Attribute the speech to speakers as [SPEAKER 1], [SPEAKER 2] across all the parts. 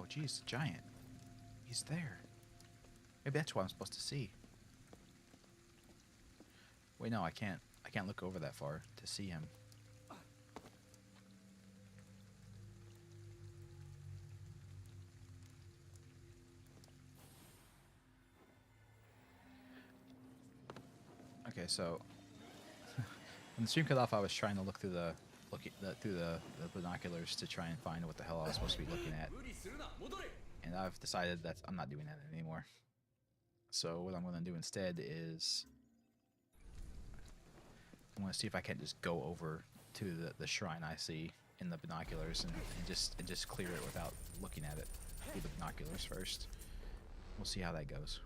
[SPEAKER 1] geez, giant. He's there. Maybe that's what I'm supposed to see. Wait, no, I can't. I can't look over that far to see him. Okay, so when the stream cut off, I was trying to look through the binoculars to try and find what the hell I was supposed to be looking at, and I've decided that I'm not doing that anymore. So what I'm going to do instead is I'm going to see if I can just go over to the shrine I see in the binoculars and just clear it without looking at it through the binoculars first. We'll see how that goes.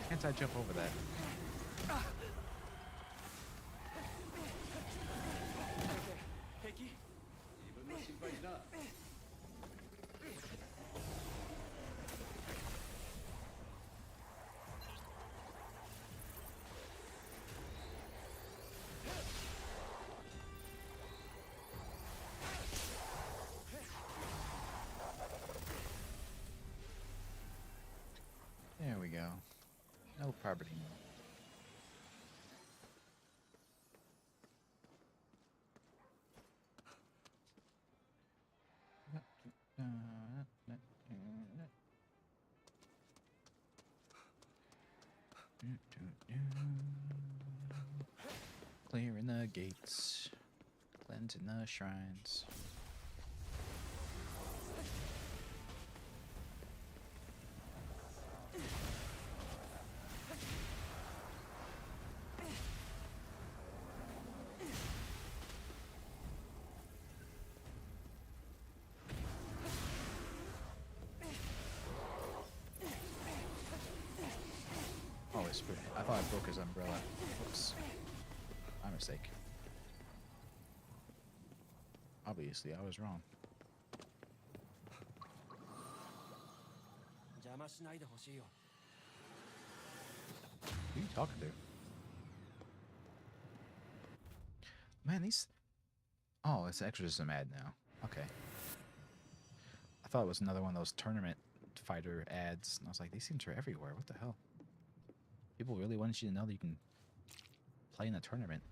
[SPEAKER 1] Can't I jump over that? There we go. No property. Clearing the gates, cleansing the shrines. Oh, it's pretty. I thought I broke his umbrella. Whoops. My mistake. Obviously, I was wrong. Who are you talking to? Man, these... Oh, it's exorcism ad now. Okay. I thought it was another one of those tournament fighter ads, and I was like, these things are everywhere. What the hell? People really want you to know that you can play in a tournament.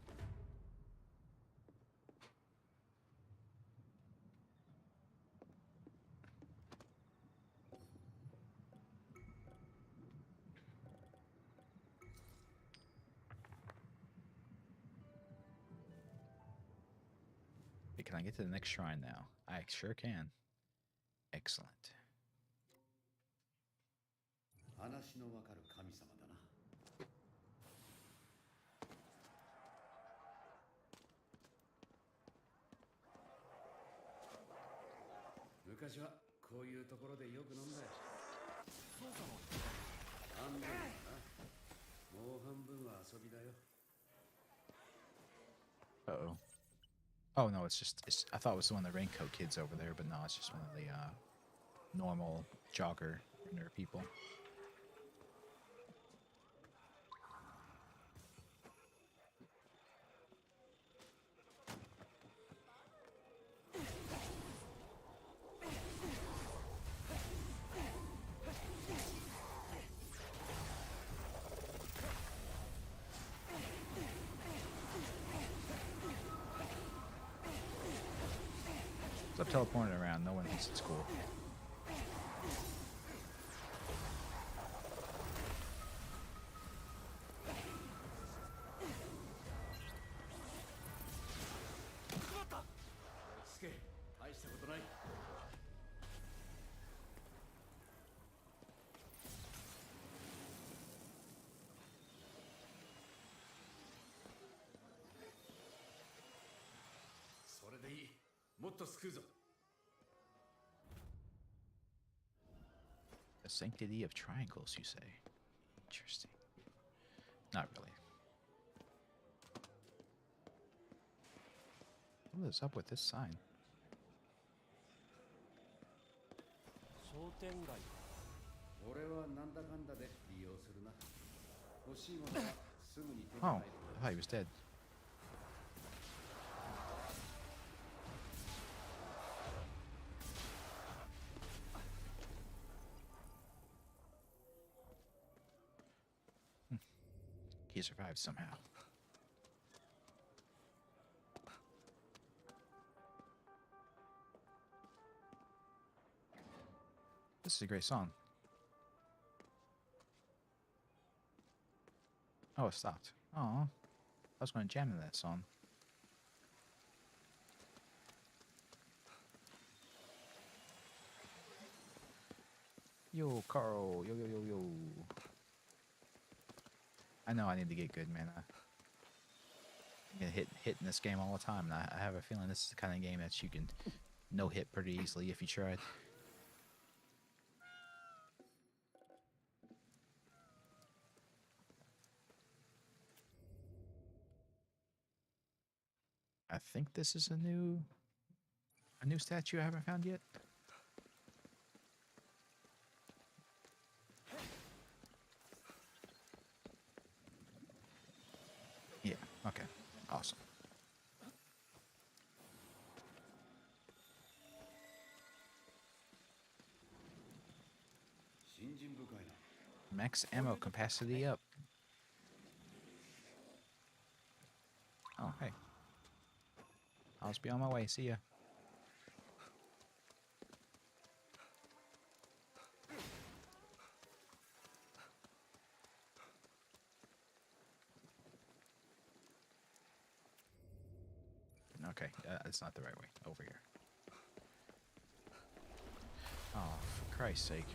[SPEAKER 1] Hey, can I get to the next shrine now? I sure can. Excellent.
[SPEAKER 2] 話のわかる神様だな。昔はこういうところでよく飲んだよ。そうかも。半分だな。もう半分は遊びだよ。
[SPEAKER 1] Uh-oh. Oh, no, it's I thought it was one of the raincoat kids over there, but no, it's just one of the, normal jogger runner people. Stop teleporting around, no one thinks it's cool.
[SPEAKER 2] ことない。それでいい。もっと救うぞ。
[SPEAKER 1] The sanctity of triangles, you say? Interesting. Not really. What is up with this sign?
[SPEAKER 3] 商店街。
[SPEAKER 2] 俺はなんだかんだで利用するな。欲しいものはすぐに手に
[SPEAKER 1] Oh,
[SPEAKER 2] 入る。
[SPEAKER 1] I thought he was dead. He survived somehow. This is a great song. Oh, it stopped. Oh, I was going to jam in that song. Yo, Carl. Yo, yo, yo, yo. I know I need to get good, man. I get hit in this game all the time, and I have a feeling this is the kind of game that you can no hit pretty easily if you tried. I think this is a new statue I haven't found yet. Yeah, okay. Awesome. Max ammo capacity up. Oh, hey. I'll just be on my way. See ya. Okay, it's not the right way. Over here. Oh, for Christ's sake.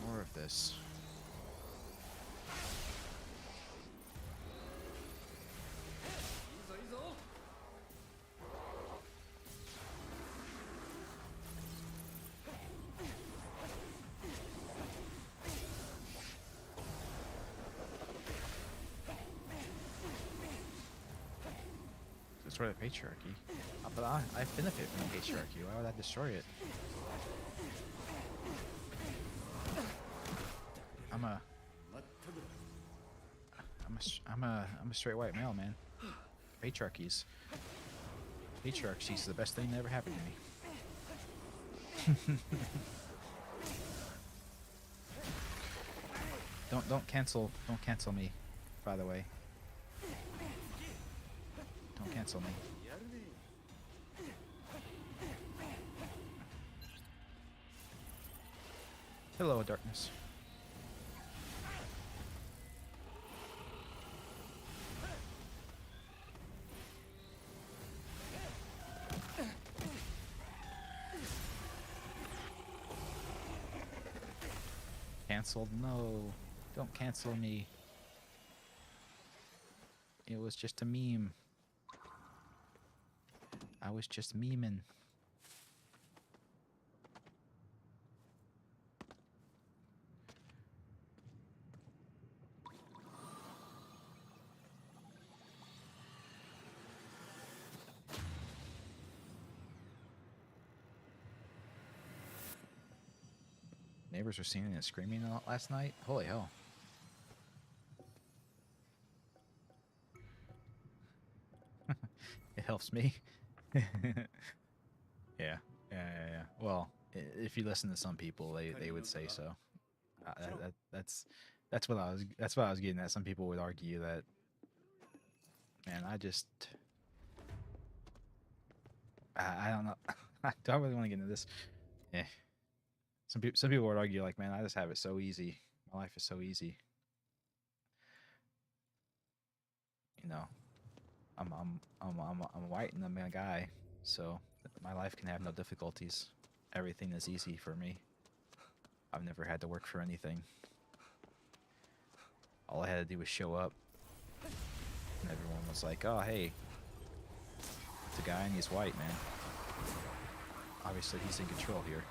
[SPEAKER 1] More of this. Destroy the patriarchy. But I benefit from the patriarchy. Why would I destroy it? I'm a straight white male, man. Patriarchy's the best thing that ever happened to me. Don't cancel me, by the way. Don't cancel me. Hello, darkness. Cancelled? No. Don't cancel me. It was just a meme. I was just memeing. Neighbors were singing and screaming a lot last night. Holy hell. It helps me. Yeah. Well, if you listen to some people, they would say so. That's what I was getting at. Some people would argue that, man, I don't know. Do I really want to get into this? Yeah. Some people would argue like, man, I just have it so easy. My life is so easy. you know, I'm white and I'm a guy, so my life can have no difficulties. Everything is easy for me. I've never had to work for anything. All I had to do was show up, and everyone was like, "Oh, hey, it's a guy and he's white, man. Obviously, he's in control here."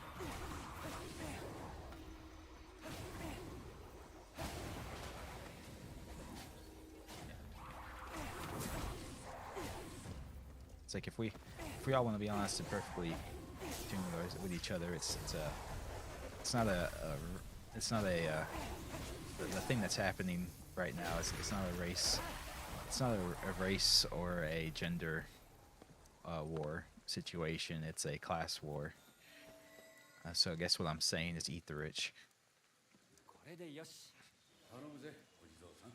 [SPEAKER 1] It's like if we all want to be honest and perfectly tuned with each other, it's not the thing that's happening right now. It's not a race. It's not a race or a gender war situation. It's a class war. So I guess what I'm saying is eat the rich.
[SPEAKER 3] これでよし。
[SPEAKER 2] 頼むぜお地蔵さん。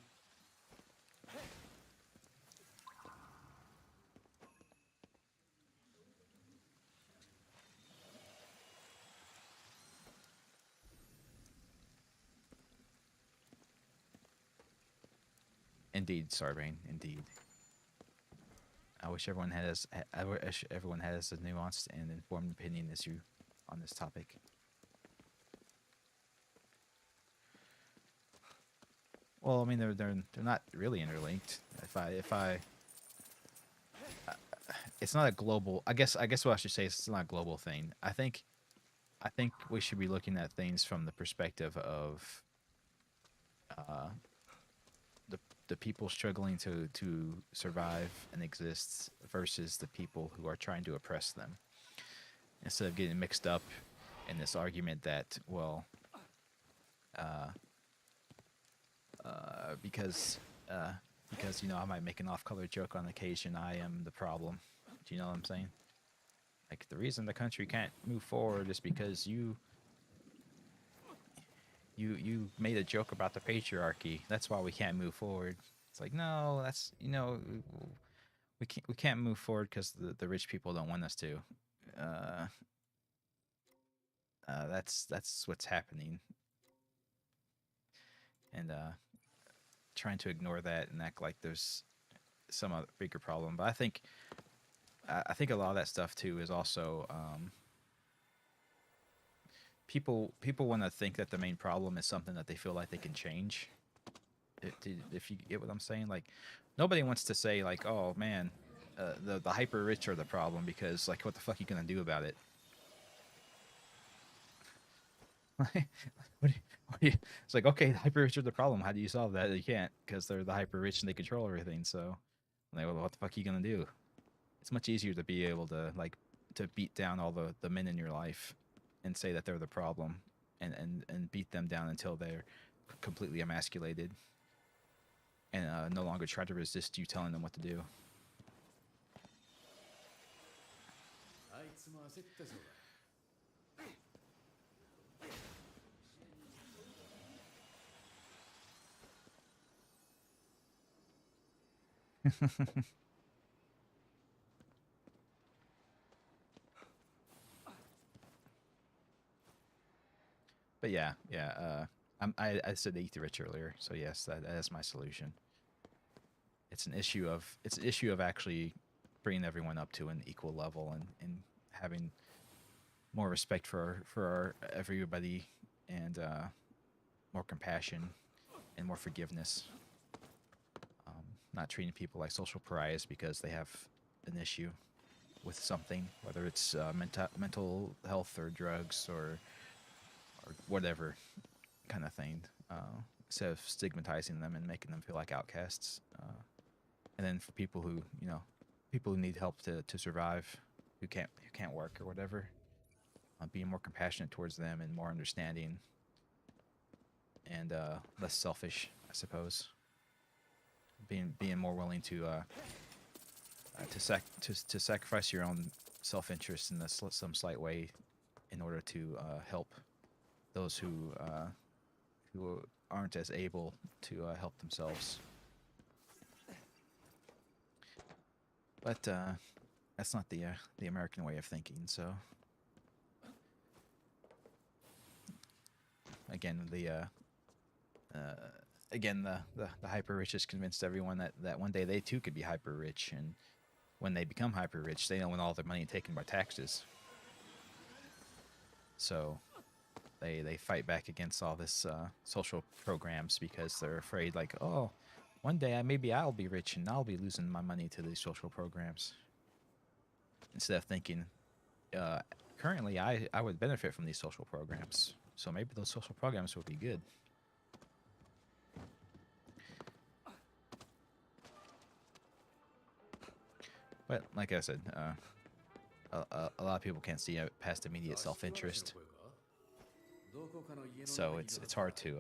[SPEAKER 1] Indeed, Sarbane. Indeed. I wish everyone has a nuanced and informed opinion as you on this topic. Well, I mean, they're not really interlinked. It's not a global. I guess what I should say is it's not a global thing. I think we should be looking at things from the perspective of the people struggling to survive and exist versus the people who are trying to oppress them. Instead of getting mixed up in this argument that, well, because you know I might make an off-color joke on occasion, I am the problem. Do you know what I'm saying? Like the reason the country can't move forward is because you made a joke about the patriarchy. That's why we can't move forward. It's like, no, that's, you know, we can't move forward because the rich people don't want us to. That's what's happening, and trying to ignore that and act like there's some other bigger problem. But I think a lot of that stuff too is also people want to think that the main problem is something that they feel like they can change. If you get what I'm saying, like nobody wants to say like, oh man, the hyper rich are the problem, because like what the fuck are you gonna do about it? It's like, okay, the hyper rich are the problem. How do you solve that? You can't, because they're the hyper rich and they control everything. So, like, what the fuck are you gonna do? It's much easier to be able to like to beat down all the men in your life and say that they're the problem, and beat them down until they're completely emasculated and no longer try to resist you telling them what to do.
[SPEAKER 2] あいつも焦ったぞ。
[SPEAKER 1] But yeah. I said eat the rich earlier, so yes, that is my solution. It's an issue of actually bringing everyone up to an equal level, and having more respect for everybody, and more compassion and more forgiveness. Not treating people like social pariahs because they have an issue with something, whether it's mental health or drugs or whatever kind of thing. Instead of stigmatizing them and making them feel like outcasts. And then for people who need help to survive, who can't work or whatever, being more compassionate towards them and more understanding, and less selfish, I suppose. Being more willing to sacrifice your own self-interest in some slight way in order to help those who aren't as able to help themselves. But that's not the American way of thinking. So again, again, the hyper rich has convinced everyone that one day they too could be hyper rich, and when they become hyper rich, they don't want all their money taken by taxes. So they fight back against all this social programs because they're afraid, like, oh, one day maybe I'll be rich and I'll be losing my money to these social programs. Instead of thinking, currently I would benefit from these social programs, so maybe those social programs would be good. But like I said, a lot of people can't see past immediate self-interest, so it's hard to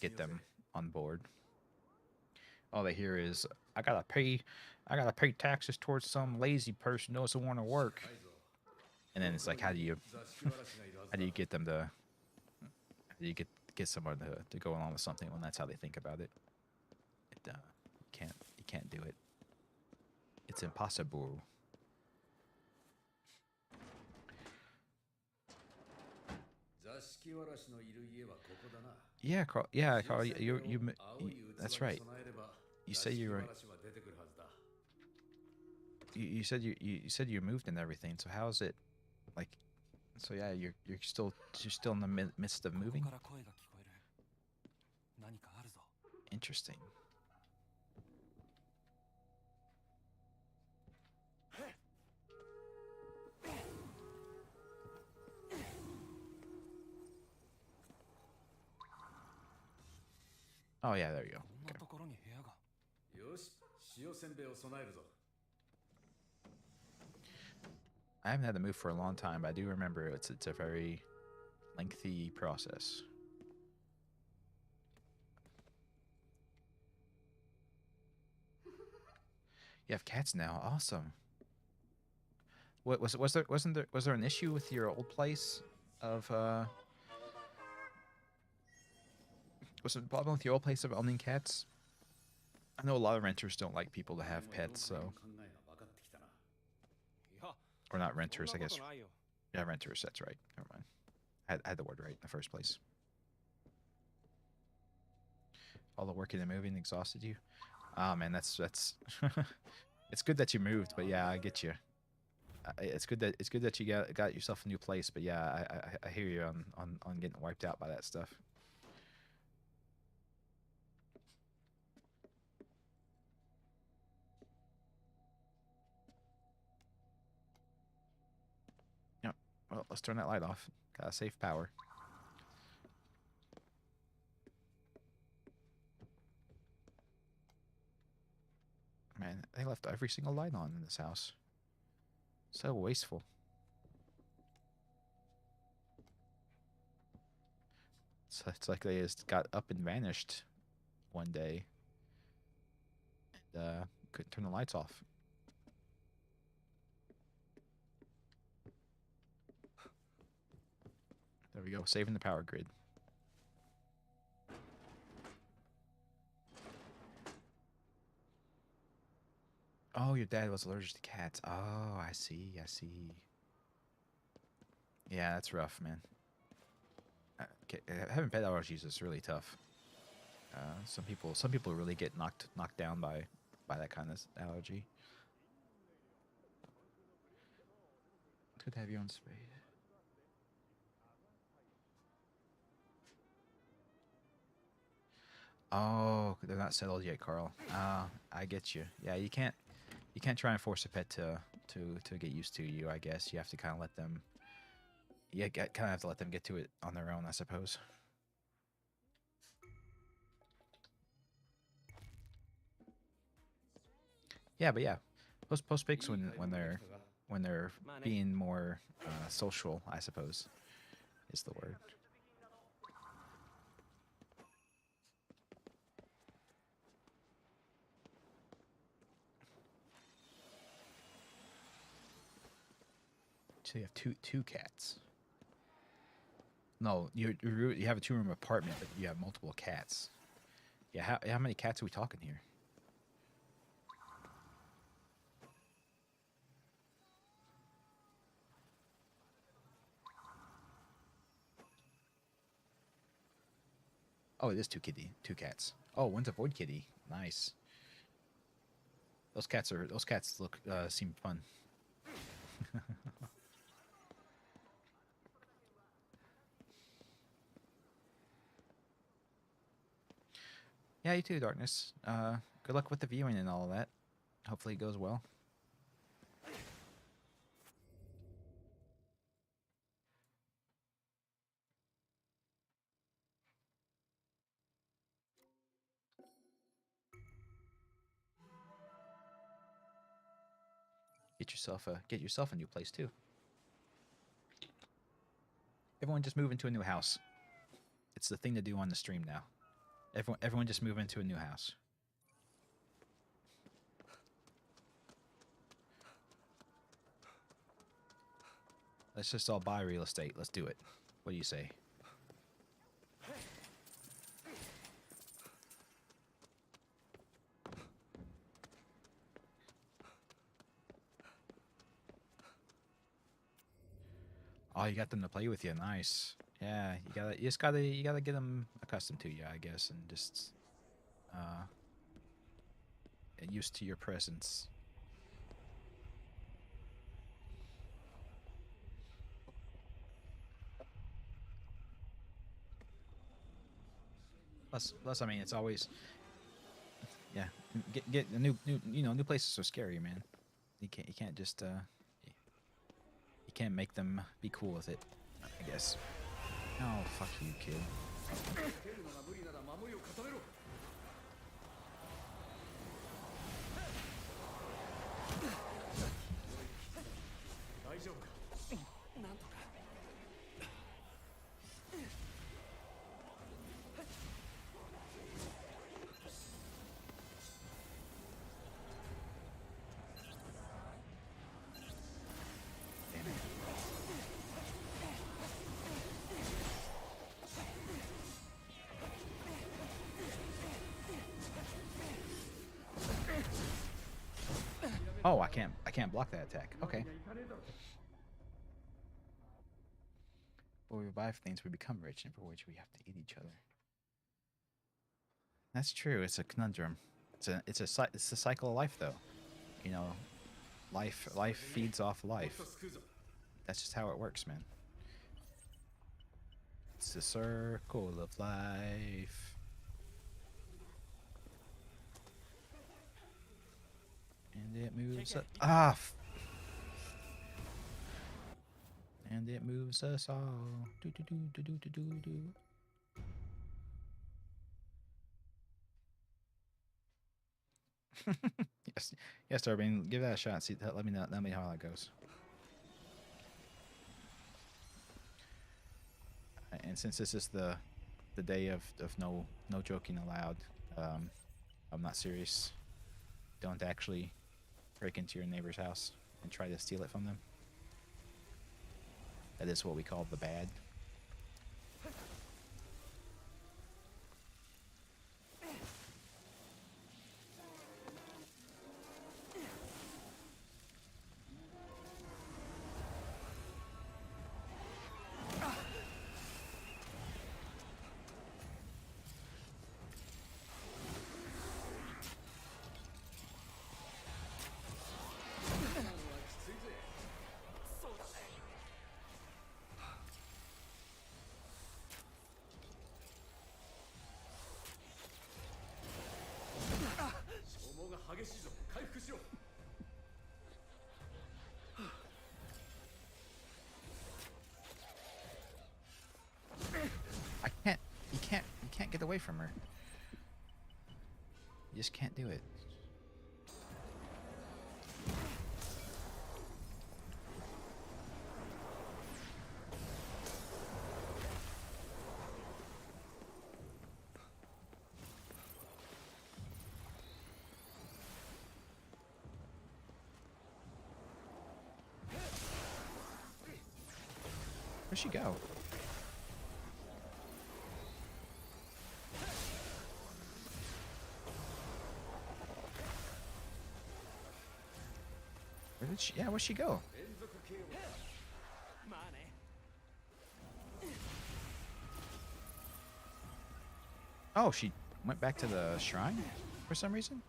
[SPEAKER 1] get them on board. All they hear is, I gotta pay taxes towards some lazy person who doesn't want to work. And then it's like, how do you get them to, how do you get someone to go along with something when that's how they think about it? You can't do it. It's impossible. Yeah, Carl. Yeah, Carl. That's right. You say you said you moved and everything. So how is it, like? So yeah, you're still in the midst of moving.
[SPEAKER 3] ここから声が聞こえる。何かあるぞ。
[SPEAKER 1] Interesting. Oh yeah, there you go.
[SPEAKER 3] こんなところに部屋が。
[SPEAKER 2] よし、塩せんべいを備えるぞ。
[SPEAKER 1] I haven't had to move for a long time, but I do remember it's a very lengthy process. You have cats now. Awesome. What was there an issue with your old place of was there a problem with your old place of owning cats? I know a lot of renters don't like people to have pets, so, or not renters, I guess. Yeah, renters. That's right. Never mind. I had the word right in the first place. All the working and moving exhausted you. Ah, man, that's it's good that you moved, but yeah, I get you. It's good that you got yourself a new place, but yeah, I hear you on getting wiped out by that stuff. Yep. Well, let's turn that light off. Gotta save power. Man, they left every single light on in this house. So wasteful. So it's like they just got up and vanished one day and couldn't turn the lights off. There we go, saving the power grid. Oh, your dad was allergic to cats. Oh, I see. Yeah, that's rough, man. Having pet allergies is really tough. Some people really get knocked down by that kind of allergy. Good to have your own space. Oh, they're not settled yet, Carl. I get you. Yeah, you can't try and force a pet to get used to you. I guess you have to kind of let them. Yeah, kind of have to let them get to it on their own, I suppose. Yeah, but yeah, post pics when they're being more social, I suppose, is the word. So you have two cats. No, you have a 2-room apartment, but you have multiple cats. Yeah, how many cats are we talking here? Oh, it is two cats. Oh, one's a void kitty. Nice. Those cats look seem fun. Yeah, you too, Darkness. Good luck with the viewing and all of that. Hopefully it goes well. Get yourself a new place too. Everyone just move into a new house. It's the thing to do on the stream now. Everyone just move into a new house. Let's just all buy real estate. Let's do it. What do you say? Oh, you got them to play with you. Nice. Yeah, you gotta get them accustomed to you, I guess, and just get used to your presence. Plus, I mean, it's always, yeah. Get a new places are scary, man. You can't just you can't make them be cool with it, I guess. Oh, fuck you, kid.
[SPEAKER 2] 蹴るのが無理なら守りを固めろ。大丈夫か。なんとか。
[SPEAKER 1] Damn it. Oh, I can't block that attack. Okay. When we revive things, we become rich, and for which we have to eat each other. That's true. It's a conundrum. It's a cycle of life, though. You know, life feeds off life. That's just how it works, man. It's the circle of life. And it moves us. And it moves us all. Do do do do do do do do. Yes, Durbin. Give that a shot. See, let me know how that goes. And since this is the day of no joking allowed, I'm not serious. Don't actually break into your neighbor's house and try to steal it from them. That is what we call the bad. You can't get away from her. You just can't do it. Where'd she go? Where'd she go? Oh, she went back to the shrine for some reason?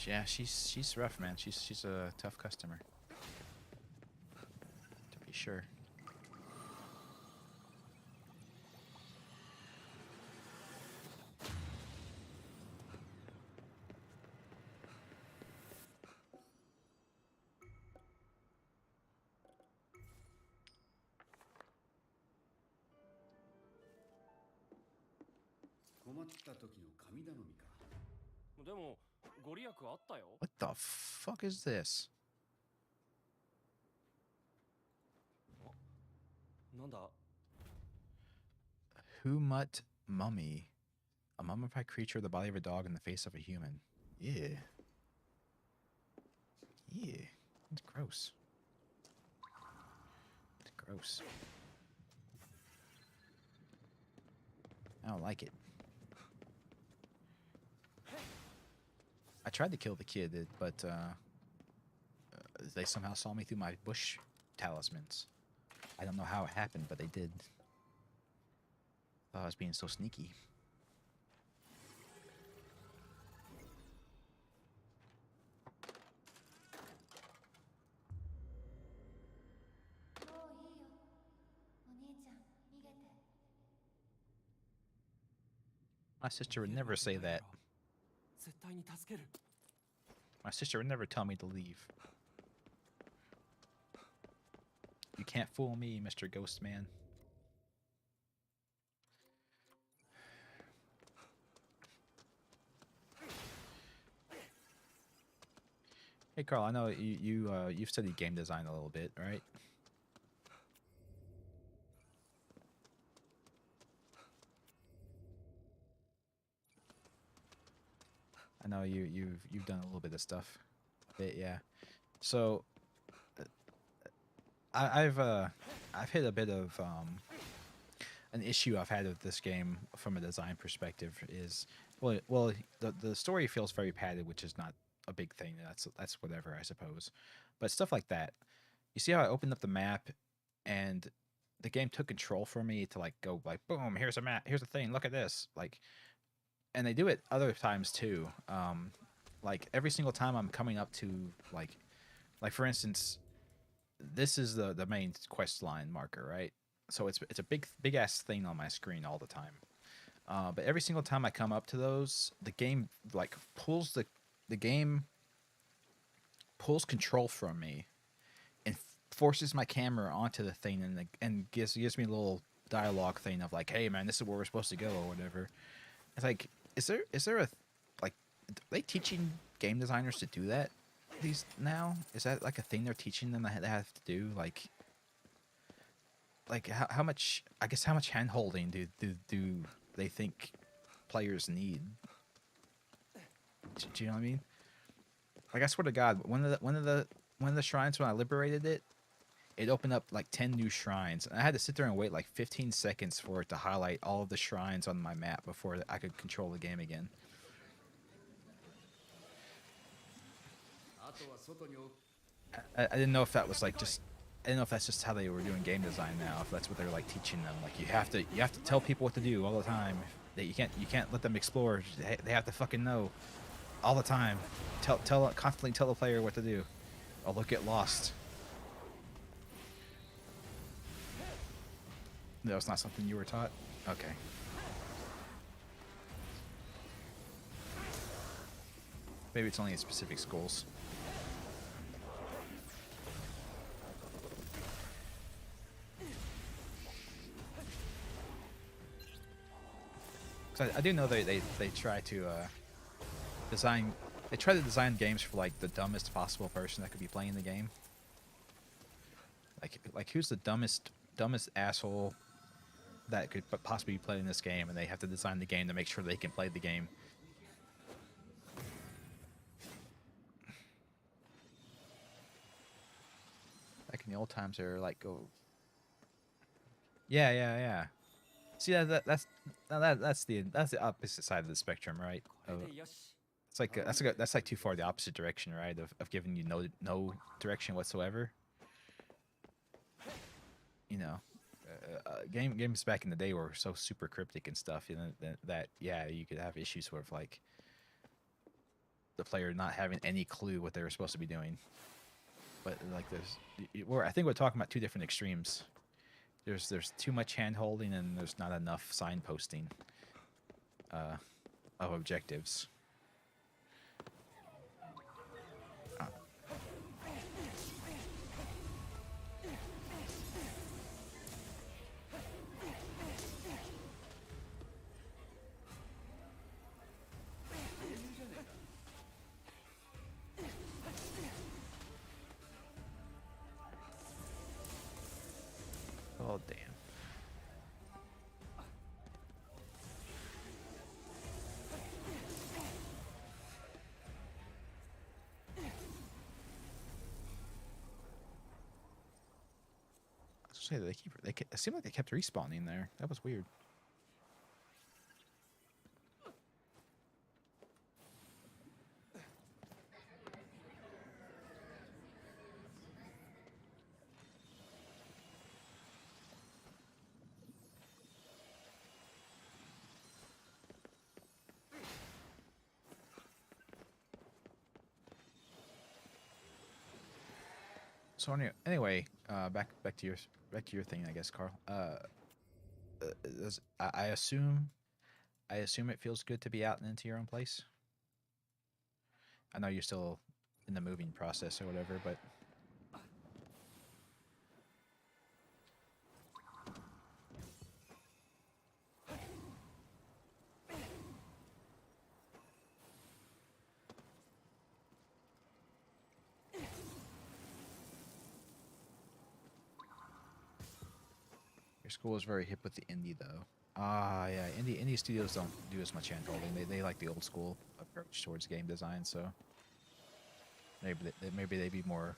[SPEAKER 1] Yeah, she's rough, man. She's a tough customer, to be sure. What the fuck is this?
[SPEAKER 3] なんだ
[SPEAKER 1] Humut mummy. A mummified creature with the body of a dog and the face of a human. Yeah. Yeah. That's gross. It's gross. I don't like it. I tried to kill the kid, but they somehow saw me through my bush talismans. I don't know how it happened, but they did. Thought I was being so sneaky. My sister would never say that.
[SPEAKER 3] 絶対に助ける
[SPEAKER 1] My sister would never tell me to leave. You can't fool me, Mr. Ghost Man. Hey Carl, I know you've studied game design a little bit, right? I know you've done a little bit of stuff. Yeah. So I've hit a bit of an issue I've had with this game from a design perspective is the story feels very padded, which is not a big thing. That's whatever, I suppose. But stuff like that. You see how I opened up the map and the game took control from me to like go like boom, here's a map, here's a thing, look at this. Like, and they do it other times too. Like every single time I'm coming up to like for instance, this is the main quest line marker, right? So it's a big ass thing on my screen all the time. But every single time I come up to those, the game like the game pulls control from me and forces my camera onto the thing and gives me a little dialogue thing of like, hey man, this is where we're supposed to go or whatever. It's like, is there a like, are they teaching game designers to do that these now? Is that like a thing they're teaching them that they have to do? Like how much, I guess, how much hand holding do they think players need? Do you know what I mean? Like, I swear to God, one of the shrines when I liberated it, it opened up like 10 new shrines, and I had to sit there and wait like 15 seconds for it to highlight all of the shrines on my map before I could control the game again. I didn't know if that was like just. I didn't know if that's just how they were doing game design now. If that's what they're like teaching them, like you have to tell people what to do all the time. That you can't let them explore. They have to fucking know all the time. Constantly tell the player what to do, or they'll get lost. That was not something you were taught? Okay. Maybe it's only in specific schools. So I do know they try to design. They try to design games for like the dumbest possible person that could be playing the game. Like who's the dumbest asshole that could possibly be playing this game, and they have to design the game to make sure they can play the game. in the old times, they're like go. Yeah, yeah, yeah. See that's the opposite side of the spectrum, right?
[SPEAKER 3] これでよし
[SPEAKER 1] It's like that's like too far the opposite direction, right? Of giving you no direction whatsoever. You know, games back in the day were so super cryptic and stuff. You know that yeah, you could have issues with like the player not having any clue what they were supposed to be doing. But like I think we're talking about two different extremes. There's too much hand holding and there's not enough signposting of objectives. Oh damn. I was gonna say it seemed like they kept respawning there. That was weird. So anyway, back to your thing, I guess, Carl. I assume it feels good to be out and into your own place. I know you're still in the moving process or whatever, but your school is very hip with the indie though. Ah, yeah, indie studios don't do as much hand holding. They like the old school approach towards game design, so maybe they'd be more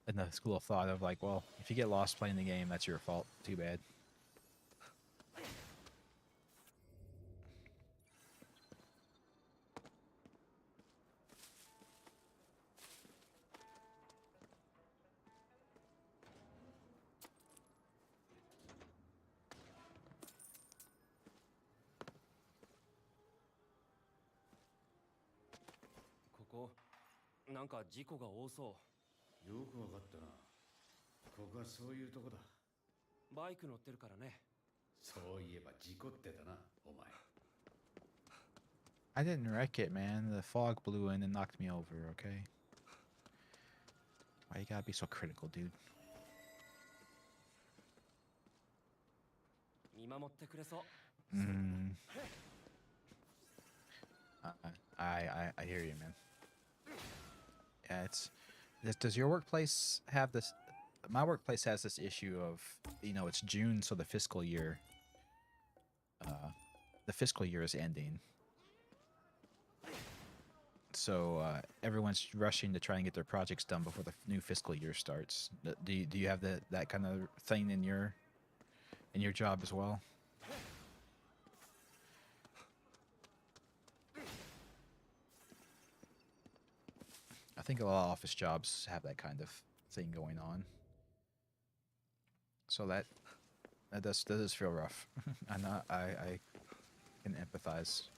[SPEAKER 1] in the school of thought of like, well, if you get lost playing the game, that's your fault. Too bad.
[SPEAKER 3] ここなんか事故が多そ
[SPEAKER 2] よくわかったな。ここはそういうとこだ。
[SPEAKER 3] うバイク乗ってるからね
[SPEAKER 2] そういえば事故ってたな、お前。
[SPEAKER 1] I didn't wreck it, man. The fog blew in and knocked me over, okay? Why you gotta be so critical, dude?
[SPEAKER 3] 見守ってくれそう
[SPEAKER 1] Mm. I hear you, man. Yeah, does your workplace have this? My workplace has this issue of, it's June, so the fiscal year is ending. So everyone's rushing to try and get their projects done before the new fiscal year starts. Do you have that kind of thing in your job as well? I think a lot of office jobs have that kind of thing going on. So that does feel rough. I can empathize.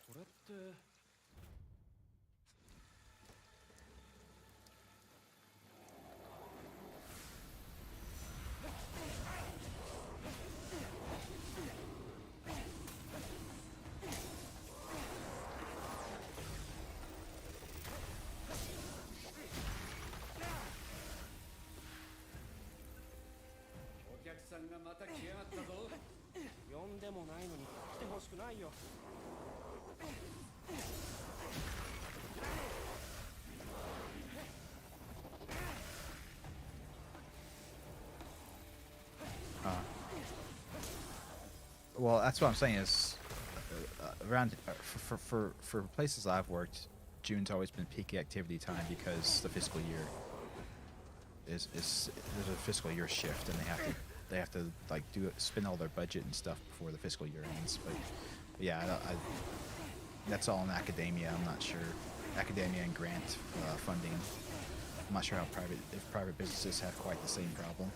[SPEAKER 3] これって
[SPEAKER 2] お客さんがまた来やがったぞ。
[SPEAKER 3] 呼んでもないのに来てほしくないよ
[SPEAKER 1] Well, that's what I'm saying is around for places I've worked, June's always been peak activity time because the fiscal year is there's a fiscal year shift, and they have to like spend all their budget and stuff before the fiscal year ends. But yeah, that's all in academia. I'm not sure academia and grant funding. I'm not sure if private businesses have quite the same problem.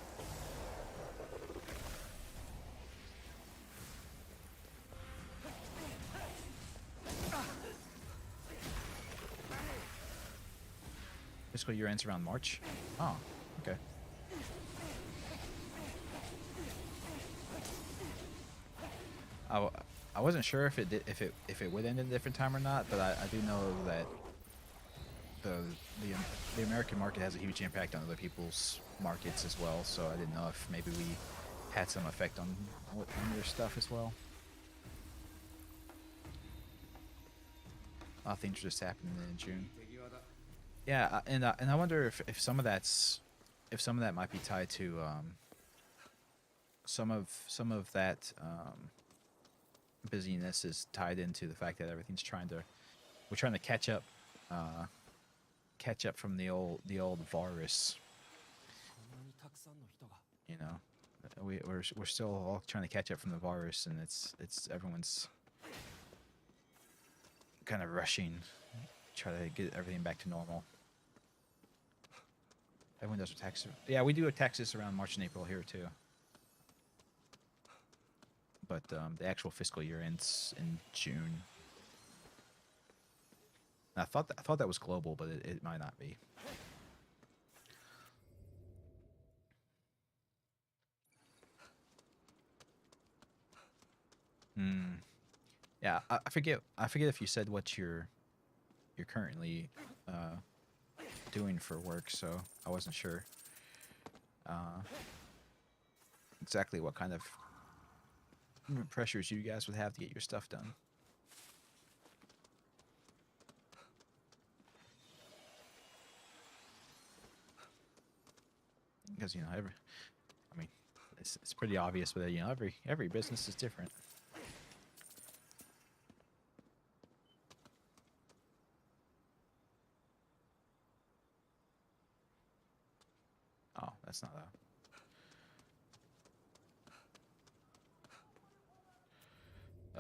[SPEAKER 1] Fiscal year ends around March. Oh, okay. I wasn't sure if it would end at a different time or not, but I do know that the American market has a huge impact on other people's markets as well. So I didn't know if maybe we had some effect on their stuff as well. A lot of things are just happening in June. Yeah, and I wonder if some of that might be tied to some of that busyness is tied into the fact that we're trying to catch up from the old virus. You know, we're still all trying to catch up from the virus, and it's everyone's kind of rushing, try to get everything back to normal. Everyone does a tax. Yeah, we do a taxes around March and April here too. But the actual fiscal year ends in June. I thought that was global, but it might not be. Yeah, I forget if you said what you're currently doing for work, so I wasn't sure exactly what kind of pressures you guys would have to get your stuff done. Because it's pretty obvious, but every business is different. Oh, that's not a...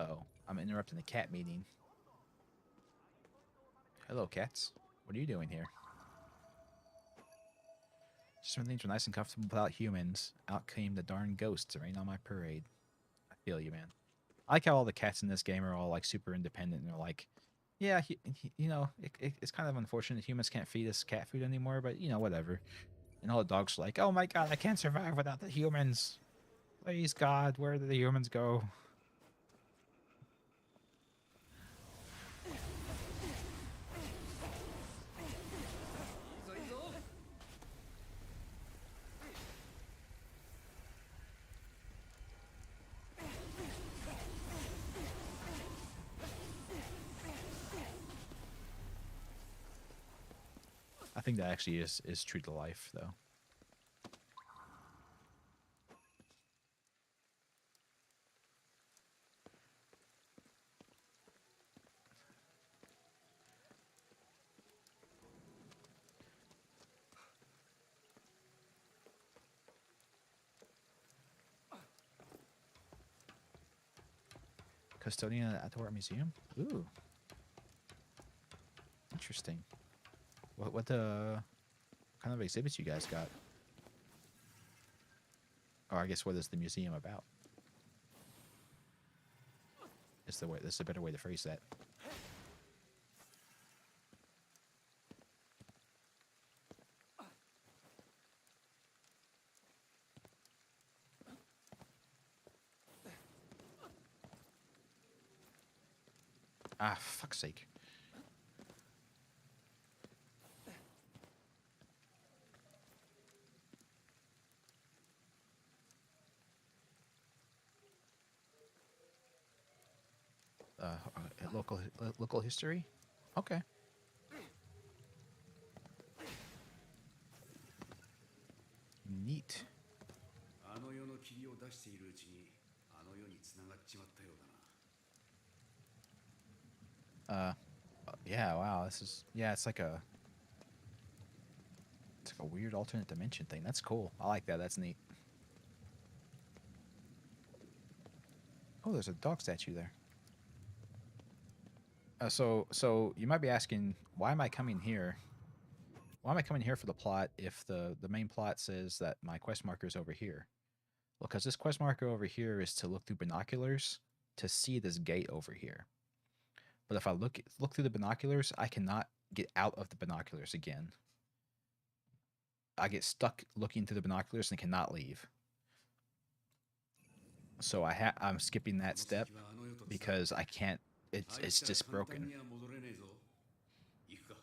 [SPEAKER 1] Oh, I'm interrupting the cat meeting. Hello, cats. What are you doing here? Just when things were nice and comfortable without humans, out came the darn ghosts to rain on my parade. I feel you, man. I like how all the cats in this game are all like super independent, and they're like, yeah, it's kind of unfortunate humans can't feed us cat food anymore, but whatever. And all the dogs are like, oh my god, I can't survive without the humans. Please God, where did the humans go? I think that actually is true to life, though. Custodian at the Art Museum? Ooh. Interesting. What kind of exhibits you guys got? Or I guess what is the museum about? This is a better way to phrase that. Ah, fuck's sake. Local history? Okay. Neat. Yeah, wow, this is it's like a weird alternate dimension thing. That's cool. I like that. That's neat. Oh, there's a dog statue there. So you might be asking, why am I coming here? Why am I coming here for the plot if the main plot says that my quest marker is over here? Well, because this quest marker over here is to look through binoculars to see this gate over here. But if I look through the binoculars, I cannot get out of the binoculars again. I get stuck looking through the binoculars and cannot leave. So I'm skipping that step because I can't. It's just broken.
[SPEAKER 2] には戻れねえぞ。行くか。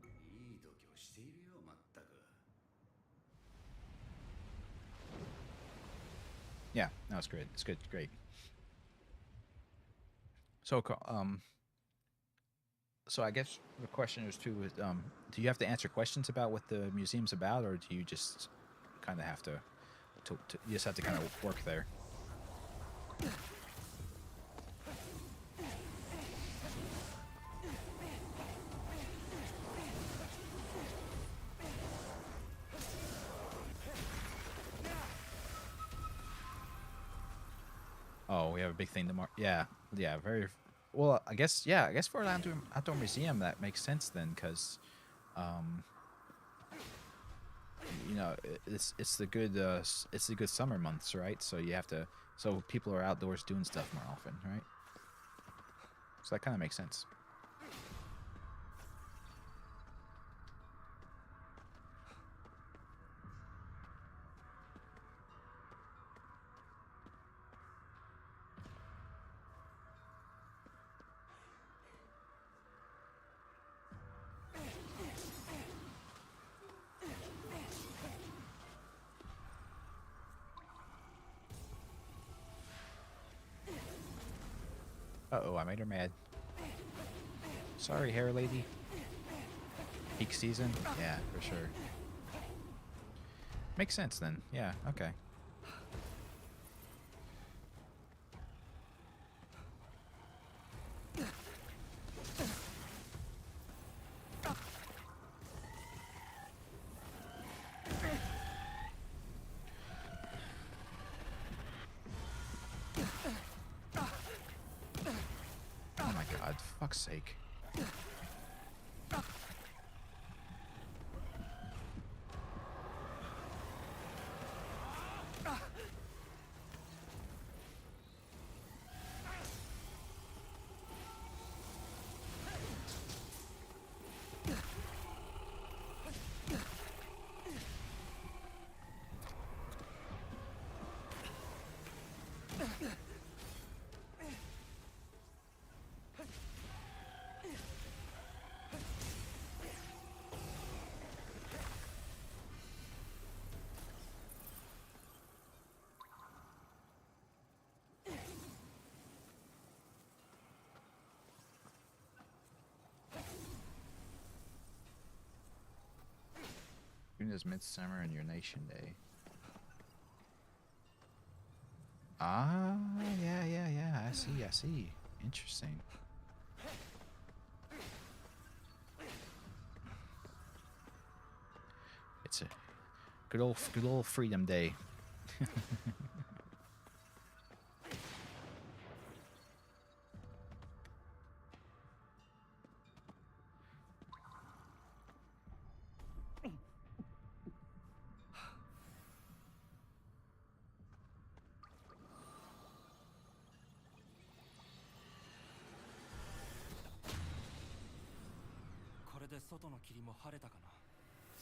[SPEAKER 2] いい度胸しているよ、まったく。
[SPEAKER 1] Yeah, that was great. It's good, great. So so I guess the question is too: do you have to answer questions about what the museum's about, or do you just kind of have to you just have to kind of work there? Oh, we have a big thing tomorrow. Yeah, very well. I guess for an outdoor museum that makes sense then, because it's the good summer months, right? So people are outdoors doing stuff more often, right? So that kind of makes sense. Uh-oh, I made her mad. Sorry, hair lady. Peak season? Yeah, for sure. Makes sense then. Yeah, okay. Oh my god, fuck's sake. June is midsummer and your nation day. Ah, yeah. I see. Interesting. It's a good old Freedom Day. .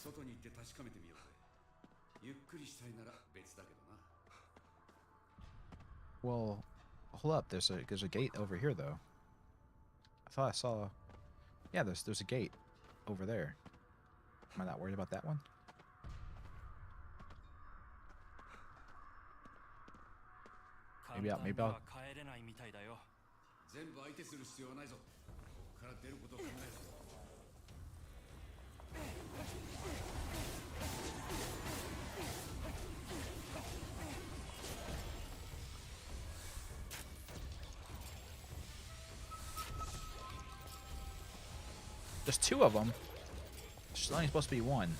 [SPEAKER 2] 外に行って確かめてみようぜ。ゆっくりしたいなら別だけどな。
[SPEAKER 1] Well, hold up. There's a gate over here though. I thought I saw. Yeah, there's a gate over there. Am I not worried about that one? Maybe I'll.
[SPEAKER 2] 全部相手する必要はないぞ。ここから出ることを考えろ。
[SPEAKER 1] There's two of them. There's only supposed to be one.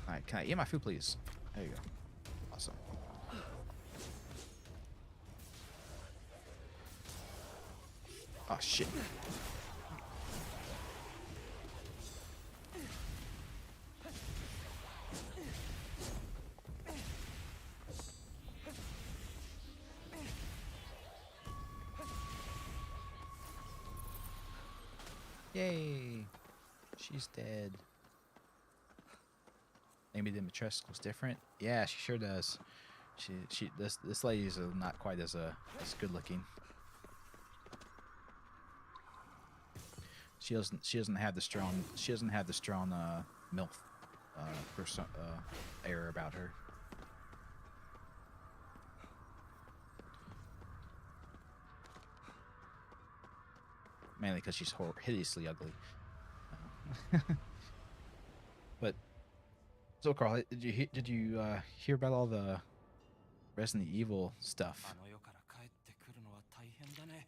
[SPEAKER 1] Alright, can I eat my food, please? There you go. Awesome. Oh, shit. Yay. She's dead. Maybe the Dimitrescu was different. Yeah, she sure does. This lady's not quite as good looking. She doesn't have the strong MILF air about her. Mainly because she's hideously ugly. But so, Carl, did you hear about all the Resident Evil stuff?
[SPEAKER 3] あの世から帰ってくるのは大変だね。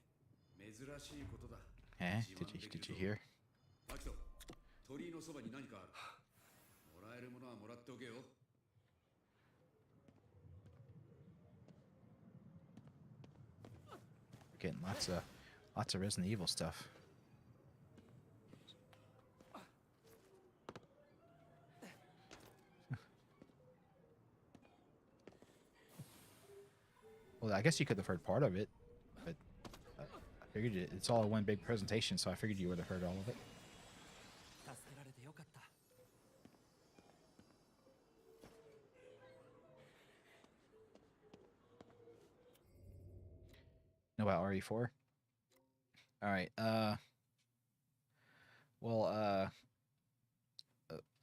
[SPEAKER 2] 珍しいことだ。
[SPEAKER 1] Eh? Did you hear?
[SPEAKER 2] マキト、鳥居のそばに何かある。もらえるものはもらっておけよ。
[SPEAKER 1] We're getting lots of Resident Evil stuff. Well, I guess you could have heard part of it, but I figured it's all one big presentation, so I figured you would have heard all of it.
[SPEAKER 3] 助けられてよかった。
[SPEAKER 1] Know about RE4? All right.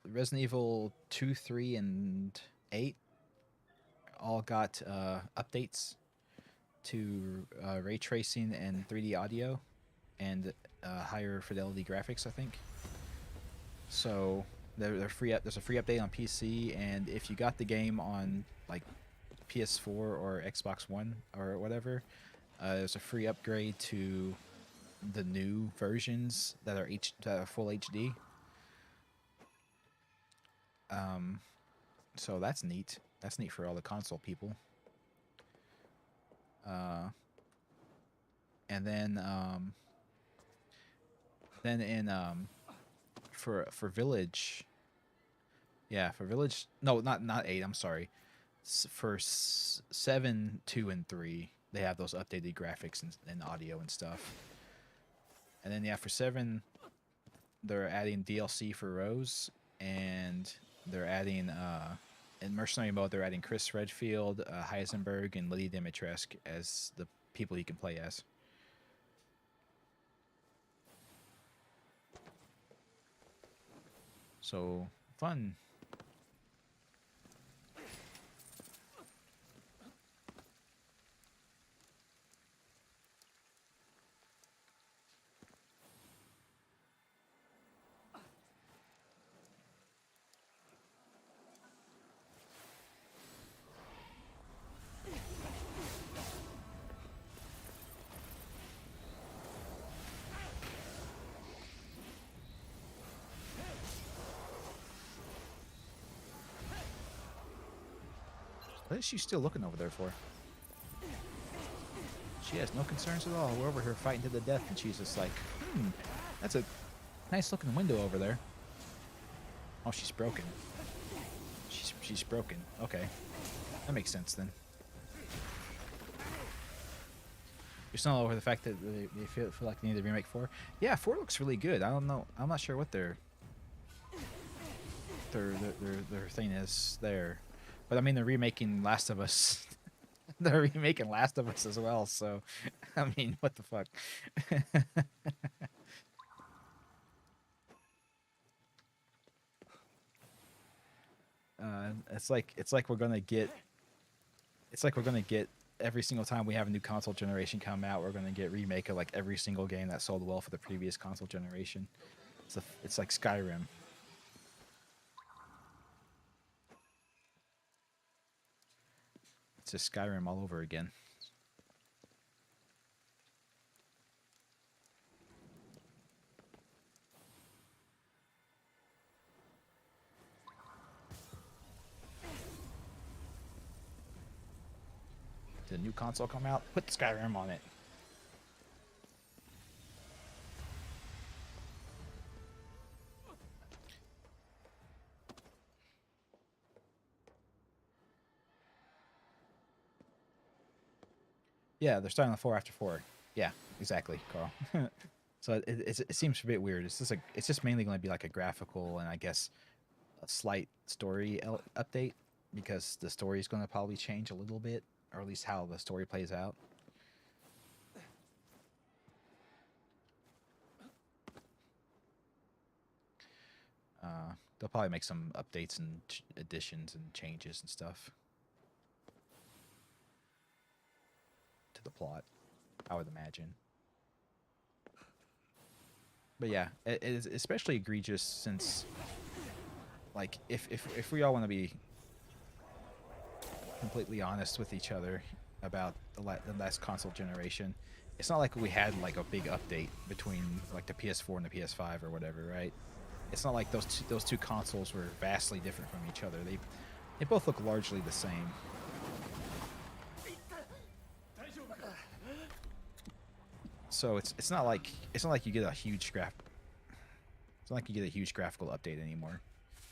[SPEAKER 1] Resident Evil 2, 3, and 8 all got updates to ray tracing and 3D audio and higher fidelity graphics, I think. So they're free. There's a free update on PC, and if you got the game on like PS4 or Xbox One or whatever, there's a free upgrade to the new versions that are full HD. So that's neat. That's neat for all the console people. And then for Village, yeah, for Village, no, not 8. I'm sorry. For 7, 2, and 3, they have those updated graphics and audio and stuff. And then yeah, for 7, they're adding DLC for Rose, and they're adding in Mercenary mode, they're adding Chris Redfield, Heisenberg, and Lydia Dimitrescu as the people you can play as. So, fun. What is she still looking over there for? She has no concerns at all. We're over here fighting to the death, and she's just like, that's a nice looking window over there. Oh, she's broken. She's broken. Okay. That makes sense then. You're still over the fact that they feel like they need to remake 4? Yeah, 4 looks really good. I don't know. I'm not sure what their thing is there. But I mean, they're remaking Last of Us. They're remaking Last of Us as well, so I mean, what the fuck? it's like we're gonna get every single time we have a new console generation come out, we're gonna get remake of like every single game that sold well for the previous console generation. It's like Skyrim. It's just Skyrim all over again. Did a new console come out? Put Skyrim on it. Yeah, they're starting the 4 after 4. Yeah, exactly, Carl. So it seems a bit weird. It's just mainly going to be like a graphical and I guess a slight story update because the story is going to probably change a little bit, or at least how the story plays out. They'll probably make some updates and additions and changes and stuff to the plot, I would imagine. But yeah, it is especially egregious since, like, if we all want to be completely honest with each other about the last console generation, it's not like we had like a big update between like the PS4 and the PS5 or whatever, right? It's not like those two consoles were vastly different from each other. They both look largely the same. So it's not like you get a huge it's not like you get a huge graphical update anymore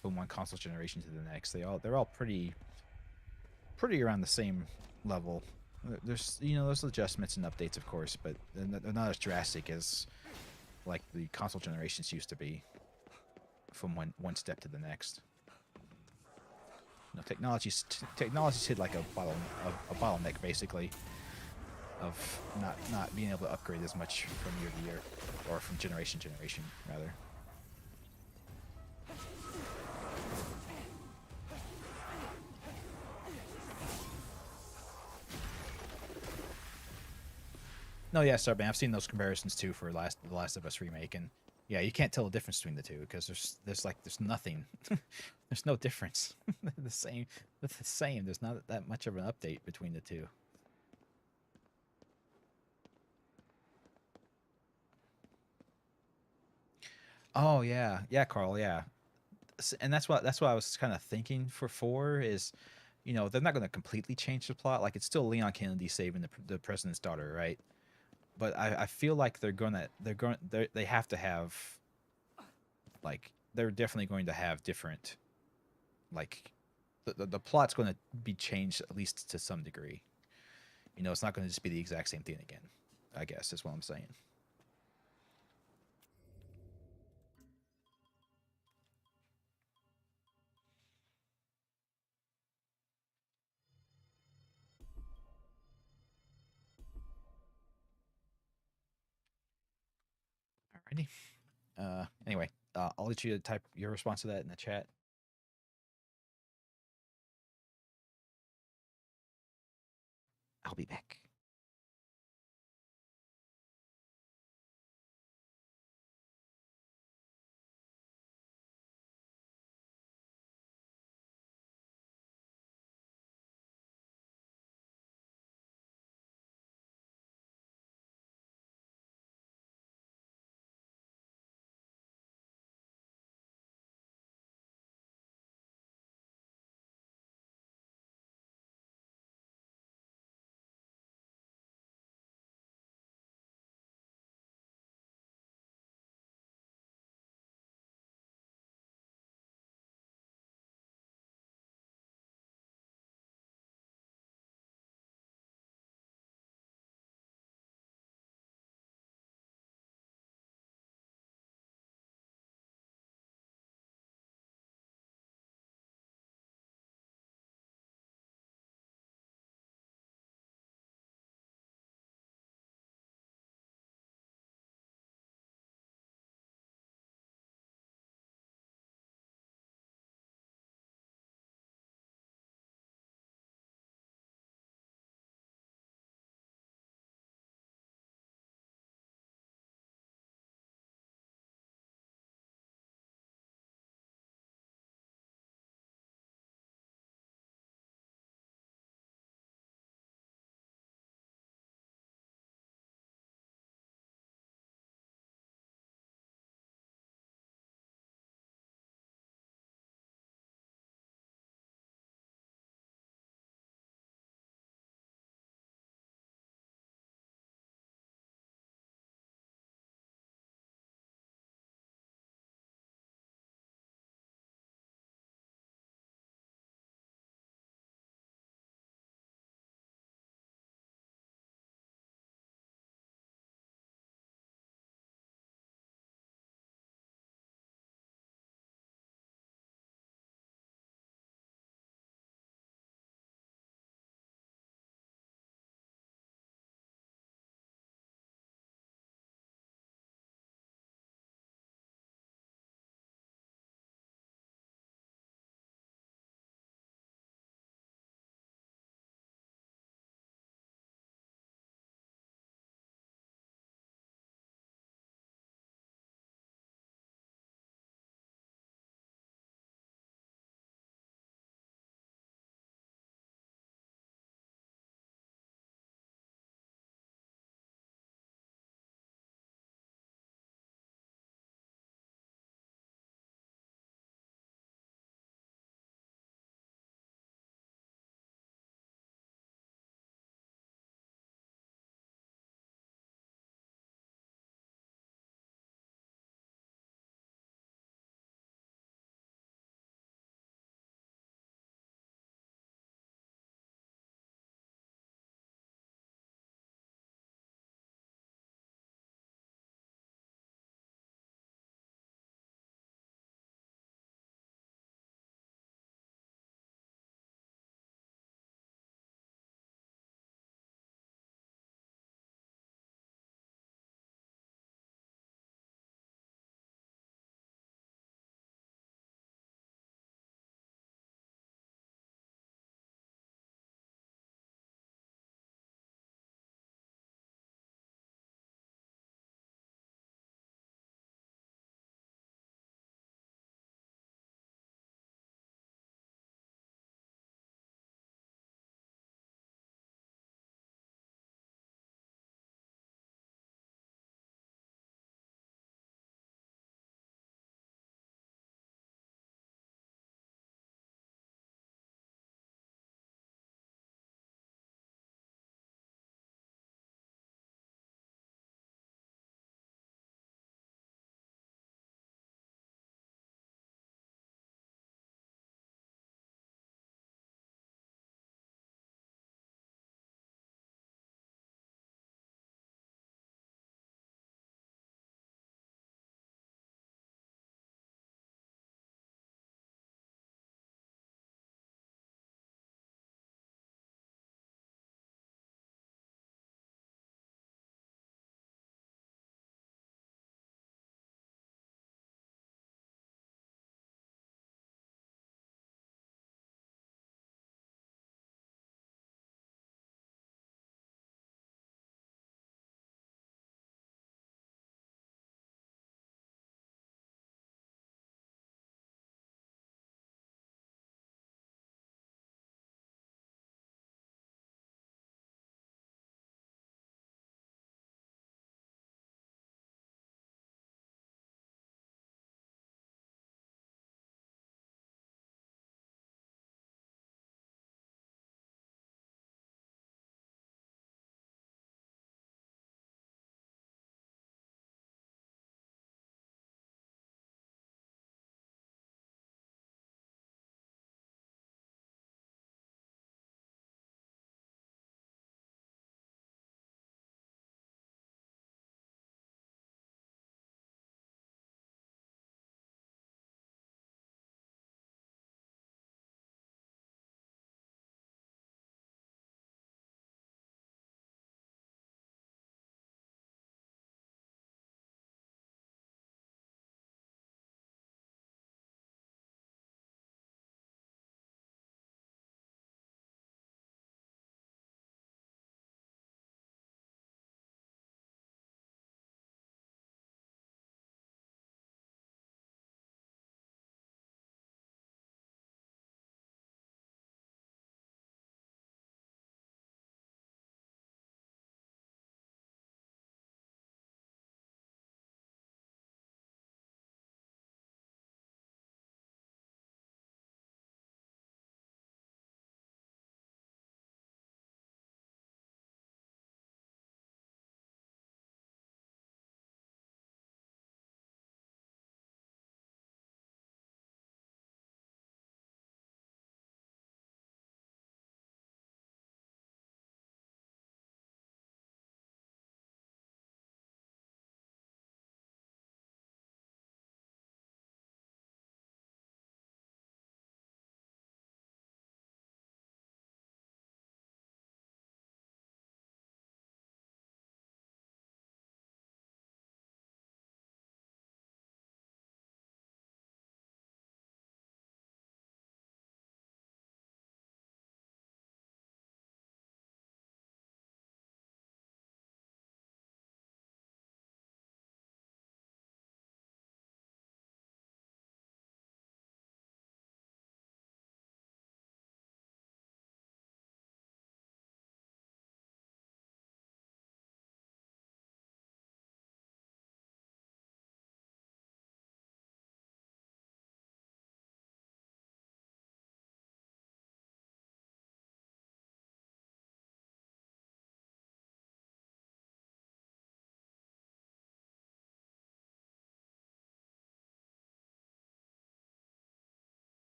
[SPEAKER 1] from one console generation to the next. They're all pretty around the same level. There's adjustments and updates, of course, but they're not as drastic as like the console generations used to be from one step to the next. Technology's hit like a bottleneck basically of not being able to upgrade as much from year to year, or from generation to generation rather. No, yeah, sorry, man. I've seen those comparisons too for the Last of Us remake, and yeah, you can't tell the difference between the two because there's nothing, there's no difference. They're the same. They're the same. There's not that much of an update between the two. Oh yeah, yeah, Carl, yeah. And that's what I was kind of thinking for 4 is, they're not going to completely change the plot. Like it's still Leon Kennedy saving the president's daughter, right? But I feel like they have to have, like, they're definitely going to have different, like, the plot's going to be changed at least to some degree. It's not going to just be the exact same thing again, I guess is what I'm saying. Alrighty. Anyway, I'll let you type your response to that in the chat. I'll be back.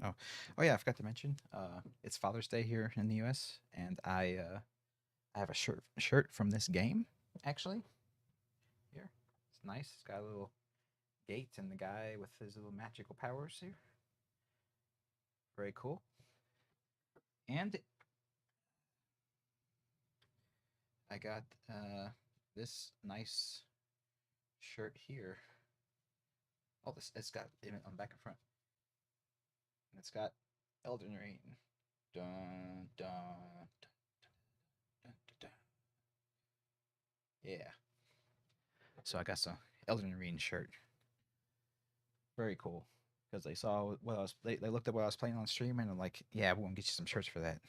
[SPEAKER 1] Oh, oh yeah, I forgot to mention. It's Father's Day here in the U.S. and I have a shirt from this game actually. Here, it's nice. It's got a little gate and the guy with his little magical powers here. Very cool. And I got this nice shirt here. Oh, this it's got even on back and front. And it's got Elden Ring. Dun dun dun dun dun. Dun. Yeah. So I got some Elden Ring shirt. Very cool. Because they saw what I was, they looked at what I was playing on stream and I'm like, yeah, we're gonna get you some shirts for that.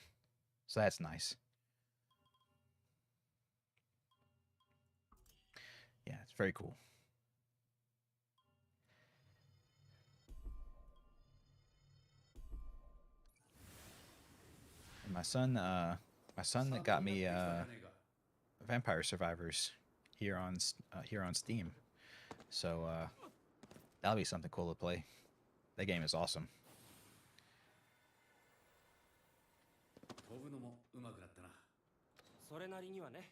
[SPEAKER 1] So that's nice. Yeah, it's very cool. And my son that
[SPEAKER 2] さっと
[SPEAKER 1] got
[SPEAKER 2] やっ
[SPEAKER 1] me
[SPEAKER 2] てきたじゃねえか。
[SPEAKER 1] Vampire Survivors here on Steam. So that'll be something cool to play. That game is awesome.
[SPEAKER 2] 飛ぶのも上手くなったな。
[SPEAKER 3] それなりにはね。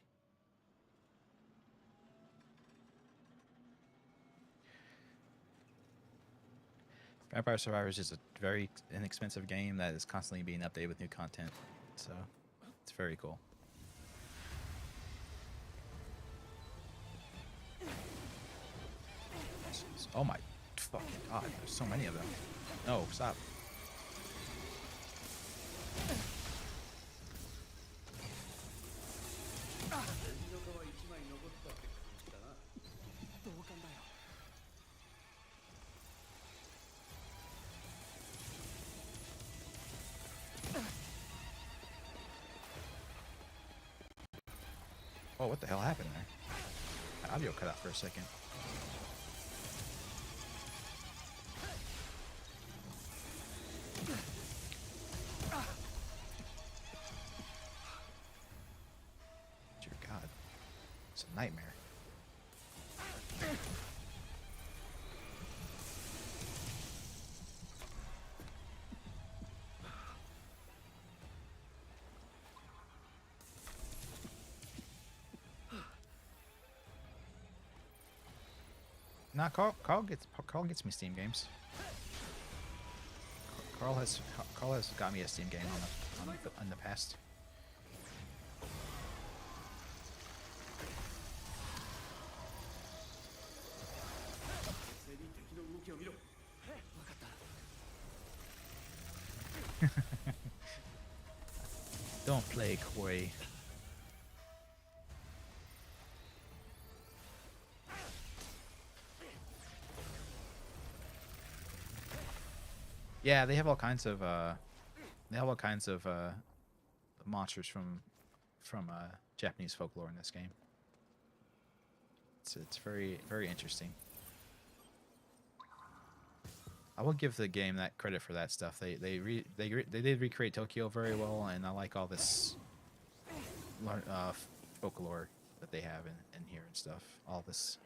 [SPEAKER 1] Vampire Survivors is a very inexpensive game that is constantly being updated with new content. So it's very cool. Oh my fucking god, there's so many of them. No, stop.
[SPEAKER 2] の皮一枚残ったって感じだな。
[SPEAKER 3] 同感だよ。
[SPEAKER 1] Oh, what the hell happened there? My audio cut out for a second. Dear God, it's a nightmare. Nah, Carl gets me Steam games. Carl has got me a Steam game on the past. Don't play coy. Yeah, they have all kinds of monsters from Japanese folklore in this game. It's very interesting. I will give the game that credit for that stuff. They did recreate Tokyo very well, and I like all this folklore that they have in here and stuff. All this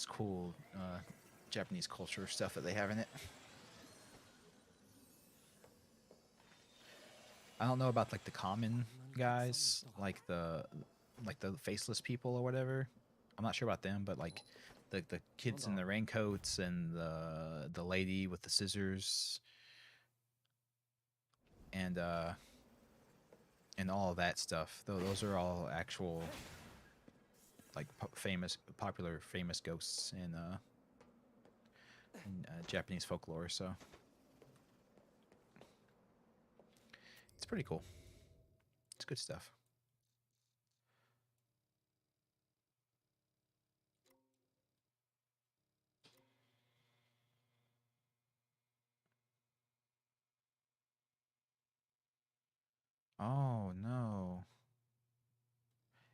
[SPEAKER 1] cool Japanese culture stuff that they have in it. I don't know about like the common guys, like the faceless people or whatever. I'm not sure about them, but like the kids in the raincoats and the lady with the scissors and all of that stuff. Those are all actual like popular famous ghosts in Japanese folklore. So it's pretty cool. It's good stuff. Oh no.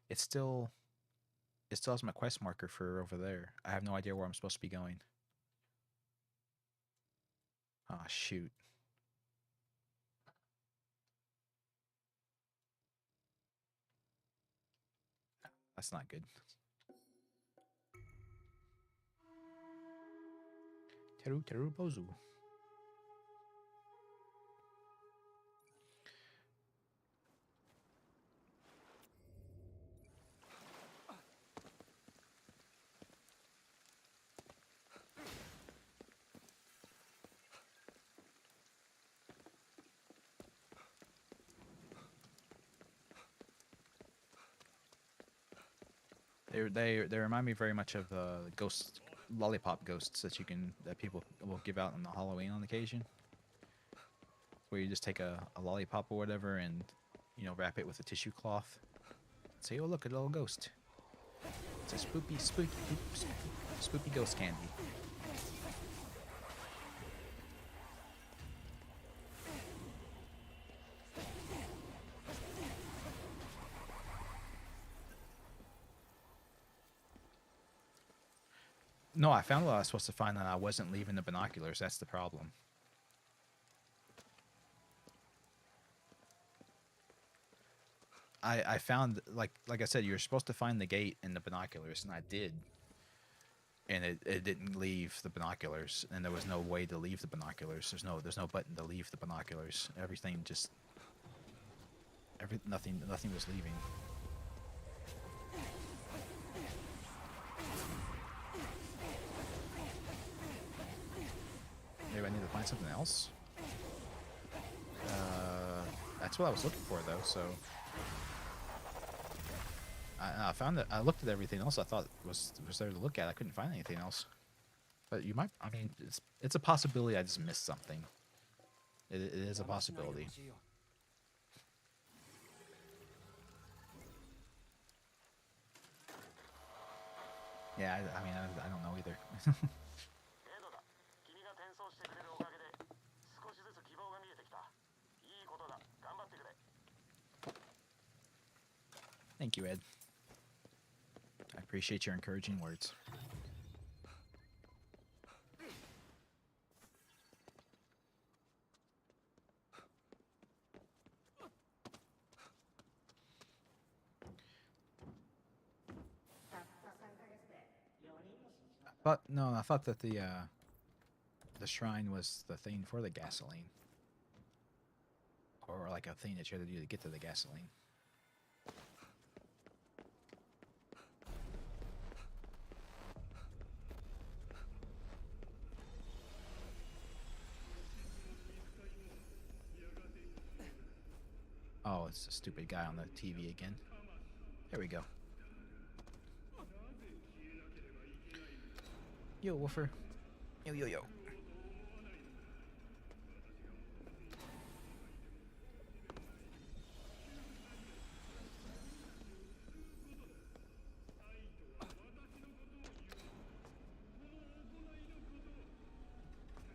[SPEAKER 1] It's still it still has my quest marker for over there. I have no idea where I'm supposed to be going. Ah, shoot. That's not good. Teru Teru Bozu. They remind me very much of ghost lollipop ghosts that people will give out on the Halloween on occasion, where you just take a lollipop or whatever and wrap it with a tissue cloth. Say, oh look, a little ghost. It's a spooky ghost candy. No, I found what I was supposed to find, and I wasn't leaving the binoculars. That's the problem. I found, like I said, you're supposed to find the gate in the binoculars, and I did. And it didn't leave the binoculars, and there was no way to leave the binoculars. There's no button to leave the binoculars. Everything just nothing was leaving. Maybe I need to find something else. That's what I was looking for, though. So I found that I looked at everything else I thought was there to look at. I couldn't find anything else. But you might. I mean, it's a possibility I just missed something. It is a possibility. Yeah, I mean, I don't know either. Thank you, Ed. I appreciate your encouraging words. But no, I thought that the shrine was the thing for the gasoline, or like a thing that you had to do to get to the gasoline. Oh, it's a stupid guy on the TV again. There we go. Yo, Woofer. Yo, yo, yo.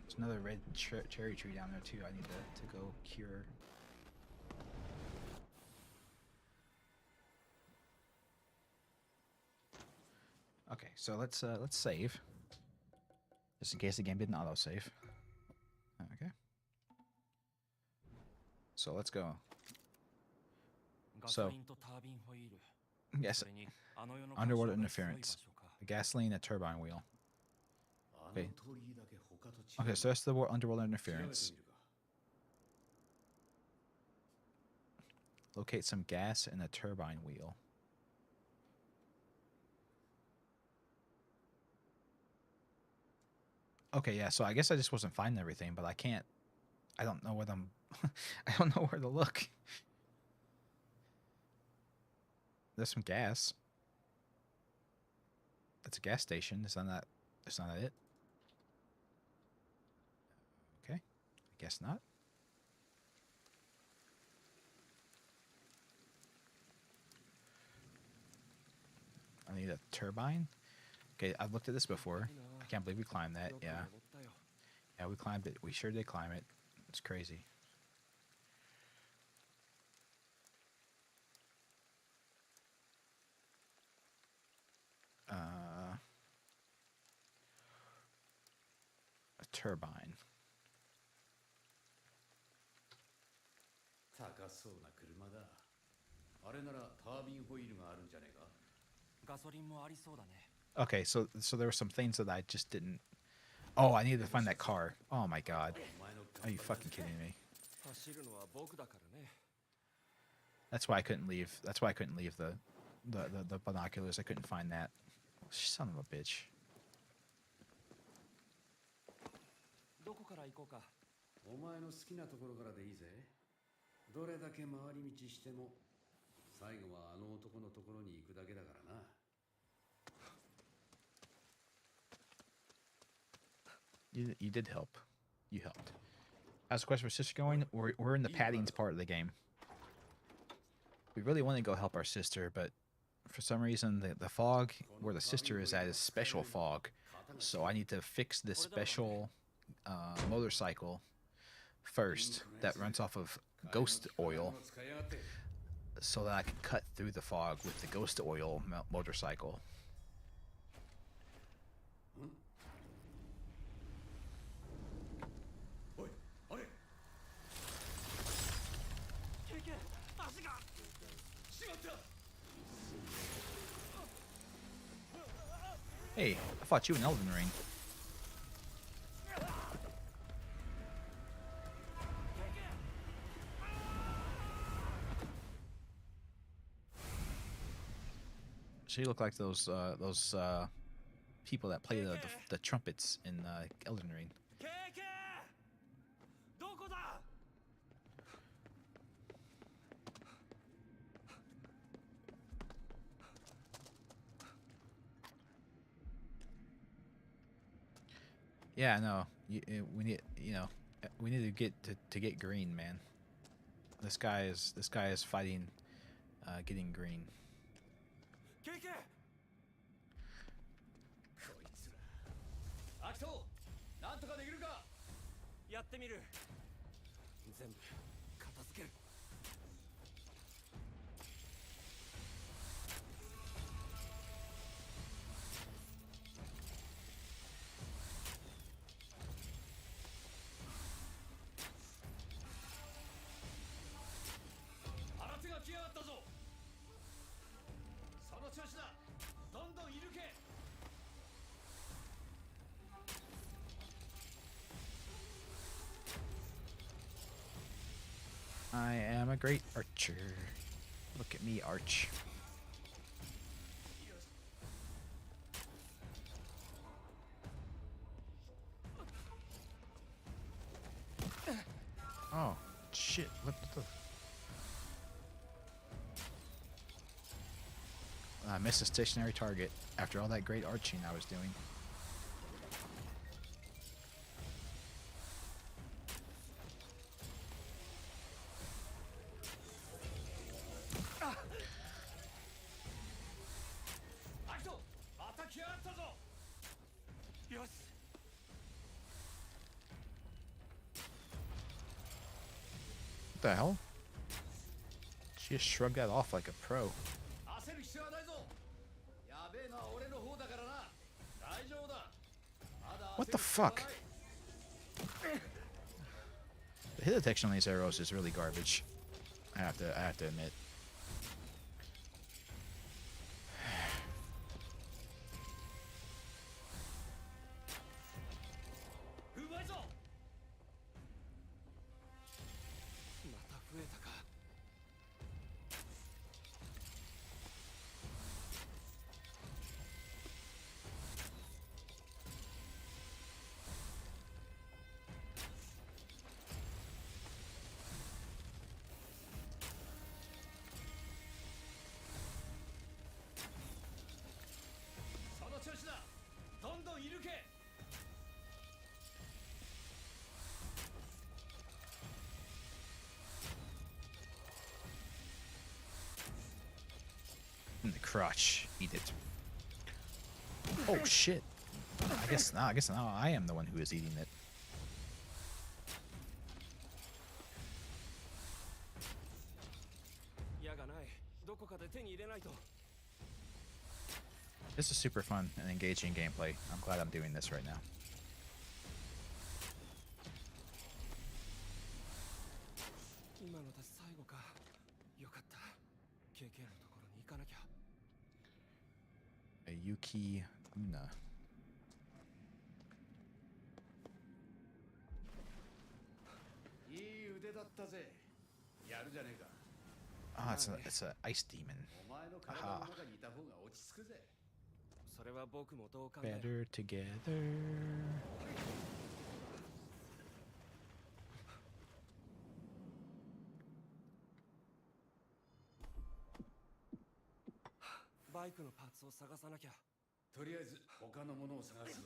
[SPEAKER 1] There's another red cherry tree down there, too. I need to go cure. Okay, so let's save. Just in case the game didn't autosave. Okay. So let's go. So, yes, underwater interference. The gasoline, a turbine wheel. Okay. Okay, so that's the underworld interference. Locate some gas in a turbine wheel. Okay, yeah, so I guess I just wasn't finding everything, but I don't know what I don't know where to look. There's some gas. That's a gas station. That's not it. Okay. I guess not. I need a turbine. Okay, I've looked at this before. I can't believe we climbed that. Yeah. Yeah, we climbed it. We sure did climb it. It's crazy. A turbine. Okay, so there were some things that I just didn't. Oh, I needed to find that car. Oh my god. Are you fucking kidding me? That's why I couldn't leave. That's why I couldn't leave the binoculars. I couldn't find that. Son of a bitch.
[SPEAKER 3] どこから行こうか。
[SPEAKER 2] お前の好きなところからでいいぜ。どれだけ回り道しても最後はあの男のところに行くだけだからな。
[SPEAKER 1] You did help. You helped. How's the quest for sister going? We're in the Paddings part of the game. We really want to go help our sister, but for some reason the fog where the sister is at is special fog. So I need to fix this special motorcycle first that runs off of ghost oil so that I can cut through the fog with the ghost oil motorcycle. Hey, I fought you in Elden Ring. So you look like those people that play the trumpets in Elden Ring. Yeah, no, we need we need to get to get green, man. This guy is fighting, getting green.
[SPEAKER 2] アキト、なんとかできるか。
[SPEAKER 3] やってみる。全部片付ける。
[SPEAKER 2] 荒手が来やがったぞ。その調子だ。どんどん射抜け。
[SPEAKER 1] I am a great archer. Look at me, arch. Oh, shit. What the... I missed a stationary target after all that great arching I was doing. What the hell? She just shrugged that off like a pro. What the fuck? The hit detection on these arrows is really garbage. I have to admit. In the crotch. Eat it. Oh shit. I guess now I am the one who is eating it. This is super fun and engaging gameplay. I'm glad I'm doing this right now. A Yuki Una. Ah, it's a ice demon. Aha. Better together.
[SPEAKER 3] Bike のパーツを探さなきゃ。
[SPEAKER 2] とりあえず他のものを探すぞ。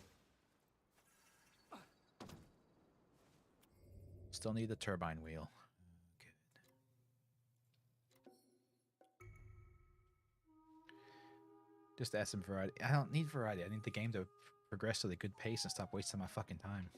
[SPEAKER 1] still need the turbine wheel. Good. Just to add some variety. I don't need variety. I need the game to progress at a good pace and stop wasting my fucking time.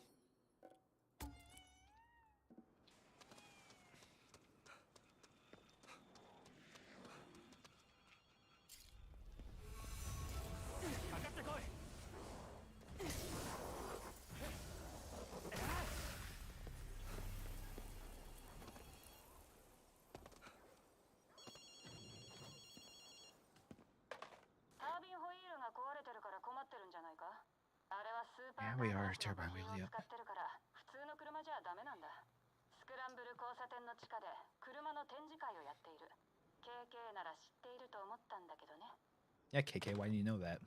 [SPEAKER 1] Yeah, we are turbine wheel, yep.
[SPEAKER 4] スクランブル交差点の地下で車の展示会をやっている。KK なら知っていると思ったんだけどね。
[SPEAKER 1] Yeah, KK, why do you know that?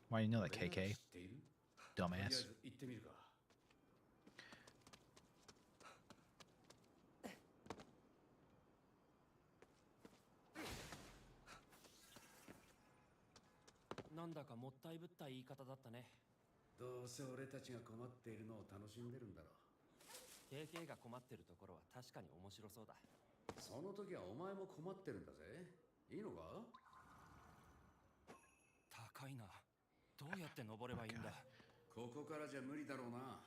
[SPEAKER 1] Why do you know that, KK? Dumbass.
[SPEAKER 2] 行ってみるか。
[SPEAKER 3] なんだかもったいぶった言い方だったね。
[SPEAKER 2] どうせ俺たちが困っているのを楽しんでるんだろう。
[SPEAKER 3] KK が困ってるところは確かに面白そうだ。
[SPEAKER 2] その時はお前も困ってるんだぜ。いいのか？
[SPEAKER 3] 高いな。どうやって登ればいいんだ。
[SPEAKER 2] ここからじゃ無理だろうな。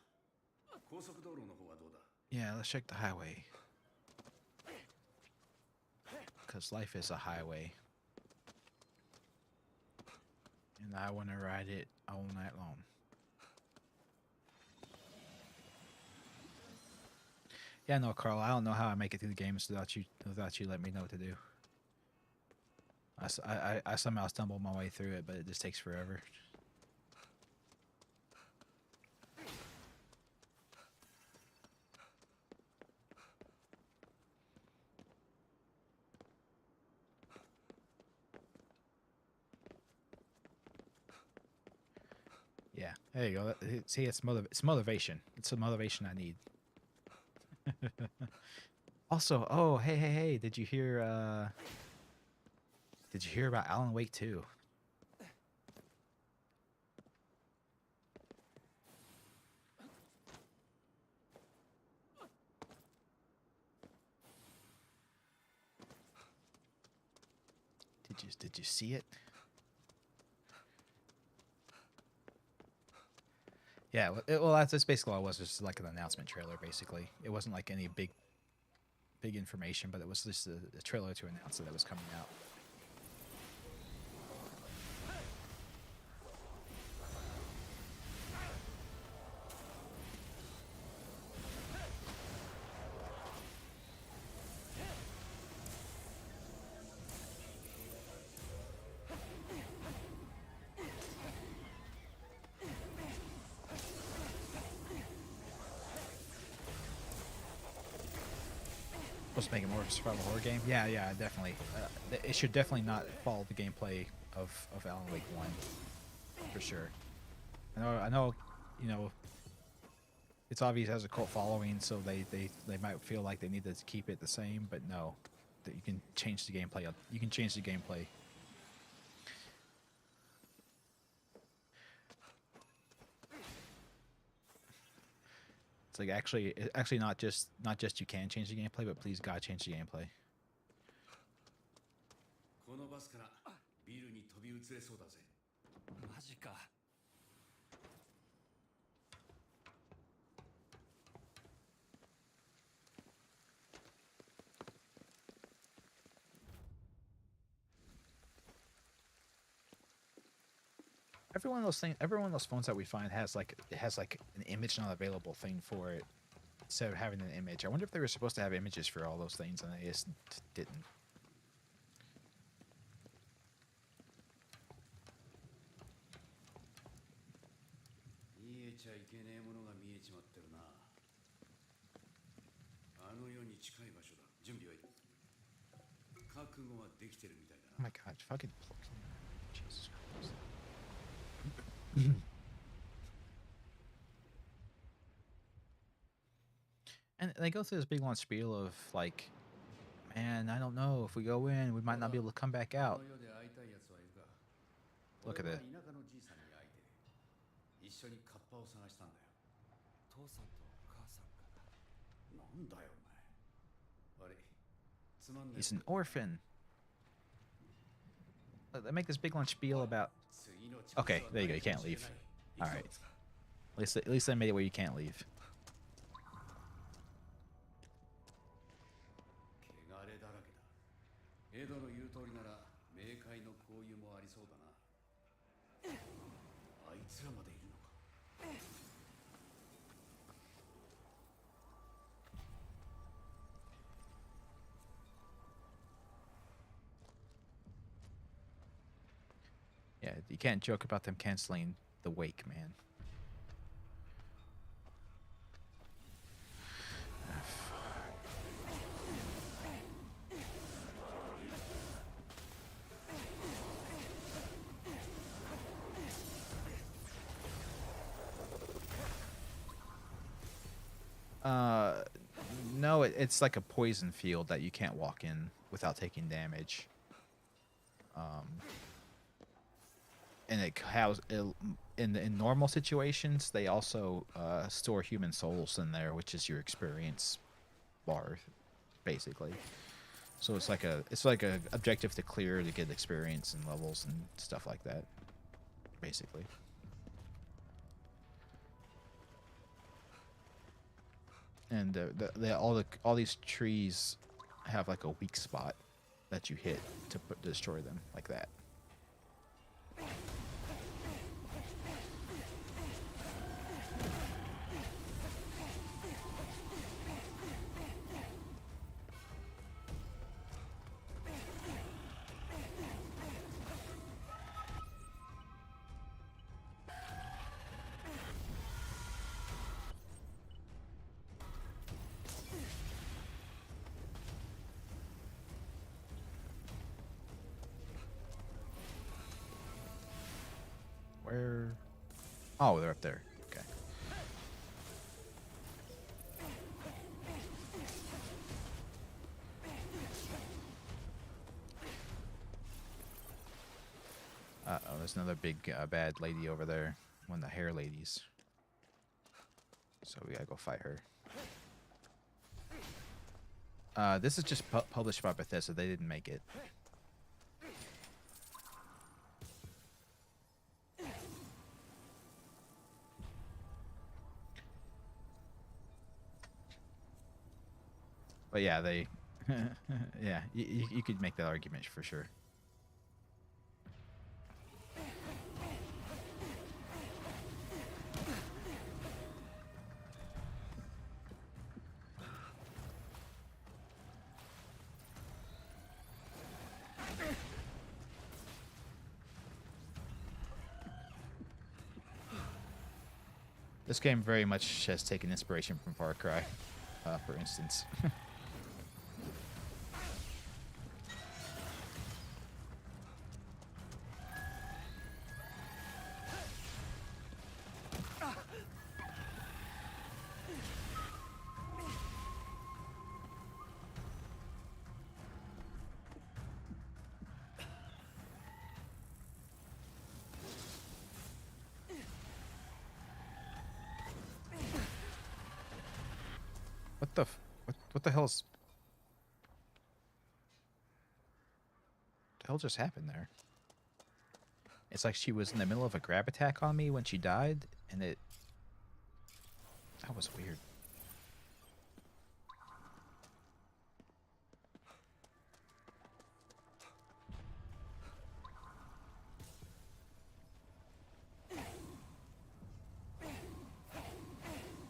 [SPEAKER 2] 高速道路の方はどうだ？
[SPEAKER 1] Yeah, let's check the highway. Because life is a highway. And I want to ride it all night long. Yeah, no, Carl, I don't know how I make it through the games without you letting me know what to do. I somehow stumble my way through it, but it just takes forever. Yeah, there you go. See, it's motivation. It's the motivation I need. Also, oh, hey, did you hear about Alan Wake 2? Did you see it? Yeah, well, that's basically all it was. Just like an announcement trailer, basically. It wasn't like any big information, but it was just a trailer to announce that it was coming out. Supposed to make it more of a survival horror game. Yeah, definitely. It should definitely not follow the gameplay of Alan Wake 1, for sure. I know, you know, it's obvious it has a cult following, so they might feel like they need to keep it the same, but no, that you can change the gameplay. You can change the gameplay. It's like actually not just you can change the gameplay, but please God change the gameplay.
[SPEAKER 2] このバスからビルに飛び移れそうだぜ。
[SPEAKER 3] マジか。
[SPEAKER 1] Every one of those phones that we find has like an image not available thing for it instead of having an image. I wonder if they were supposed to have images for all those things and they just didn't.
[SPEAKER 2] 見えちゃいけねえものが見えちまってるな。あの世に近い場所だ。準備はいい。覚悟はできてるみたいだ
[SPEAKER 1] Oh
[SPEAKER 2] な。
[SPEAKER 1] my God! Fucking Jesus Christ. And they go through this big long spiel of like, man, I don't know if we go in, we might not be able to come back
[SPEAKER 2] こ
[SPEAKER 1] out.
[SPEAKER 2] の世で会いたい奴はいるか。
[SPEAKER 1] Look at
[SPEAKER 2] 俺
[SPEAKER 1] it.
[SPEAKER 2] は田舎のじいさんに会いて一緒にカッパを探したんだよ。
[SPEAKER 3] 父さんと
[SPEAKER 2] なんだよお前。あれ、つまんねえ。
[SPEAKER 1] He's an orphan. They make this big long spiel about.
[SPEAKER 2] 次のチャンスは
[SPEAKER 1] Okay, there you go.
[SPEAKER 2] ない
[SPEAKER 1] You
[SPEAKER 2] か
[SPEAKER 1] can't
[SPEAKER 2] もしれ
[SPEAKER 1] leave.
[SPEAKER 2] ない。
[SPEAKER 1] All
[SPEAKER 2] 行く
[SPEAKER 1] right.
[SPEAKER 2] ぞ。
[SPEAKER 1] At least they made it where you can't leave.
[SPEAKER 2] 汚れだらけだ。エドの言う通りなら冥界の紅油もありそうだな。あいつらまでいるのか。
[SPEAKER 1] Yeah, you can't joke about them canceling the wake, man. No, it's like a poison field that you can't walk in without taking damage. And it has in normal situations, they also store human souls in there, which is your experience bar, basically. So it's like a objective to clear to get experience and levels and stuff like that, basically. And all these trees have like a weak spot that you hit to destroy them, like that. Where? Oh, they're up there. Okay. Uh-oh, there's another big bad lady over there. One of the hair ladies. So we gotta go fight her. This is just published by Bethesda. They didn't make it. But yeah, they... yeah, you could make that argument for sure. This game very much has taken inspiration from Far Cry, for instance. What the hell's... the hell just happened there? It's like she was in the middle of a grab attack on me when she died, and it... that was weird.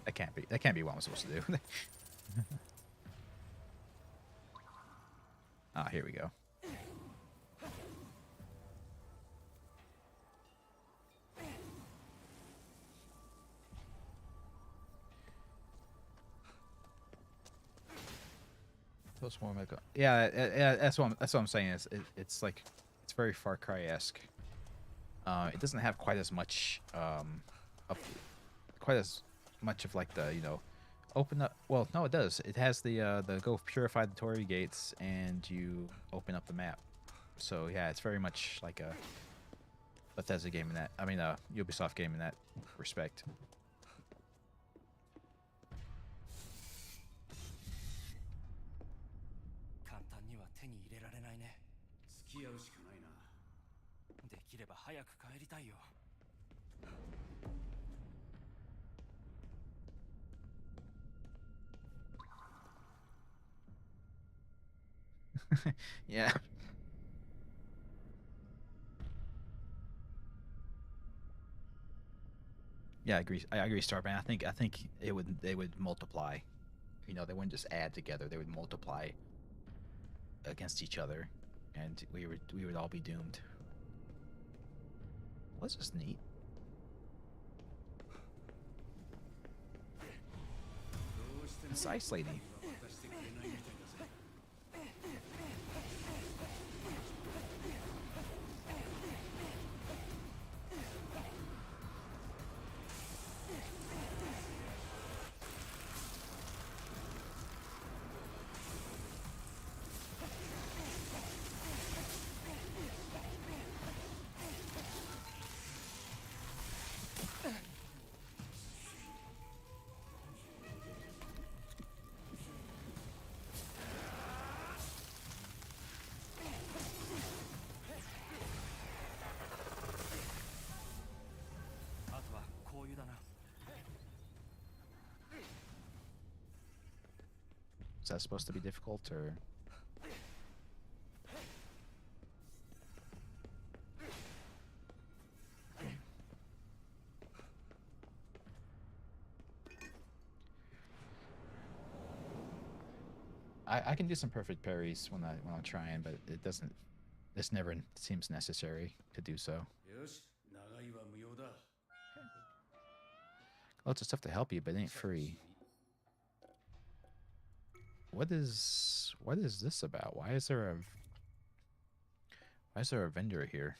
[SPEAKER 1] That can't be what I'm supposed to do. Ah, here we go. Those more mega. Yeah, that's what I'm saying. It's like it's very Far Cry-esque. It doesn't have quite as much of like the, you know, open up. Well, no, it does. It has the go purify the Torii gates and you open up the map. So yeah, it's very much like a Bethesda game in that. I mean, a Ubisoft game in that respect.
[SPEAKER 3] は手に入れられないね。
[SPEAKER 2] 付き合うしかないな。
[SPEAKER 3] できれば早く帰りたいよ。
[SPEAKER 1] Yeah. Yeah, I agree. I agree, Starman. I think they would multiply. You know, they wouldn't just add together. They would multiply against each other, and we would all be doomed. Well, this is neat.
[SPEAKER 2] どうしても
[SPEAKER 1] It's Ice Lady.
[SPEAKER 2] 渡してくれないみたいだぜ。
[SPEAKER 3] あとはこういうだな。
[SPEAKER 1] Is that supposed to be difficult, or? I can do some perfect parries when I'm trying, but it doesn't. This never seems necessary to do so.
[SPEAKER 2] よし、長いは無用だ。
[SPEAKER 1] Lots of stuff to help you, but it ain't free. What is this about? Why is there a vendor here?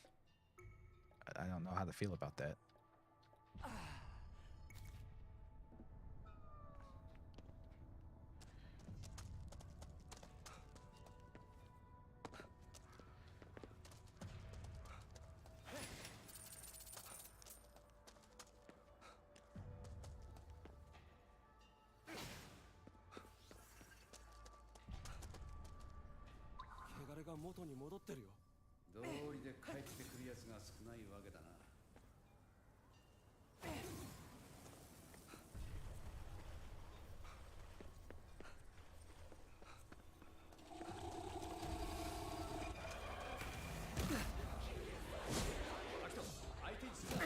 [SPEAKER 1] I don't know how to feel about that.
[SPEAKER 3] 汚れが元に戻ってるよ。
[SPEAKER 2] 道理で帰ってくるやつが少ないわけだな。相手にするな。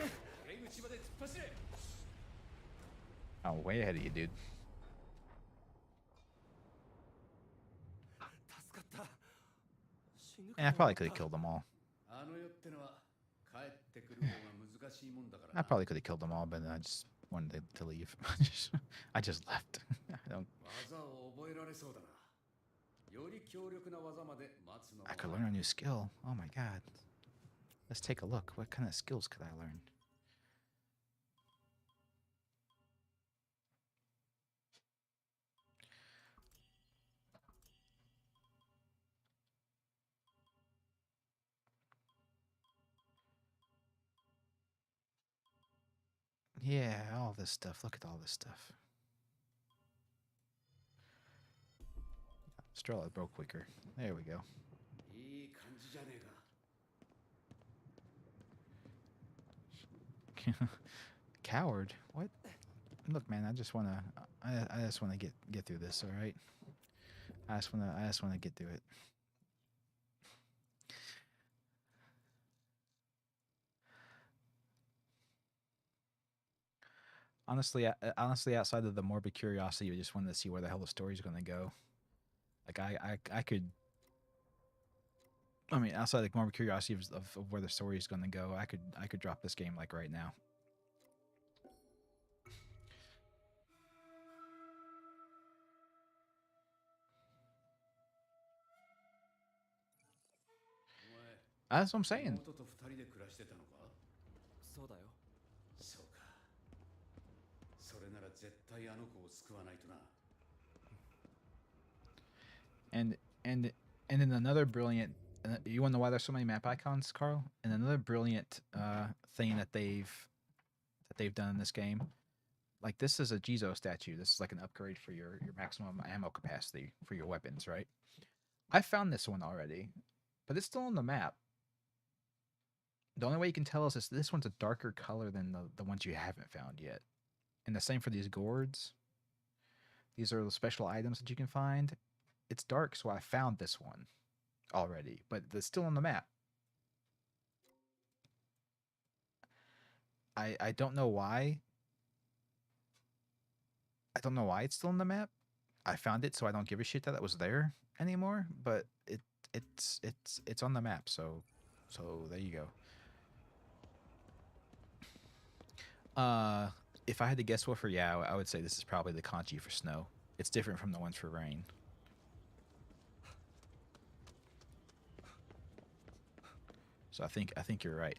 [SPEAKER 2] 出口まで突っ走れ。
[SPEAKER 1] I'm way ahead of you, dude.
[SPEAKER 3] 助かった。死ぬ
[SPEAKER 1] And I probably could have killed them all.
[SPEAKER 2] あの世ってのは帰ってくる方が難しいもんだから
[SPEAKER 1] I
[SPEAKER 2] な。
[SPEAKER 1] probably could have killed them all, but I just wanted to leave. I just left. I don't.
[SPEAKER 2] 技を覚えられそうだな。より強力な技まで待つの
[SPEAKER 1] I
[SPEAKER 2] が
[SPEAKER 1] could learn a new skill. Oh my god. Let's take a look. What kind of skills could I learn? Yeah, all this stuff. Look at all this stuff. Strela broke quicker. There we go.
[SPEAKER 2] いい感じじゃねえか。
[SPEAKER 1] Coward? What? Look, man, I just wanna get through this, all right? I just wanna get through it. Honestly, outside of the morbid curiosity, I just wanted to see where the hell the story's gonna go. Like I could. I mean, outside of morbid curiosity of where the story is gonna go, I could drop this game like right now. That's what I'm saying.
[SPEAKER 2] 妹と二人で暮らしてたのか。
[SPEAKER 3] そうだよ。
[SPEAKER 2] そうか。それなら絶対あの子を救わないとな。
[SPEAKER 1] And then another brilliant. You want to know why there's so many map icons, Carl? And another brilliant thing that they've done in this game, like this is a Jizo statue. This is like an upgrade for your maximum ammo capacity for your weapons, right? I found this one already, but it's still on the map. The only way you can tell us is this one's a darker color than the ones you haven't found yet. And the same for these gourds. These are the special items that you can find. It's dark, so I found this one already, but it's still on the map. I don't know why. I don't know why it's still on the map. I found it, so I don't give a shit that it was there anymore. But it's on the map, so there you go. If I had to guess what for Yao, I would say this is probably the kanji for snow. It's different from the ones for rain. So I think you're right.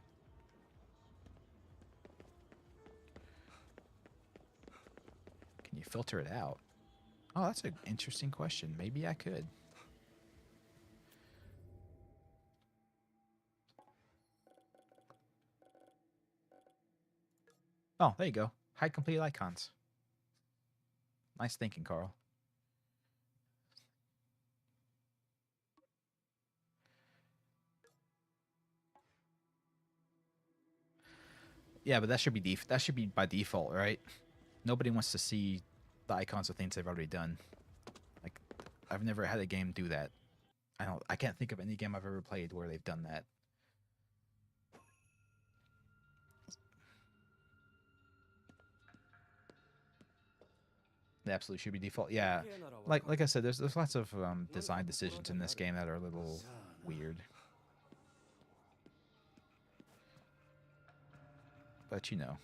[SPEAKER 1] Can you filter it out? Oh, that's an interesting question. Maybe I could. Oh, there you go. Hide complete icons. Nice thinking, Carl. Yeah, but that should be by default, right? Nobody wants to see the icons of things they've already done. Like, I've never had a game do that. I can't think of any game I've ever played where they've done that. They absolutely should be default. Yeah, like I said, there's lots of design decisions in this game that are a little weird. But you know,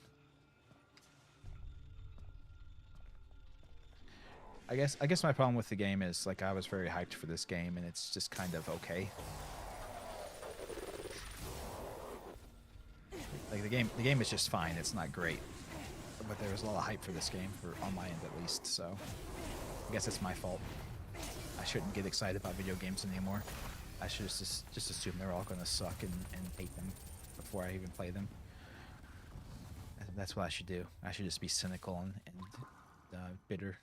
[SPEAKER 1] I guess my problem with the game is like I was very hyped for this game and it's just kind of okay. Like the game is just fine. It's not great, but there was a lot of hype for this game on my end at least. So I guess it's my fault. I shouldn't get excited about video games anymore. I should just assume they're all going to suck and hate them before I even play them. That's what I should do. I should just be cynical and bitter.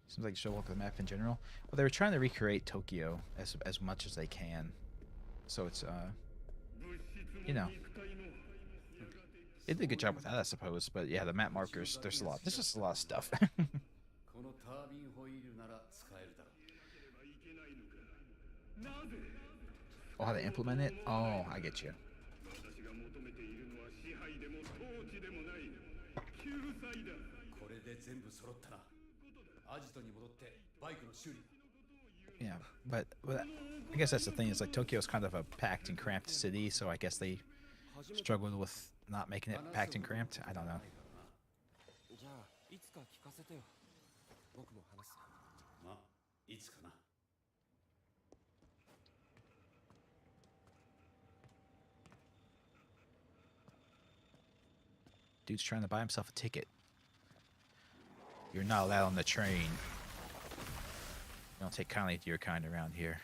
[SPEAKER 1] Seems like show off the map in general. Well, they were trying to recreate Tokyo as much as they can, so it's you know, they did a good job with that, I suppose. But yeah, the map markers. There's just a lot of stuff. Oh, how to implement it? Oh, I get you. Yeah, but I guess that's the thing. Is like Tokyo's kind of a packed and cramped city, so I guess they struggled with not making it packed and cramped. I don't know. Dude's trying to buy himself a ticket. You're not allowed on the train. You don't take kindly to your kind around here.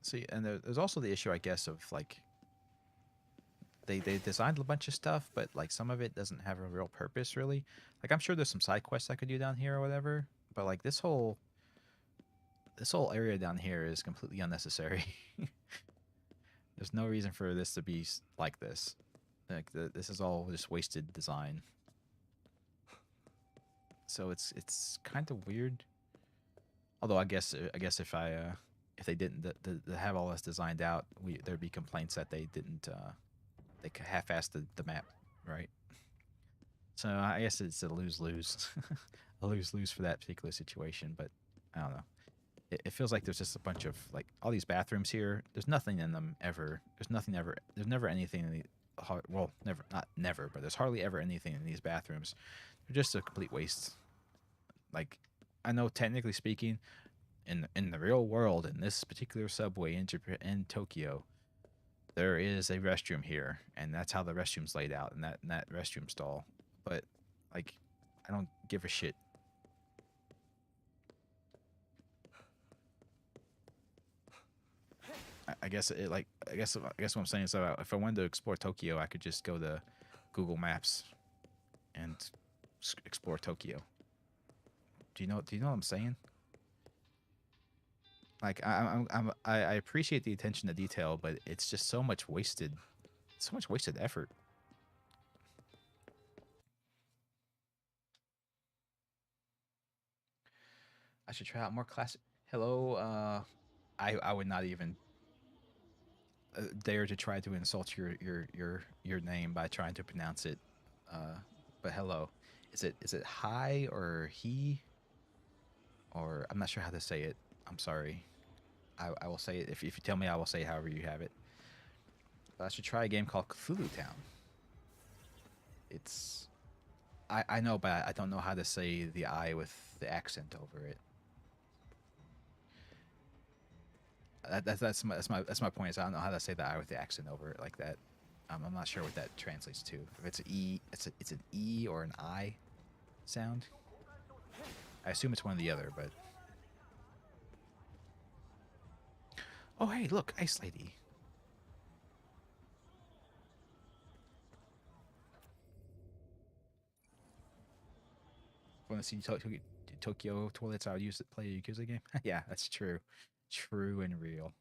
[SPEAKER 1] See, and there's also the issue, I guess, of like they designed a bunch of stuff, but like some of it doesn't have a real purpose, really. Like I'm sure there's some side quests I could do down here or whatever, but like this whole area down here is completely unnecessary. There's no reason for this to be like this. Like this is all just wasted design. So it's kind of weird. Although I guess if they didn't have all this designed out, there'd be complaints that they didn't they half-assed the map, right? So I guess it's a lose-lose, a lose-lose for that particular situation. But I don't know. It feels like there's just a bunch of like all these bathrooms here. There's nothing in them ever. There's never anything in the well, not never, but there's hardly ever anything in these bathrooms. They're just a complete waste. Like I know technically speaking, in the real world, in this particular subway in Tokyo, there is a restroom here, and that's how the restroom's laid out in that restroom stall. But like, I don't give a shit. I guess it like I guess what I'm saying is that if I wanted to explore Tokyo, I could just go to Google Maps and explore Tokyo. Do you know what I'm saying? Like I appreciate the attention to detail, but it's just so much wasted effort. I should try out more classic. Hello, I would not even dare to try to insult your name by trying to pronounce it. But hello, is it hi or he, or I'm not sure how to say it. I'm sorry. I will say it if you tell me. I will say however you have it. But I should try a game called Cthulhu Town. It's I know, but I don't know how to say the I with the accent over it. That's my point. Is I don't know how to say the I with the accent over it like that. I'm not sure what that translates to. If it's an E, it's an E or an I sound. I assume it's one or the other, but. Oh hey, look, Ice Lady. Want to see Tokyo toilets? I would use it play a Yakuza game. Yeah, that's true, true and real.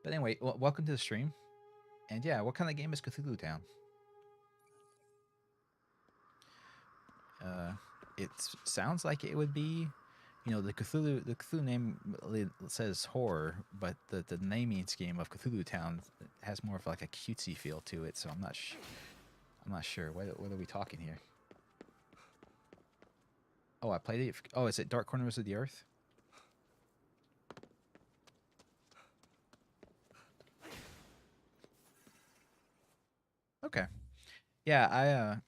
[SPEAKER 1] But anyway, welcome to the stream. And yeah, what kind of game is Cthulhu Town? It sounds like it would be, the Cthulhu name says horror, but the naming scheme of Cthulhu Town has more of like a cutesy feel to it. So I'm not sure. What are we talking here? Oh, I played it. Oh, is it Dark Corners of the Earth? Okay. Yeah,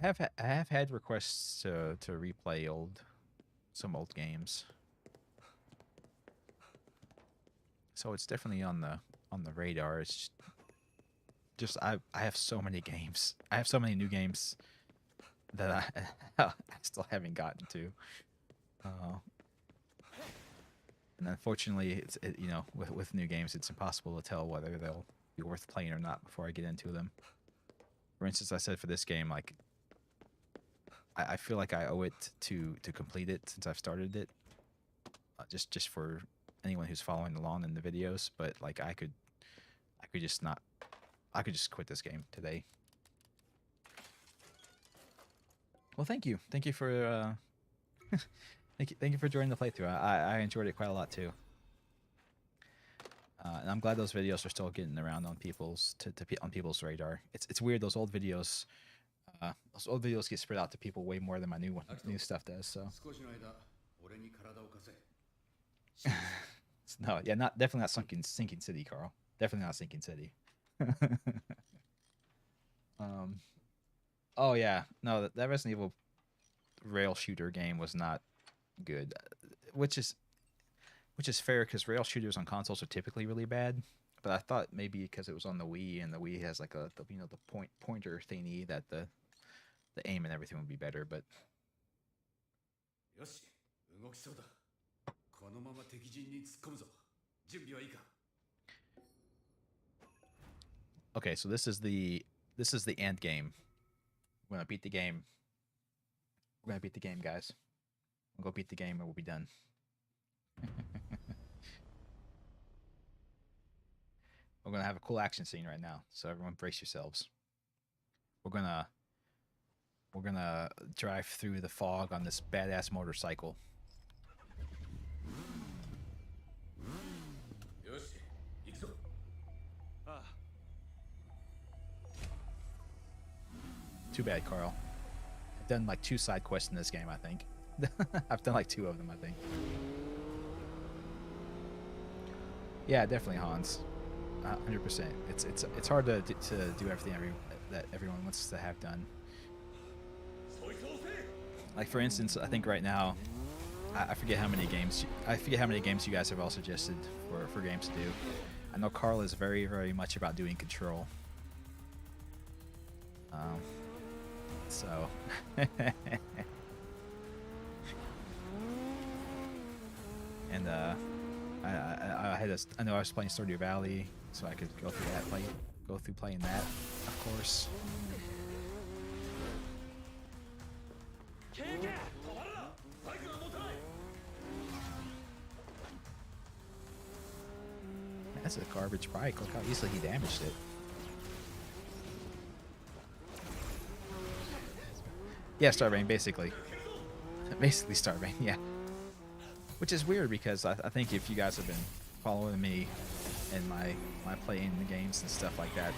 [SPEAKER 1] I have had requests to replay some old games. So it's definitely on the radar. It's just I have so many games. I have so many new games that I still haven't gotten to. And unfortunately, with new games, it's impossible to tell whether they'll be worth playing or not before I get into them. For instance, I said for this game, like, I feel like I owe it to complete it since I've started it. Just for anyone who's following along in the videos, but like I could just quit this game today. Well, thank you for thank you for joining the playthrough. I enjoyed it quite a lot too. And I'm glad those videos are still getting around on people's on people's radar. It's weird, those old videos get spread out to people way more than my new stuff does. So no, yeah, definitely not Sinking City, Carl. Definitely not Sinking City. Oh yeah, no, that Resident Evil rail shooter game was not good, which is fair because rail shooters on consoles are typically really bad. But I thought maybe because it was on the Wii and the Wii has like the pointer thingy that the aim and everything would be better. But okay, so this is the end game. We're gonna beat the game. We're gonna beat the game, guys. We'll go beat the game and we'll be done. We're gonna have a cool action scene right now, so everyone brace yourselves. We're gonna drive through the fog on this badass motorcycle. Too bad, Carl. I've done like 2 side quests in this game, I think. I've done like 2 of them, I think. Yeah, definitely Hans. 100%. It's hard to do everything that everyone wants to have done. Like for instance, I think right now I forget how many games. I forget how many games you guys have all suggested for games to do. I know Carl is very, very much about doing control. So. And I know I was playing Stardew Valley, so I could go through that playing that, of course. That's a garbage bike. Look how easily he damaged it. Yeah, Starbane, basically. Basically Starbane, yeah. Which is weird because I think if you guys have been following me and my playing the games and stuff like that,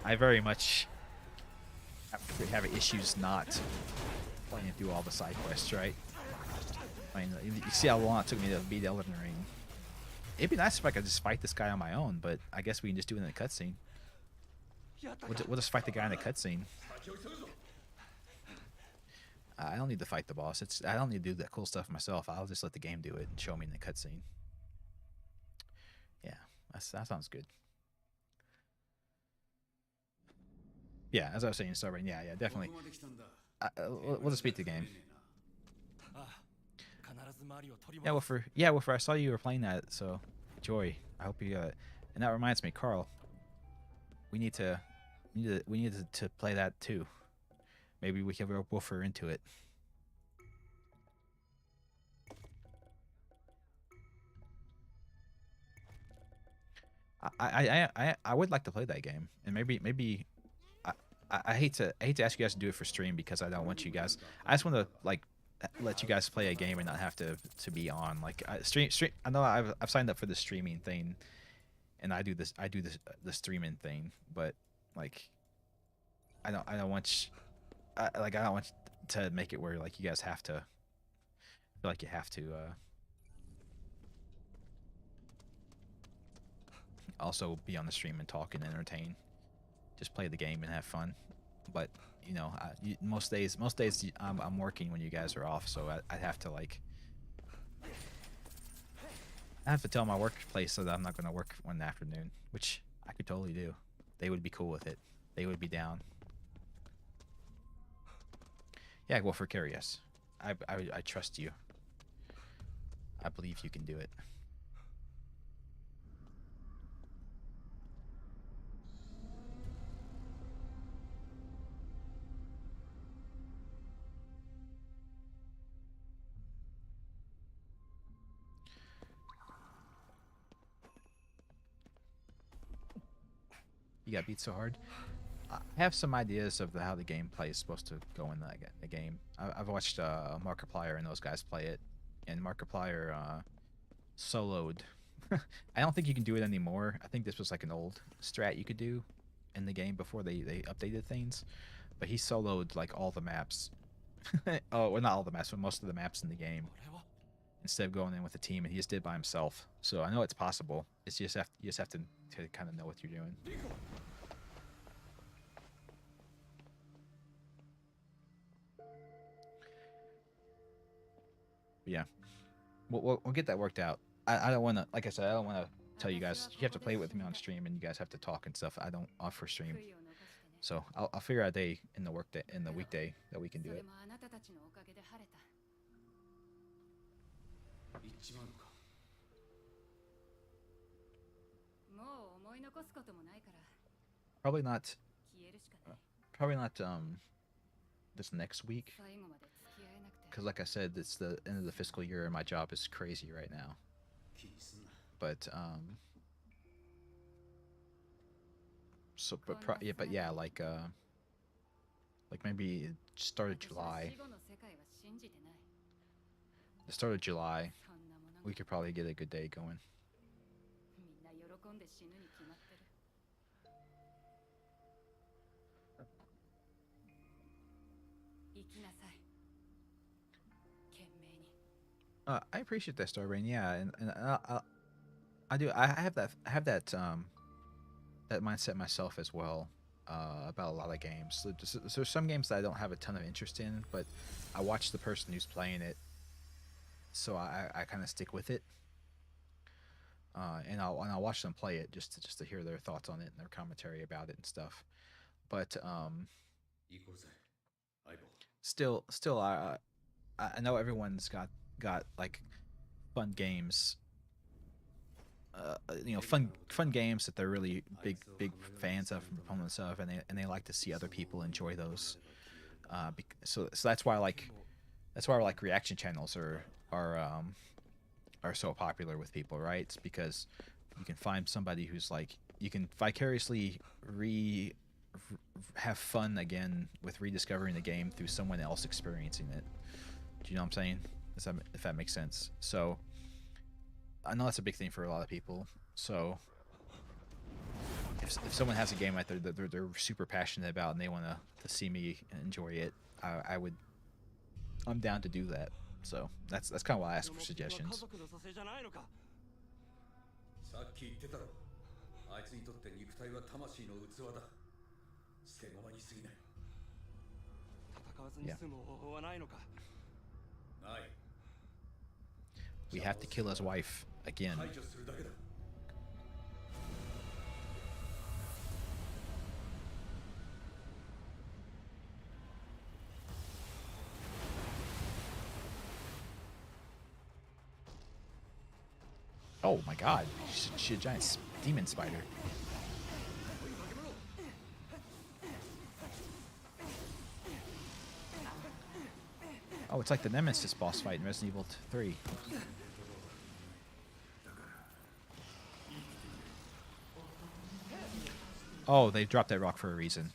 [SPEAKER 1] I very much have issues not playing through all the side quests, right? I mean, you see how long it took me to beat Elden Ring. It'd be nice if I could just fight this guy on my own, but I guess we can just do it in a cutscene. We'll just fight the guy in the cutscene. I don't need to fight the boss. I don't need to do that cool stuff myself. I'll just let the game do it and show me in the cutscene. Yeah, that sounds good. Yeah, as I was saying, Starbane, yeah, definitely. We'll just beat the game. Yeah, Wolfer, I saw you were playing that, so Joy, I hope you and that reminds me, Carl. We need to play that too. Maybe we can rope Wolfer into it. I would like to play that game, and maybe I hate to ask you guys to do it for stream because I don't want you guys. I just want to like let you guys play a game and not have to be on like stream. I know I've signed up for the streaming thing, and I do the streaming thing, but like I don't want. I don't want to make it where like you guys have to feel like you have to also be on the stream and talk and entertain. Just play the game and have fun. But you know, most days I'm working when you guys are off, so I have to like I have to tell my workplace that I'm not going to work one afternoon, which I could totally do. They would be cool with it. They would be down. Yeah, Wolfer, carry yes. I trust you. I believe you can do it. You got beat so hard. I have some ideas of how the gameplay is supposed to go in the game. I've watched Markiplier and those guys play it, and Markiplier soloed. I don't think you can do it anymore. I think this was like an old strat you could do in the game before they updated things. But he soloed like all the maps. Oh, well, not all the maps, but most of the maps in the game. Instead of going in with a team, and he just did by himself. So I know it's possible. It's just you just have to kind of know what you're doing. But yeah, we'll get that worked out. I don't want to, like I said, I don't want to tell you guys you have to play with me on stream and you guys have to talk and stuff. I don't offer stream, so I'll figure out a day in the weekday that we can do it. Probably not. Probably not. This next week. Because like I said, it's the end of the fiscal year and my job is crazy right now. But so but yeah, like maybe start of July. The start of July, we could probably get a good day going. I appreciate that, Starbane. Yeah, and I do. I have that that mindset myself as well about a lot of games. So there's some games that I don't have a ton of interest in, but I watch the person who's playing it, so I kind of stick with it. And I'll watch them play it just to hear their thoughts on it and their commentary about it and stuff. But
[SPEAKER 2] 行こうぜ相棒
[SPEAKER 1] still, I know everyone's got like fun games. Fun games that they're really big fans of and proponents of, and they like to see other people enjoy those. So that's why like reaction channels are so popular with people, right? It's because you can find somebody who's like you can vicariously have fun again with rediscovering the game through someone else experiencing it. Do you know what I'm saying? If that makes sense. So I know that's a big thing for a lot of people. So if someone has a game out there that they're super passionate about and they want to see me enjoy it, I'm down to do that. So that's kind of why I ask for
[SPEAKER 3] 家
[SPEAKER 1] suggestions.
[SPEAKER 3] 族の蘇生じゃないのか。
[SPEAKER 2] さっき言ってたろあいつにとって肉体は魂の器だ捨て駒に過ぎない
[SPEAKER 3] 戦わずに済む方法はないのか。
[SPEAKER 2] ない
[SPEAKER 1] We have to kill his wife again.
[SPEAKER 2] 排除するだけだ
[SPEAKER 1] Oh my god, she's a giant demon spider. Oh, it's like the Nemesis boss fight in Resident Evil 3. Oh, they dropped that rock for a reason.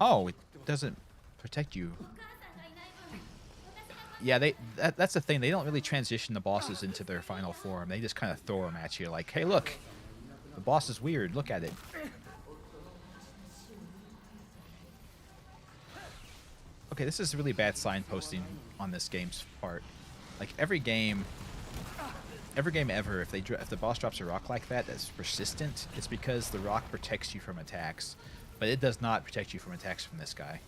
[SPEAKER 1] Oh, it doesn't protect you. Yeah, that's the thing. They don't really transition the bosses into their final form. They just kind of throw them at you like, hey, look, the boss is weird. Look at it. Okay, this is really bad signposting on this game's part. Like every game ever, if the boss drops a rock like that that's persistent, it's because the rock protects you from attacks, but it does not protect you from attacks from this guy.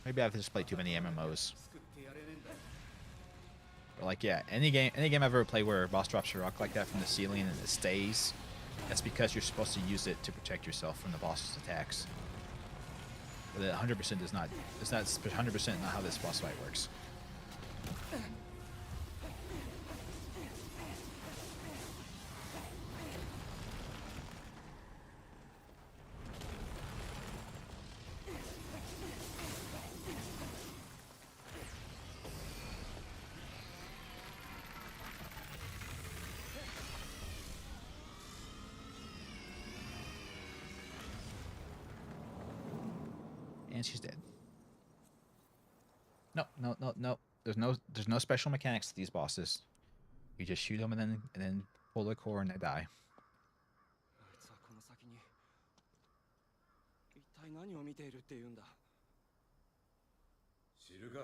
[SPEAKER 1] Maybe I've just played too many MMOs. But like, yeah, any game I've ever played where a boss drops a rock like that from the ceiling and it stays, that's because you're supposed to use it to protect yourself from the boss's attacks. But it 100% does not. It's not 100% not how this boss fight works. And she's dead. No. There's no special mechanics to these bosses. You just shoot them and then pull the core and they die.
[SPEAKER 3] あいつはこの先に一体何を見ているって言うんだ。
[SPEAKER 2] 知るか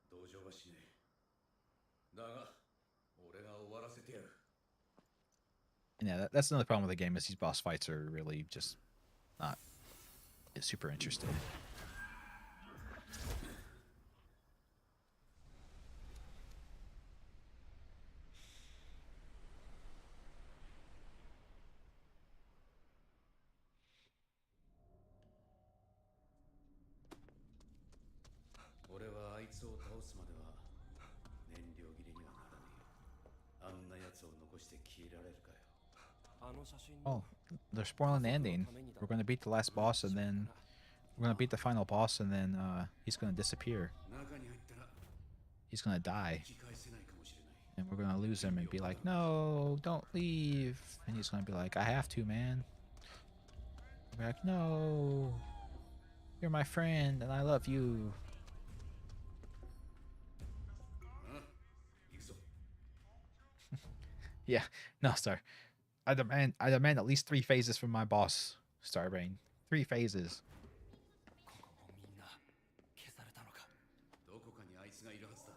[SPEAKER 2] 同情はしねえだが俺が終わらせてやる
[SPEAKER 1] And yeah, that's another problem with the game is these boss fights are really just not super interesting. Oh, they're spoiling the ending. We're going to beat the last boss and then we're going to beat the final boss and then he's going to disappear. He's going to die. And we're gonna lose him and be like, no, don't leave. And he's gonna be like, I have to, man. We're like, no, you're my friend and I love you.
[SPEAKER 2] あ行くぞ
[SPEAKER 1] Yeah, no, sir. I demand at least 3 phases from my boss, Starbane. 3 phases.
[SPEAKER 3] ここもみんな消されたのか。
[SPEAKER 2] どこかにあいつがいるはずだ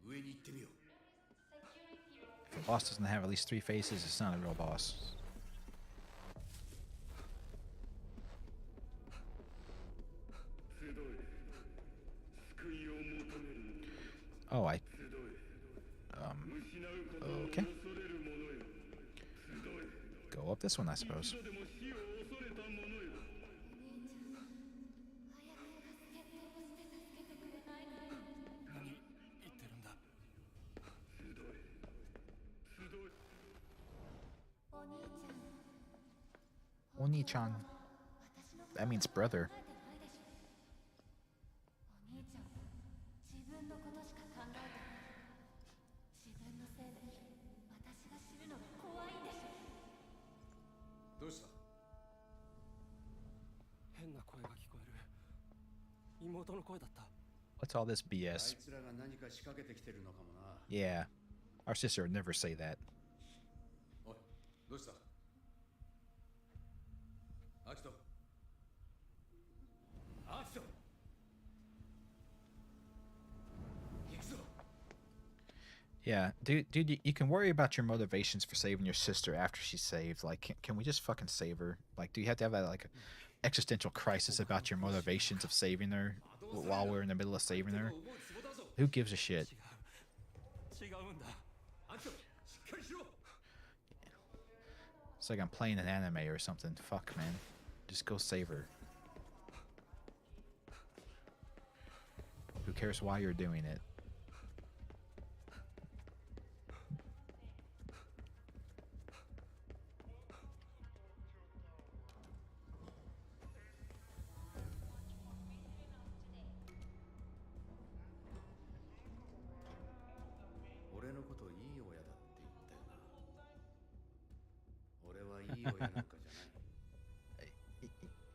[SPEAKER 2] 上に行ってみよう
[SPEAKER 1] If a boss doesn't have at least 3 phases, it's not a real boss. Oh, okay. Go up this one, I suppose.
[SPEAKER 3] 何言ってるんだ。
[SPEAKER 1] Oni-chan. That means brother.
[SPEAKER 4] お兄ちゃん自分のことしか考えてない自分のせいで私が死ぬのが怖いんでしょ
[SPEAKER 2] どうした
[SPEAKER 3] 変な声が聞こえる。妹の声だった。
[SPEAKER 1] What's all this
[SPEAKER 2] あい
[SPEAKER 1] BS?
[SPEAKER 2] つらが何か仕掛けてきてるのかもな
[SPEAKER 1] Yeah. Our sister would never say that.
[SPEAKER 2] おいどうしたアキトアキト行くぞ
[SPEAKER 1] Yeah, dude, you can worry about your motivations for saving your sister after she's saved. Like, can we just fucking save her? Like, do you have to have that, like, existential crisis about your motivations of saving her while we're in the middle of saving her?
[SPEAKER 2] 思うツボだぞ
[SPEAKER 1] Who gives a shit?
[SPEAKER 3] 違うんだ。
[SPEAKER 2] アキトしっかりしろ
[SPEAKER 1] It's like I'm playing an anime or something. Fuck, man. Just go save her. Who cares why you're doing it?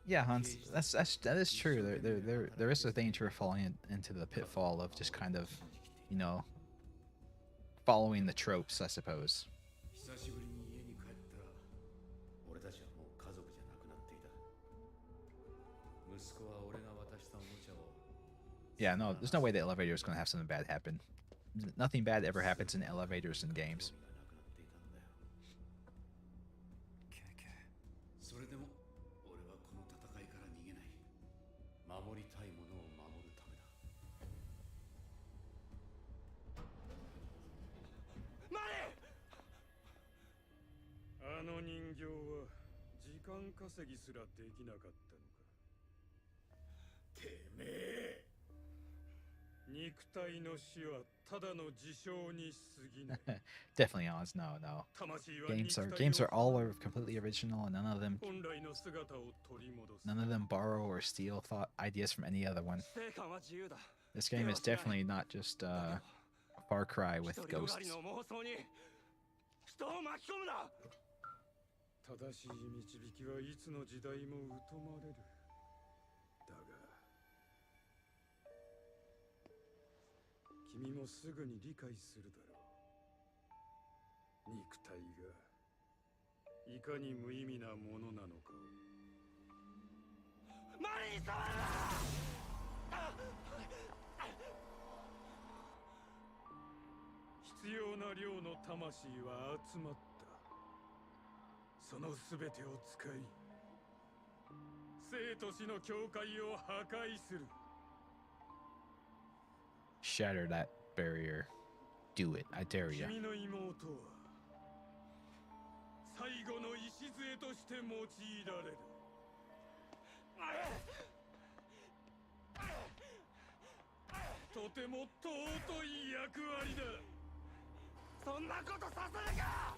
[SPEAKER 1] Yeah, Hans, that is true. There is a danger of falling into the pitfall of just kind of, you know, following the tropes, I suppose.
[SPEAKER 2] 久しぶりに家に帰ったら俺たちはもう家族じゃなくなっていた息子は俺が渡したおもちゃを
[SPEAKER 1] Yeah, no, there's no way the elevator is going to have something bad happen. Nothing bad ever happens in elevators in games.
[SPEAKER 2] それでも俺はこの戦いから逃げない守りたいものを守るためだ
[SPEAKER 3] マリ
[SPEAKER 5] あの人形は時間稼ぎすらできなかったのか
[SPEAKER 2] てめえ
[SPEAKER 5] 肉体の死はただの事象に過ぎない
[SPEAKER 1] Definitely Hans, no.
[SPEAKER 5] 魂は
[SPEAKER 1] Games are all completely original, and none of them
[SPEAKER 5] 本来の姿を取り戻す
[SPEAKER 1] none of them borrow or steal ideas from any other one.
[SPEAKER 3] 生還は自由だ。
[SPEAKER 1] This game is definitely not just Far Cry with
[SPEAKER 3] 一人よが
[SPEAKER 1] ghosts.
[SPEAKER 3] りの妄想に人を巻き込むな。
[SPEAKER 5] 正しい導きはいつの時代も疎まれるだが君もすぐに理解するだろう肉体がいかに無意味なものなのかを
[SPEAKER 3] マリー様だ。
[SPEAKER 5] 必要な量の魂は集まった。そのすべてを使い、生と死の境界を破壊する。
[SPEAKER 1] Shatter that barrier. Do it. I dare you.
[SPEAKER 5] 君の妹は最後の礎として用いられる。とても尊い役割だ。
[SPEAKER 3] そんなことさせるか。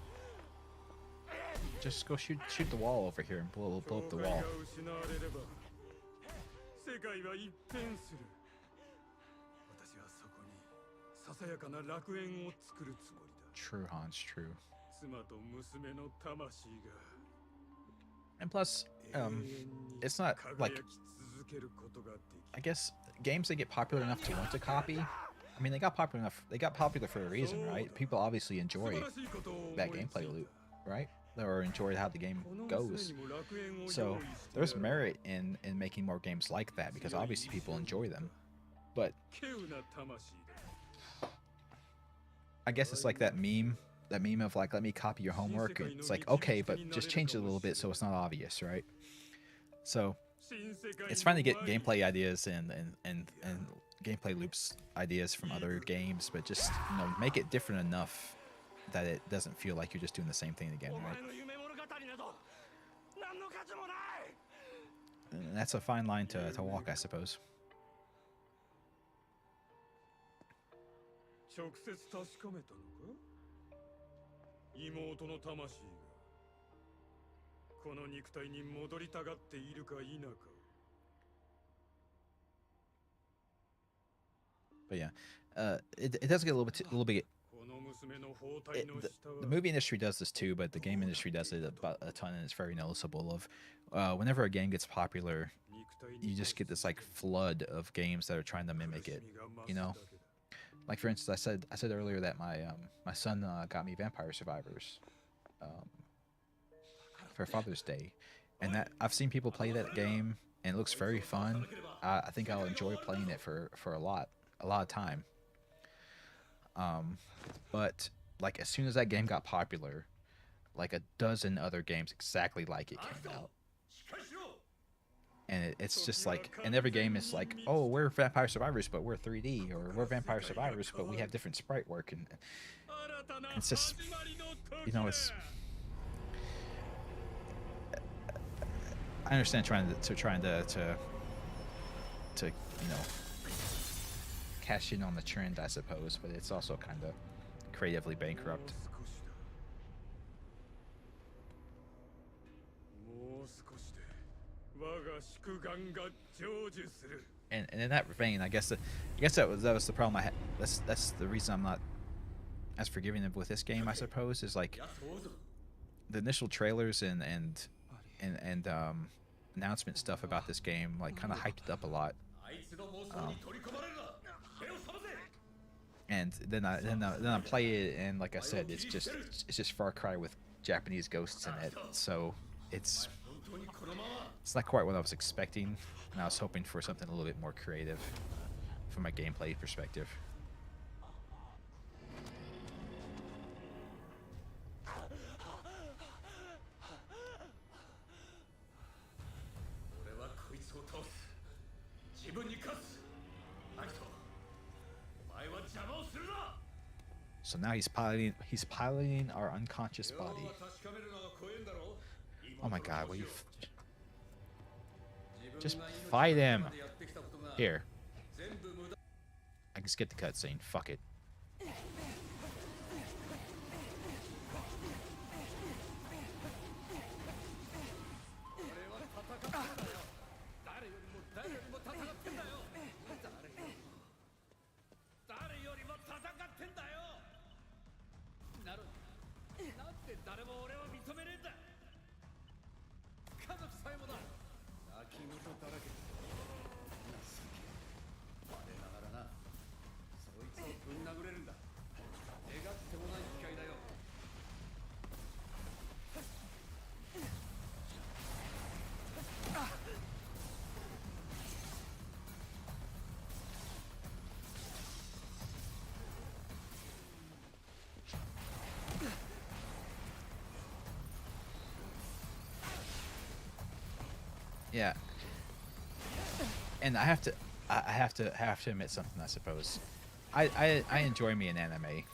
[SPEAKER 1] Just go shoot the wall over here and blow up the
[SPEAKER 5] 境界
[SPEAKER 1] wall.
[SPEAKER 5] が失われれば世界は一変する。私はそこにささやかな楽園を作るつもりだ。
[SPEAKER 1] True, Hans, true.
[SPEAKER 5] 妻と娘の魂が
[SPEAKER 1] And plus,
[SPEAKER 5] 永遠に
[SPEAKER 1] it's not
[SPEAKER 5] 輝
[SPEAKER 1] like,
[SPEAKER 5] き続けることができる。
[SPEAKER 1] I guess games that get popular enough to want to copy. I mean, they got popular enough. They got popular for a reason, right? People obviously enjoy
[SPEAKER 5] 素晴らしいことを
[SPEAKER 1] that
[SPEAKER 5] 思いついた。
[SPEAKER 1] gameplay loop, right? Or enjoy how the game
[SPEAKER 5] この
[SPEAKER 1] goes.
[SPEAKER 5] 娘にも楽園を
[SPEAKER 1] So
[SPEAKER 5] 用意して
[SPEAKER 1] there's
[SPEAKER 5] やろう。
[SPEAKER 1] merit in making more games like that because obviously people enjoy them. But
[SPEAKER 5] 稀有な魂だ。
[SPEAKER 1] I guess it's like that meme of like, let me copy your homework. It's like, okay, but just change it a little bit so it's not obvious, right? So
[SPEAKER 5] 新世界
[SPEAKER 1] it's fun to
[SPEAKER 5] の
[SPEAKER 1] get
[SPEAKER 5] ワイン
[SPEAKER 1] gameplay ideas and gameplay loops ideas from other games, but just, you know, make it different enough that it doesn't feel like you're just doing the same thing again,
[SPEAKER 3] お
[SPEAKER 1] right?
[SPEAKER 3] 前の夢物語など何の価値もない。
[SPEAKER 1] And that's a fine line to walk, I suppose.
[SPEAKER 5] 直接確かめたのか？妹の魂がこの肉体に戻りたがっているか否か。
[SPEAKER 1] But yeah, it does get a little bit.
[SPEAKER 5] この娘の包帯の
[SPEAKER 1] The
[SPEAKER 5] 下は
[SPEAKER 1] movie industry does this too, but the game industry does it about a ton, and it's very noticeable. Of whenever a game gets popular,
[SPEAKER 5] 肉体に
[SPEAKER 1] you just get this like flood of games that are trying to mimic it. You know, like for instance, I said earlier that my son got me Vampire Survivors for Father's Day, and that I've seen people play that game, and it looks very fun. I think I'll enjoy playing it for a lot of time. But like as soon as that game got popular, like a dozen other games exactly like it came out. And it's just like, and every game is like, oh, we're Vampire Survivors, but we're 3D, or we're Vampire Survivors, but we have different sprite work, and it's just, you know, it's. I understand trying to you know, cash in on the trend, I suppose, but it's also kind of creatively bankrupt.
[SPEAKER 5] もう少しで我が祝願が成就する。
[SPEAKER 1] And in that vein, I guess that was the problem I had. That's the reason I'm not as forgiving with this game, I suppose, is like the initial trailers and announcement stuff about this game, like kind of hyped it up a lot. And then I play it, and like I said, it's just Far Cry with Japanese ghosts in it. So it's not quite what I was expecting, and I was hoping for something a little bit more creative from a gameplay perspective.
[SPEAKER 2] 俺はこいつを倒す。自分に勝つ。アキト、お前は邪魔をするな。
[SPEAKER 1] So now he's piloting our unconscious body.
[SPEAKER 2] 要は確かめるのが怖いんだろう。
[SPEAKER 1] Oh my god, will you
[SPEAKER 2] 自
[SPEAKER 1] just
[SPEAKER 2] 分が命
[SPEAKER 1] fight
[SPEAKER 2] の
[SPEAKER 1] him.
[SPEAKER 2] 中でやってきたことが
[SPEAKER 1] Here,
[SPEAKER 2] 全部無駄。
[SPEAKER 1] I can skip the cutscene. Fuck it.
[SPEAKER 2] 俺は戦ったんだよ。誰よりも戦ってんだよ。誰よりも戦ってんだよ。なのになんで誰も俺を認めねえんだ。家族さえもだ。泣き言だらけ。情け。我ながらな。そいつをぶん殴れるんだ。願ってもない機会だよ。
[SPEAKER 1] Yeah. And I have to admit something, I suppose. I enjoy me an anime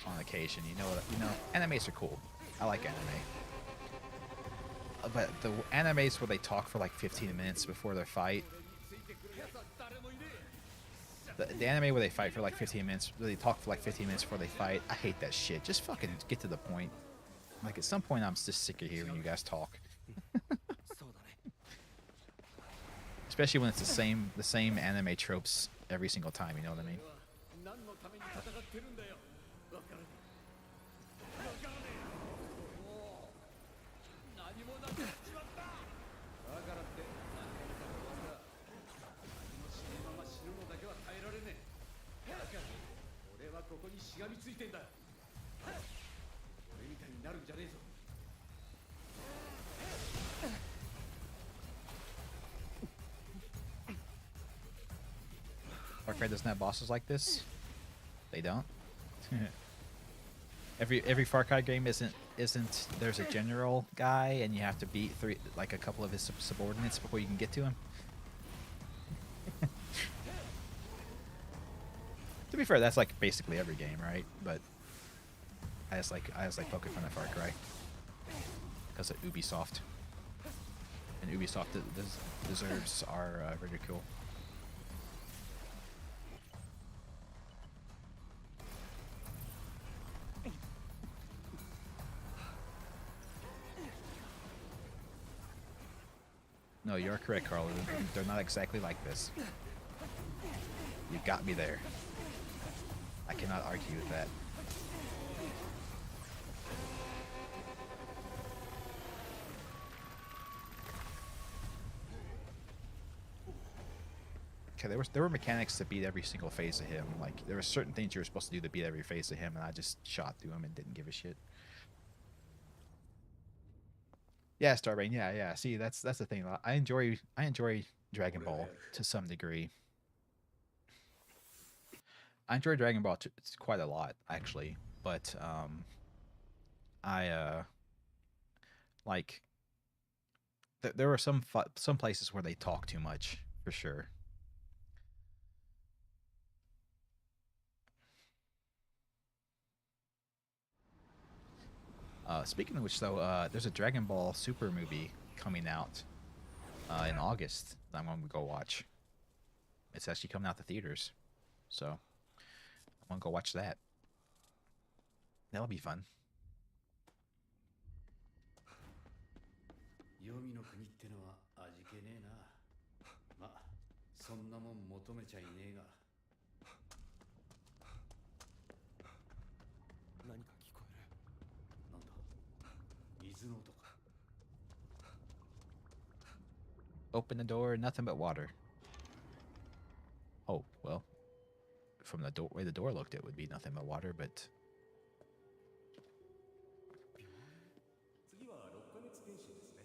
[SPEAKER 1] on occasion. You know, animes are cool. I like anime. But the animes where they talk for like 15 minutes before their fight, the anime where they fight for like 15 minutes, where they talk for like 15 minutes before they fight, I hate that shit. Just fucking get to the point. Like at some point, I'm just sick of hearing you guys talk.
[SPEAKER 3] そうだね。
[SPEAKER 1] Especially when it's the same anime tropes every single time. You know what I mean?
[SPEAKER 2] 何のために戦ってるんだよ。わからねえ。わからねえ。もう何もなくなっちまった。だからって何回かのさ、何もしねえまま死ぬのだけは耐えられねえ。だから俺はここにしがみついてんだ。俺みたいになるんじゃねえぞ。
[SPEAKER 1] Far Cry doesn't have bosses like this. They don't. Every Far Cry game isn't there's a general guy and you have to beat a couple of his subordinates before you can get to him. To be fair, that's like basically every game, right? But I just like poking fun at Far Cry because of Ubisoft, and Ubisoft deserves our ridicule. No, you're correct, Carl. They're not exactly like this. You got me there. I cannot argue with that. Okay, there were mechanics to beat every single phase of him. Like there were certain things you were supposed to do to beat every phase of him, and I just shot through him and didn't give a shit. Yeah, Starbane. Yeah. See, that's the thing. I enjoy Dragon Ball to some degree. I enjoy Dragon Ball quite a lot, actually. But I like there were some places where they talk too much for sure. Speaking of which, though, there's a Dragon Ball Super movie coming out in August that I'm going to go watch. It's actually coming out to theaters, so I'm going to go watch that. That'll be fun.
[SPEAKER 2] 黄泉の国ってのは味気ねえな。ま、そんなもん求めちゃいねえが。
[SPEAKER 3] 何か聞こえる。
[SPEAKER 2] なんだ、水の音か。
[SPEAKER 1] Open the door, nothing but water. Oh, well, from the way the door looked, it would be nothing but water, but...
[SPEAKER 3] 次は6ヶ月検診ですね。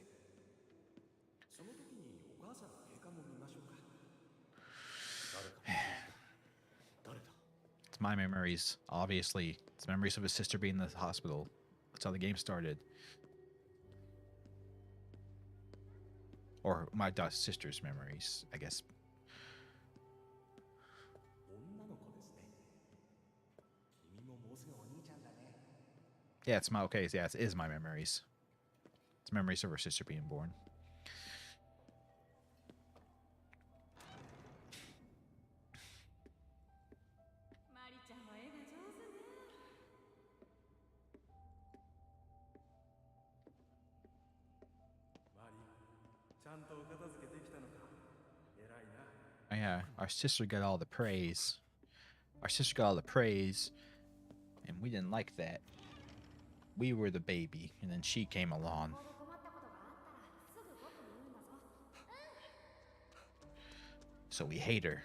[SPEAKER 3] その時にお母さんの経過も見ましょうか。
[SPEAKER 2] 誰か来た。誰だ。
[SPEAKER 1] It's my memories, obviously. It's memories of his sister being in the hospital. That's how the game started. Or my sister's memories, I guess.
[SPEAKER 3] 女の子ですね。君ももうすぐお兄ちゃんだね。
[SPEAKER 1] Yeah, it's my okay. Yeah, it is my memories. It's memories of her sister being born.
[SPEAKER 4] マリちゃんは絵が上手ね。
[SPEAKER 3] マリ、ちゃんとお片付けできたのか。偉いな。
[SPEAKER 1] Oh, yeah, our sister got all the praise. Our sister got all the praise, and we didn't like that. We were the baby, and then she came along.
[SPEAKER 4] ここで困ったことがあったらすぐ僕に言うんだぞ。
[SPEAKER 1] So we hate her.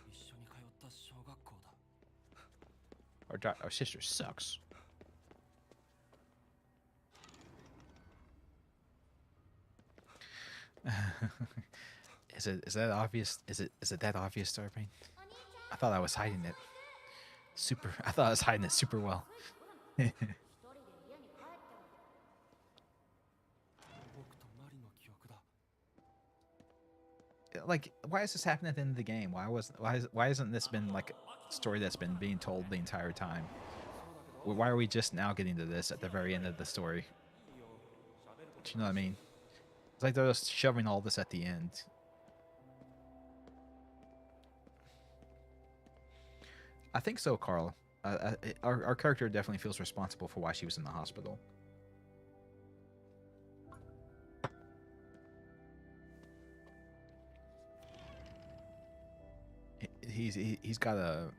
[SPEAKER 3] 一緒に通った小学校だ。
[SPEAKER 1] Our sister sucks. Is that obvious? Is it that obvious, Starbane? I thought I was hiding it. I thought I was hiding it super well.
[SPEAKER 4] 一人で家に帰っても。
[SPEAKER 3] 僕とマリの記憶だ。
[SPEAKER 1] Like, why is this happening at the end of the game? Why hasn't this been like a story that's been being told the entire time? Why are we just now getting to this at the very end of the story? Do you know what I mean? It's like they're just shoving all this at the end. I think so, Carl. Our character definitely feels responsible for why she was in the hospital. he's got a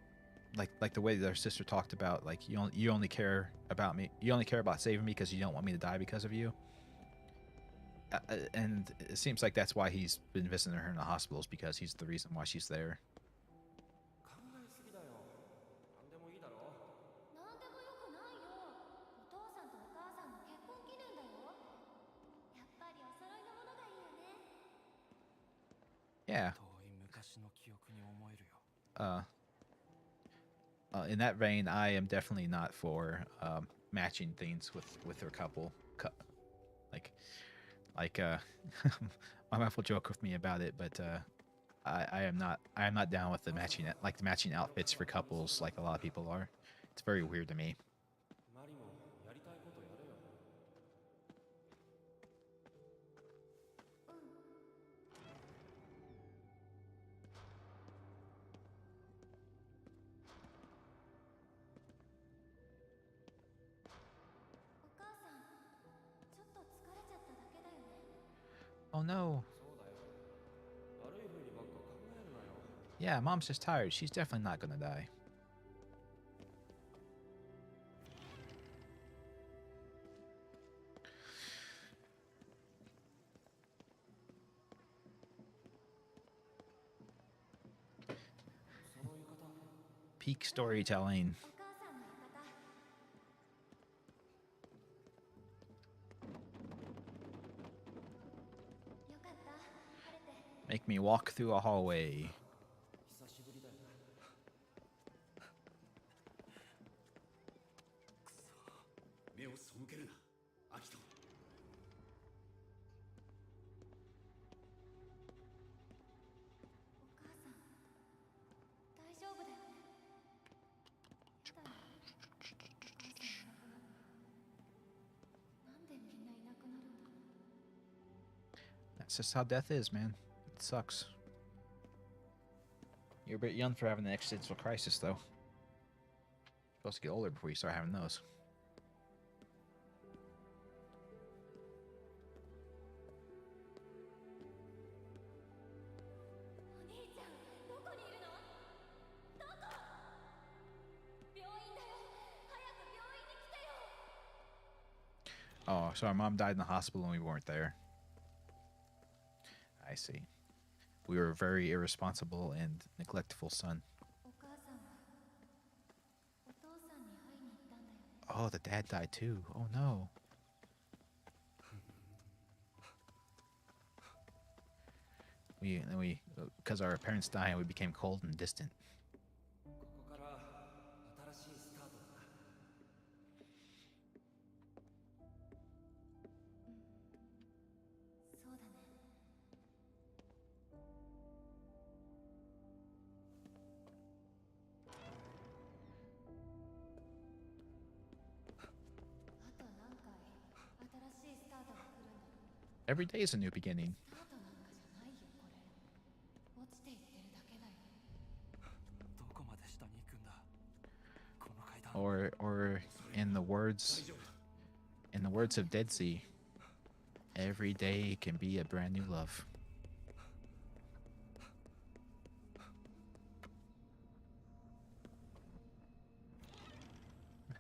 [SPEAKER 1] like the way that our sister talked about, like you only care about me, you only care about saving me because you don't want me to die because of you. And it seems like that's why he's been visiting her in the hospitals, because he's the reason why she's there.
[SPEAKER 3] 考えすぎだよ。何でもいいだろ。
[SPEAKER 4] なんでもよくないよ。お父さんとお母さんの結婚記念だよ。やっぱりお揃いのものがいいよね。
[SPEAKER 1] Yeah.
[SPEAKER 3] 遠い昔の記憶に思えるよ。
[SPEAKER 1] Uh, in that vein, I am definitely not for matching things with their couple. Like, my wife will joke with me about it, but I am not down with the matching outfits for couples like a lot of people are. It's very weird to me.
[SPEAKER 3] マリもやりたいことやれよ。
[SPEAKER 4] お母さん、ちょっと疲れちゃっただけだよね。
[SPEAKER 1] Oh no.
[SPEAKER 3] そうだよ。悪い風にばっか考えるなよ。
[SPEAKER 1] Yeah, mom's just tired. She's definitely not gonna die. Peak storytelling.
[SPEAKER 4] お母さんの浴衣。よかった。晴れて。
[SPEAKER 1] Make me walk through a hallway.
[SPEAKER 3] 久しぶりだよ。くそ。目を背けるな。アキト。
[SPEAKER 4] お母さん、大丈夫だよね。ただ、お母さんいなくなる。なんでみんないなくなるんだろう。
[SPEAKER 1] That's just how death is, man. It sucks. You're a bit young for having an existential crisis, though. You're supposed to get older before you start having those.
[SPEAKER 4] お兄ちゃん、どこにいるの？どこ？病院だよ。早く病院に来てよ。
[SPEAKER 1] Oh, so our mom died in the hospital and we weren't there. I see. We were a very irresponsible and neglectful son.
[SPEAKER 4] お母さんはお父さんに会いに行ったんだよね。
[SPEAKER 1] Oh, the dad died too. Oh no. Because our parents died, we became cold and distant.
[SPEAKER 3] ここから新しいスタートだな。
[SPEAKER 4] そうだね。あと何回新しいスタートが来るんだろう。
[SPEAKER 1] Every day is a new beginning.
[SPEAKER 4] スタートなんかじゃないよこれ。落ちていってるだけだよ。
[SPEAKER 3] どこまで下に行くんだ。この階段。
[SPEAKER 1] Or in the words of Dead Sea, every day can be a brand new love.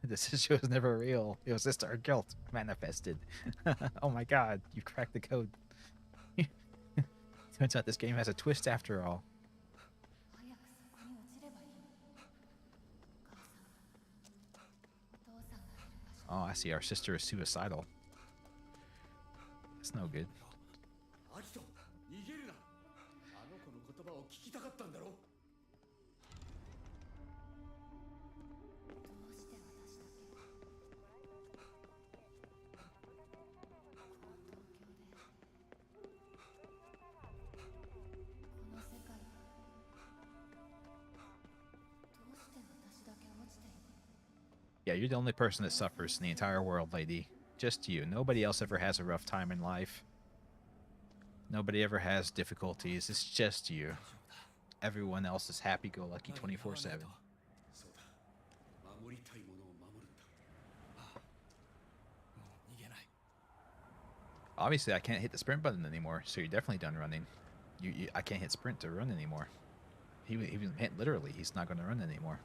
[SPEAKER 1] This issue was never real. It was just our guilt manifested. Oh my god, you cracked the code. Turns out this game has a twist after all.
[SPEAKER 4] 早くそこに落ちればいいの。お母さんが、お父さんがいる場所。
[SPEAKER 1] Oh, I see. Our sister is suicidal. That's no good.
[SPEAKER 3] アキト、逃げるな。あの子の言葉を聞きたかったんだろ。
[SPEAKER 4] どうして私だけこの東京でこの世界でどうして私だけ落ちているの？
[SPEAKER 1] Yeah, you're the only person that suffers in the entire world, lady. Just you. Nobody else ever has a rough time in life. Nobody ever has difficulties. It's just you. Everyone else is happy-go-lucky 24/7.
[SPEAKER 3] そうだ。守りたいものを守るんだ。ああ。もう逃げない。
[SPEAKER 1] Obviously, I can't hit the sprint button anymore, so you're definitely done running. I can't hit sprint to run anymore. he was hit literally. He's not going to run anymore.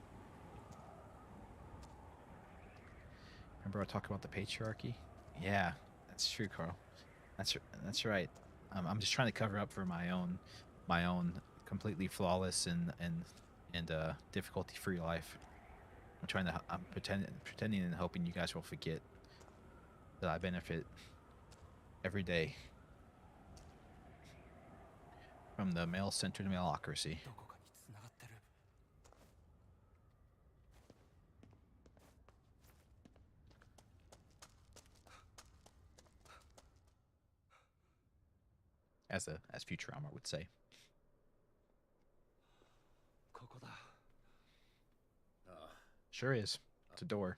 [SPEAKER 1] Remember I talked about the patriarchy? Yeah, that's true, Carl. That's right. I'm just trying to cover up for my own completely flawless and difficulty-free life. I'm pretending and hoping you guys will forget that I benefit every day from the male-centered maleocracy.
[SPEAKER 3] どこかに繋がってる。
[SPEAKER 1] As Futurama would say.
[SPEAKER 3] ここだ。
[SPEAKER 1] Sure is. It's a door.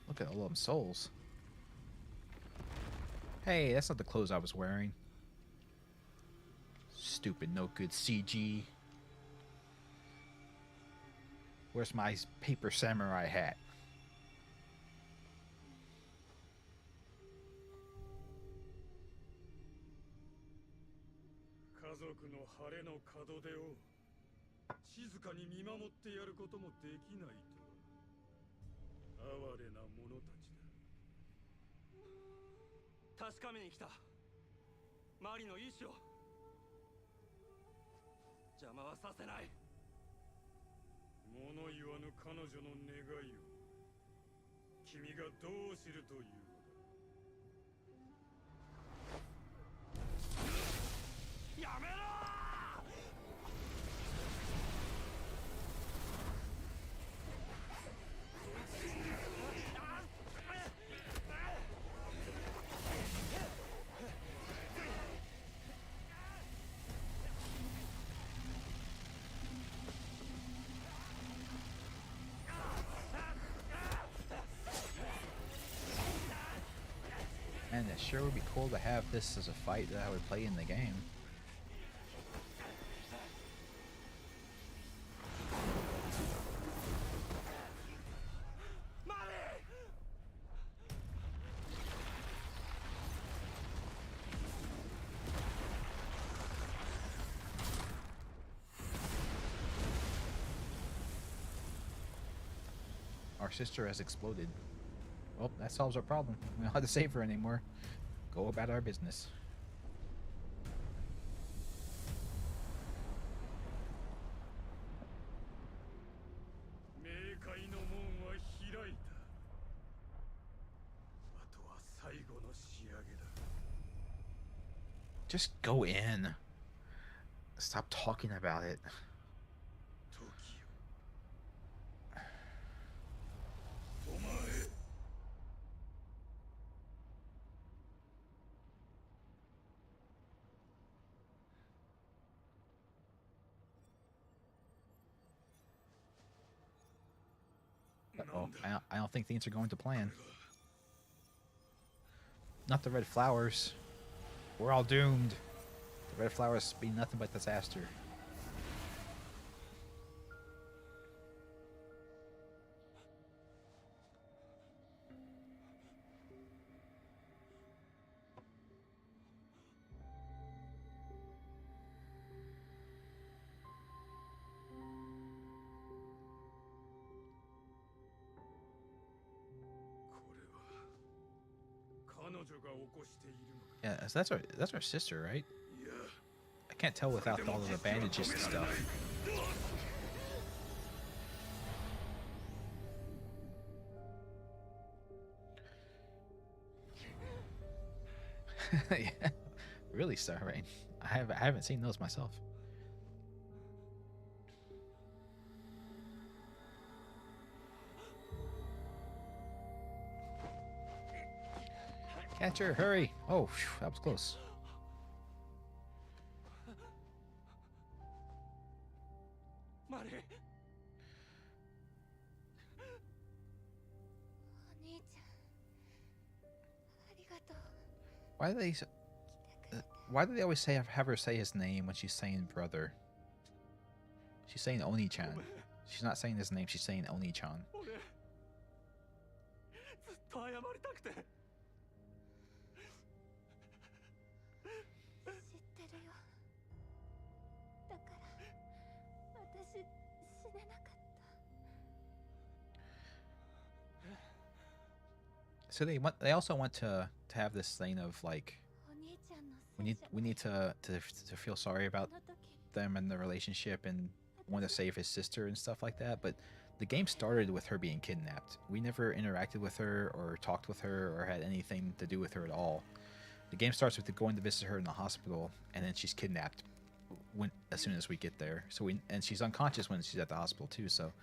[SPEAKER 1] Look at all them souls. Hey, that's not the clothes I was wearing. Stupid, no good CG. Where's my paper samurai hat?
[SPEAKER 5] 家族の晴れの門出を静かに見守ってやることもできないとは哀れな者たちだ。
[SPEAKER 3] 確かめに来た。マリの意志を邪魔はさせない。
[SPEAKER 5] 物言わぬ彼女の願いを君がどう知るというのだ。
[SPEAKER 3] やめろー
[SPEAKER 1] And it sure would be cool to have this as a fight that I would play in the game. Our sister has exploded. Well, that solves our problem. We don't have to save her anymore. Go about our business. Just go in. Stop talking about it. Uh-oh. I don't think things are going to plan. Not the red flowers. We're all doomed. The red flowers be nothing but disaster. Yeah, so that's our sister, right? I can't tell without all of the bandages and stuff. Yeah, really, Star Rain. I haven't seen those myself. Catch her, hurry! Oh, phew, that was close.
[SPEAKER 3] Mari.
[SPEAKER 1] Why do they always have her say his name when she's saying brother? She's saying Oni-chan. She's not saying his name, she's saying Oni-chan.
[SPEAKER 3] 俺ずっと謝りたくて
[SPEAKER 1] So they also want to have this thing of like
[SPEAKER 4] お兄ちゃんの
[SPEAKER 1] we need to feel sorry about
[SPEAKER 4] この時
[SPEAKER 1] them and the relationship and want to save his sister and stuff like that. But the game started with her being kidnapped. We never interacted with her or talked with her or had anything to do with her at all. The game starts with going to visit her in the hospital, and then she's kidnapped as soon as we get there. And she's unconscious when she's at the hospital too. So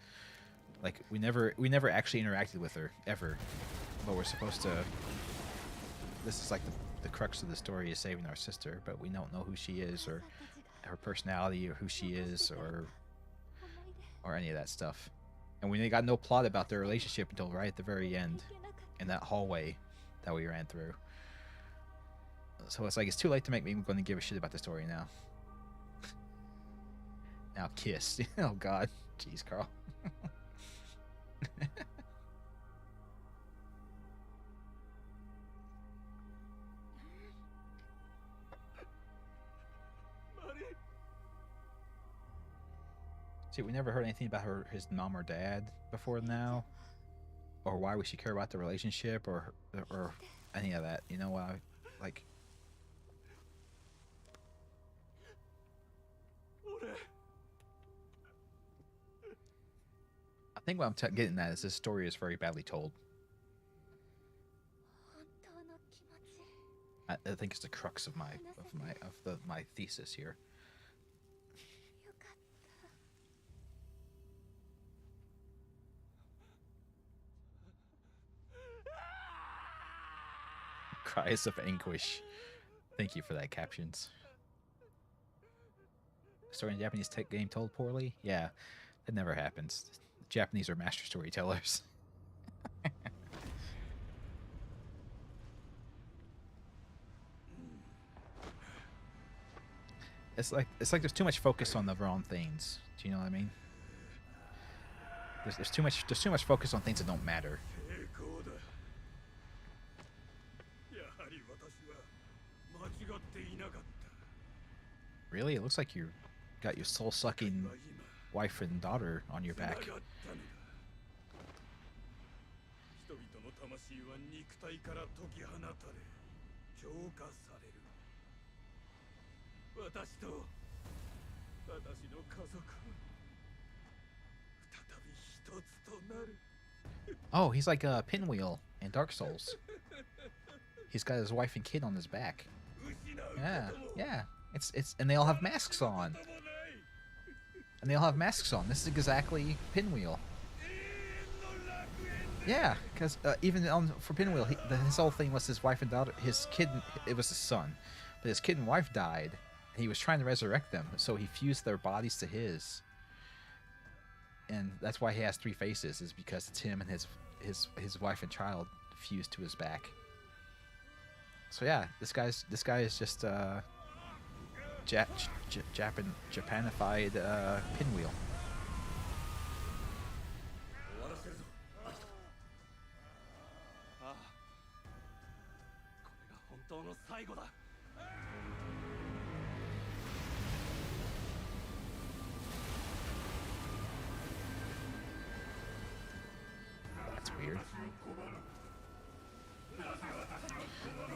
[SPEAKER 1] like we never actually interacted with her ever. But we're supposed to. This is like the crux of the story is saving our sister, but we don't know who she is or
[SPEAKER 4] さんたちが
[SPEAKER 1] her personality or who she is
[SPEAKER 4] 思い出
[SPEAKER 1] or any of that stuff. And we got no plot about their relationship until right at the very end
[SPEAKER 4] いけなかった
[SPEAKER 1] in that hallway that we ran through. So it's like it's too late to make me going to give a shit about the story now. Now kiss. Oh god. Jeez, Carl. See, we never heard anything about his mom or dad before now, or why we should care about the relationship, or any of that. You know what? Like,
[SPEAKER 3] 俺
[SPEAKER 1] I think what I'm getting at is this story is very badly told.
[SPEAKER 4] 本当の気持ち
[SPEAKER 1] I think it's the crux of my thesis here.
[SPEAKER 4] よかった
[SPEAKER 1] Cries of anguish. Thank you for that, captions. Story in Japanese game told poorly? Yeah, it never happens. Japanese are master storytellers. It's like there's too much focus on the wrong things. Do you know what I mean? There's too much focus on things that don't matter.
[SPEAKER 5] 成功だ。やはり私は間違っていなかった。
[SPEAKER 1] Really? It looks like you got your soul-sucking wife and daughter on your
[SPEAKER 5] 繋が
[SPEAKER 1] back.
[SPEAKER 5] ったのだ。人々の魂は肉体から解き放たれ、浄化される。私と私の家族は再び一つとなる。
[SPEAKER 1] Oh, he's like a Pinwheel in Dark Souls. He's got his wife and kid on his back.
[SPEAKER 5] 失う
[SPEAKER 1] Yeah,
[SPEAKER 5] ことも
[SPEAKER 1] yeah. It's and they all have masks on.
[SPEAKER 5] こともない。
[SPEAKER 1] And they all have masks on. This is exactly Pinwheel.
[SPEAKER 5] 永遠の楽園で
[SPEAKER 1] Yeah, because even for Pinwheel, his whole thing was his wife and daughter. His kid, it was his son, but his kid and wife died. And he was trying to resurrect them, so he fused their bodies to his. And that's why he has three faces, is because it's him and his wife and child fused to his back. So yeah, this guy is just Japanified Pinwheel.
[SPEAKER 3] 終わらせるぞああこれが本当の最後だ
[SPEAKER 1] That's weird.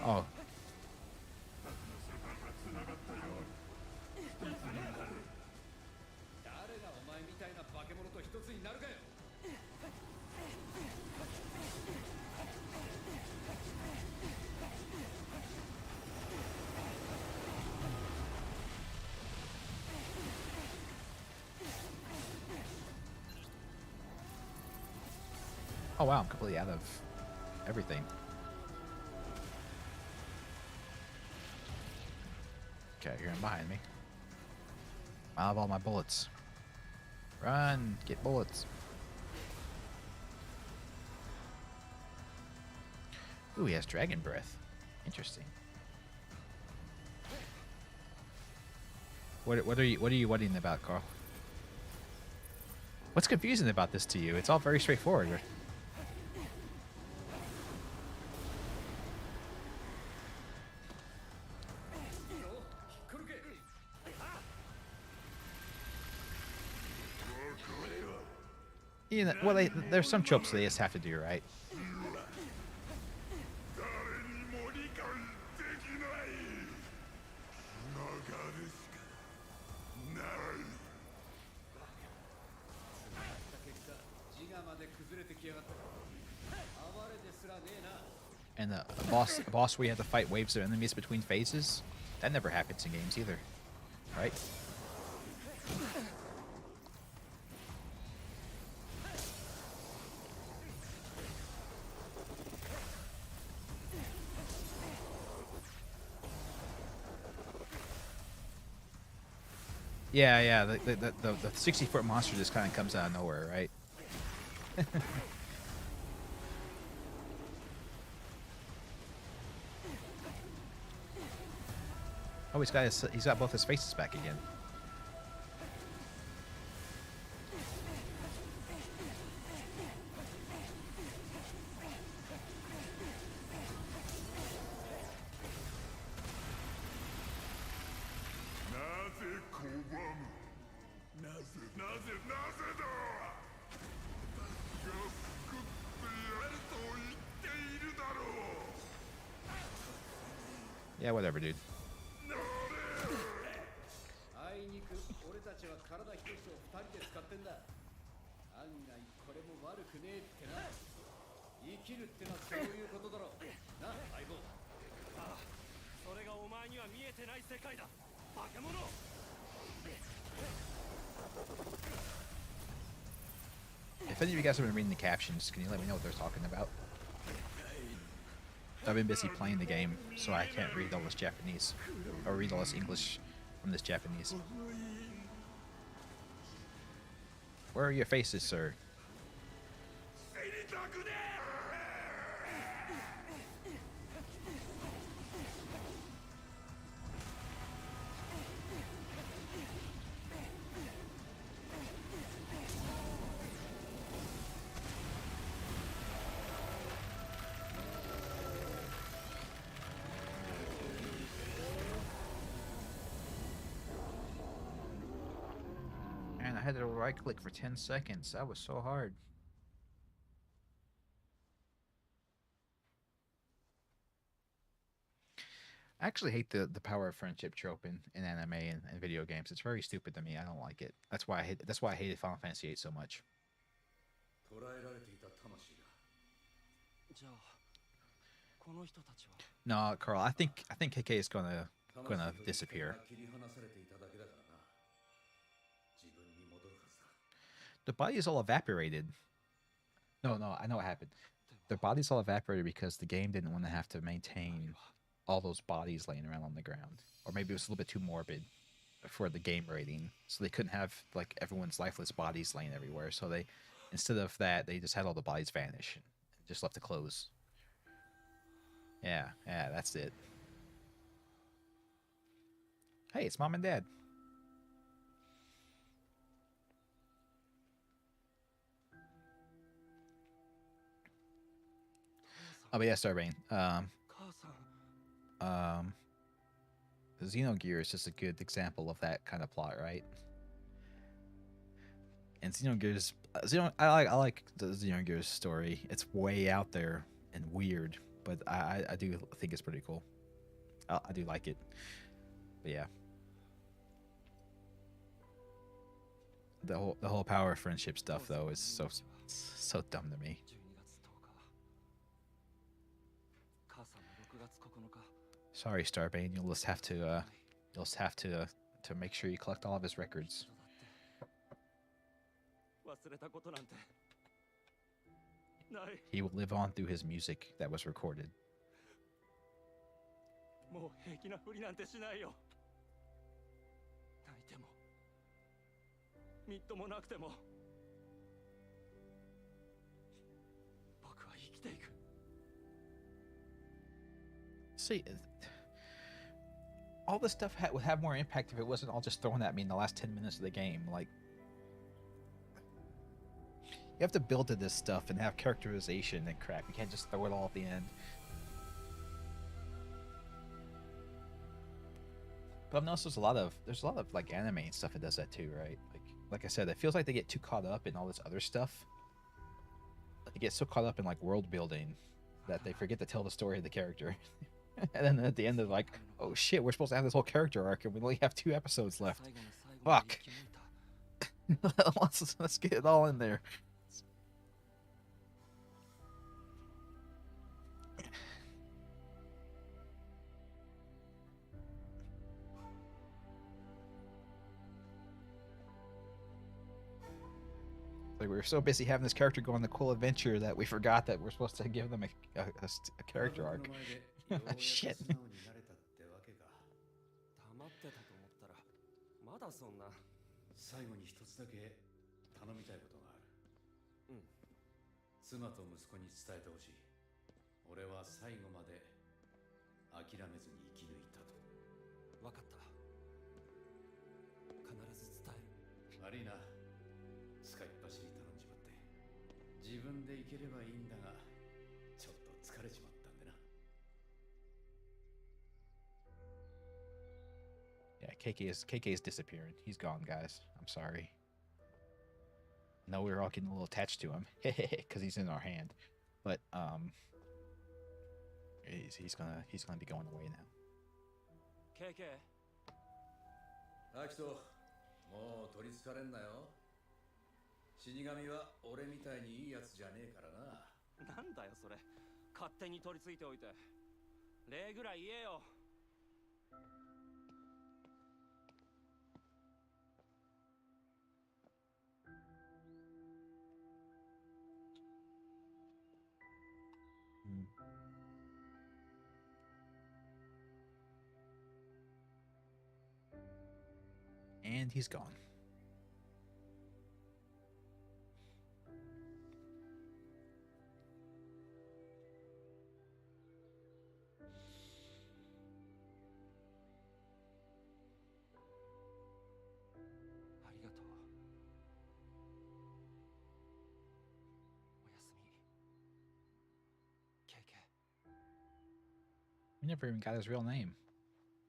[SPEAKER 1] Oh.
[SPEAKER 2] 誰がお前みたいな化け物と一つになるかよ。
[SPEAKER 1] Oh wow, I'm completely out of everything. Okay, you're in behind me. I have all my bullets. Run! Get bullets. Ooh, he has dragon breath. Interesting. What are you worrying about, Carl? What's confusing about this to you? It's all very straightforward. You know, well, there's some tropes they just have to do, right?
[SPEAKER 2] れてきやがったか。暴れですらねえな。
[SPEAKER 1] And a boss where you have to fight waves of enemies between phases? That never happens in games either. Right? Yeah, yeah. The 60-foot monster just kind of comes out of nowhere, right? Oh, he's got both his faces back again. Yeah, whatever, dude.
[SPEAKER 2] あいにく俺たちは体一つを二人で使ってんだ。案外これも悪くねえってな。生きるってのはそういうことだろう。な、相棒。
[SPEAKER 5] ああ、それがお前には見えてない世界だ。化け物。
[SPEAKER 1] If any of you guys have been reading the captions, can you let me know what they're talking about? I've been busy playing the game, so I can't read all this Japanese. Or read all this English from this Japanese. Where are your faces, sir? Man, I had to right click for 10 seconds. That was so hard. I actually hate the power of friendship trope in anime and video games. It's very stupid to me. I don't like it. That's why I hated Final Fantasy VIII so much.
[SPEAKER 3] 捕らえられていた魂が。
[SPEAKER 5] じゃあ、この人たちは。
[SPEAKER 1] No, Carl, I think KK is gonna disappear.
[SPEAKER 3] 切り離されていただけだからな。自分に戻るはずだ。
[SPEAKER 1] The body is all evaporated. No, I know what happened. Their bodies all evaporated because the game didn't want to have to maintain all those bodies laying around on the ground. Or maybe it was a little bit too morbid for the game rating. So they couldn't have like everyone's lifeless bodies laying everywhere. So they, instead of that, they just had all the bodies vanish and just left the clothes. Yeah, that's it. Hey, it's Mom and Dad. Oh, but yeah, Starbane.
[SPEAKER 5] 母さん。
[SPEAKER 1] Xenogear is just a good example of that kind of plot, right? And Xenogear's I like the Xenogear's story. It's way out there and weird, but I do think it's pretty cool. I do like it. But yeah. The whole power of friendship stuff though is so dumb to me.
[SPEAKER 5] 12月10日。母さんの6月9日。
[SPEAKER 1] Sorry, Starbane. You'll just have to make sure you collect all of his records.
[SPEAKER 5] 忘れたことなんてない。
[SPEAKER 1] He will live on through his music that was recorded.
[SPEAKER 5] もう平気なふりなんてしないよ。泣いてもみっともなくても僕は生きていく。
[SPEAKER 1] See, all this stuff would have more impact if it wasn't all just thrown at me in the last 10 minutes of the game. Like, you have to build to this stuff and have characterization and crap. You can't just throw it all at the end. But I've noticed there's a lot of like anime and stuff that does that too, right? Like I said, it feels like they get too caught up in all this other stuff. They get so caught up in like world building that they forget to tell the story of the character. And then at the end they're like, oh shit, we're supposed to have this whole character arc and we only have 2 episodes left. Fuck. let's get it all in there. Like we were so busy having this character go on the cool adventure that we forgot that we're supposed to give them a character
[SPEAKER 3] 家
[SPEAKER 1] arc.
[SPEAKER 3] 族の前でようやく
[SPEAKER 1] Shit.
[SPEAKER 3] 素直になれたってわけか。
[SPEAKER 2] 黙ってたと思ったらまだそんな。
[SPEAKER 3] 最後に一つだけ頼みたいことがある。
[SPEAKER 2] うん。
[SPEAKER 3] 妻と息子に伝えてほしい。俺は最後まで諦めずに生き抜いたと。
[SPEAKER 2] わかった。必ず伝える。
[SPEAKER 3] 悪いな。使いっ走り頼んじまって。自分で行ければいいんだが、ちょっと疲れちまったんでな。
[SPEAKER 1] Yeah, KK is disappearing. He's gone, guys. I'm sorry. No, we were all getting a little attached to him because he's in our hand, but he's gonna be going away now.
[SPEAKER 2] KK。
[SPEAKER 3] アキト、もう取りつかれんなよ。死神は俺みたいにいいやつじゃねえからな。
[SPEAKER 2] なんだよそれ。勝手に取り付いておいて。礼ぐらい言えよ。
[SPEAKER 1] And he's gone. We never even got his real name.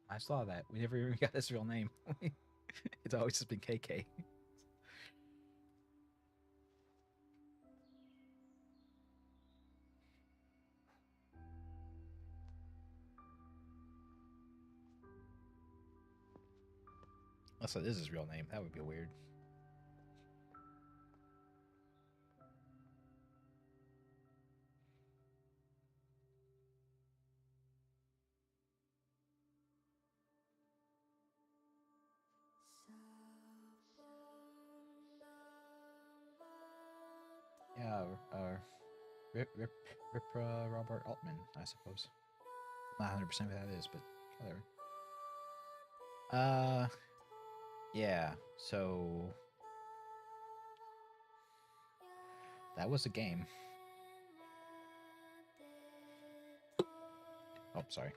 [SPEAKER 1] I saw that. We never even got his real name. It's always just been KK. Unless it is his real name. That would be weird. Yeah, Robert Altman, I suppose. Not 100% what that is, but whatever. Yeah, so that was a game. Oh, sorry.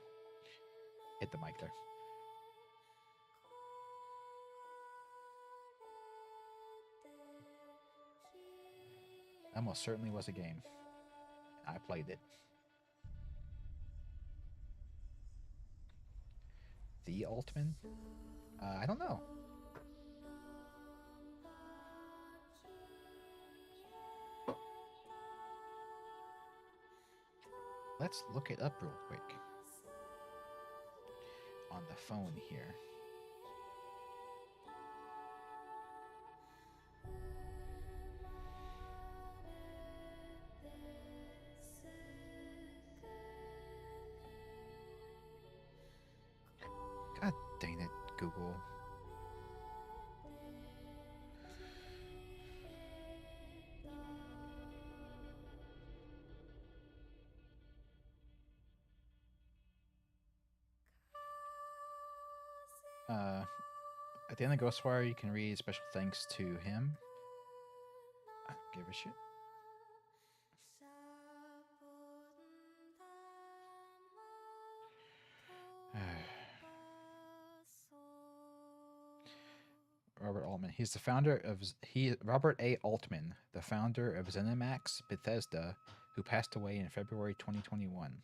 [SPEAKER 1] Hit the mic there. That most certainly was a game. I played it. The Altman? I don't know. Let's look it up real quick. On the phone here. God dang it, Google. At the end of Ghostwire, you can read special thanks to him. I don't give a shit. Robert Altman. He's the founder of Robert A. Altman, the founder of ZeniMax Bethesda, who passed away in February 2021.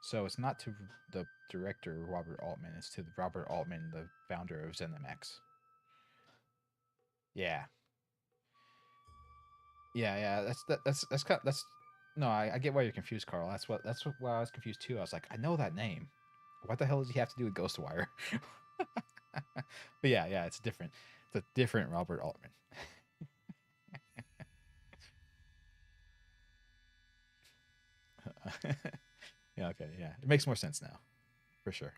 [SPEAKER 1] So it's not to the director Robert Altman; it's to Robert Altman, the founder of ZeniMax. Yeah. That's no, I get why you're confused, Carl. That's why I was confused too. I was like, I know that name. What the hell does he have to do with Ghostwire? But yeah, it's different. It's a different Robert Altman. Yeah, okay, yeah. It makes more sense now. For sure.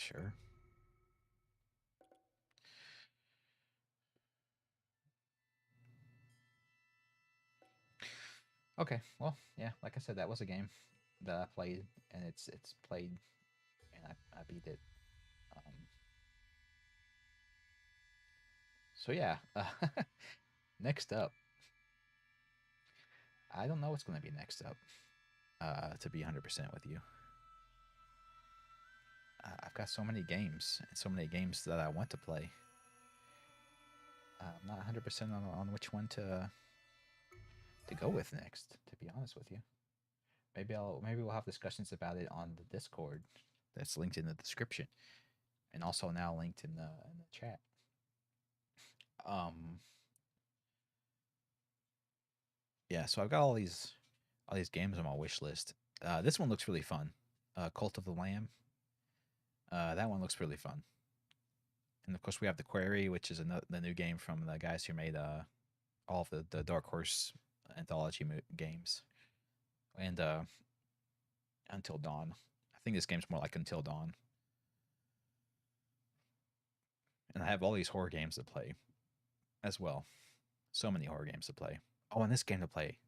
[SPEAKER 1] Sure. Okay. Well, yeah. Like I said, that was a game that I played, and it's played, and I beat it. Um, so yeah. Next up, I don't know what's going to be next up. To be 100% with you, I've got so many games and so many games that I want to play. I'm not 100% on which one to go with next. To be honest with you, maybe we'll have discussions about it on the Discord that's linked in the description, and also now linked in the chat. Um, yeah, so I've got all these games on my wish list. This one looks really fun. Cult of the Lamb. That one looks really fun. And of course, we have the Quarry, which is the new game from the guys who made all of the Dark Horse anthology games, and Until Dawn. I think this game's more like Until Dawn. And I have all these horror games to play as well. So many horror games to play. Oh, and this game to play.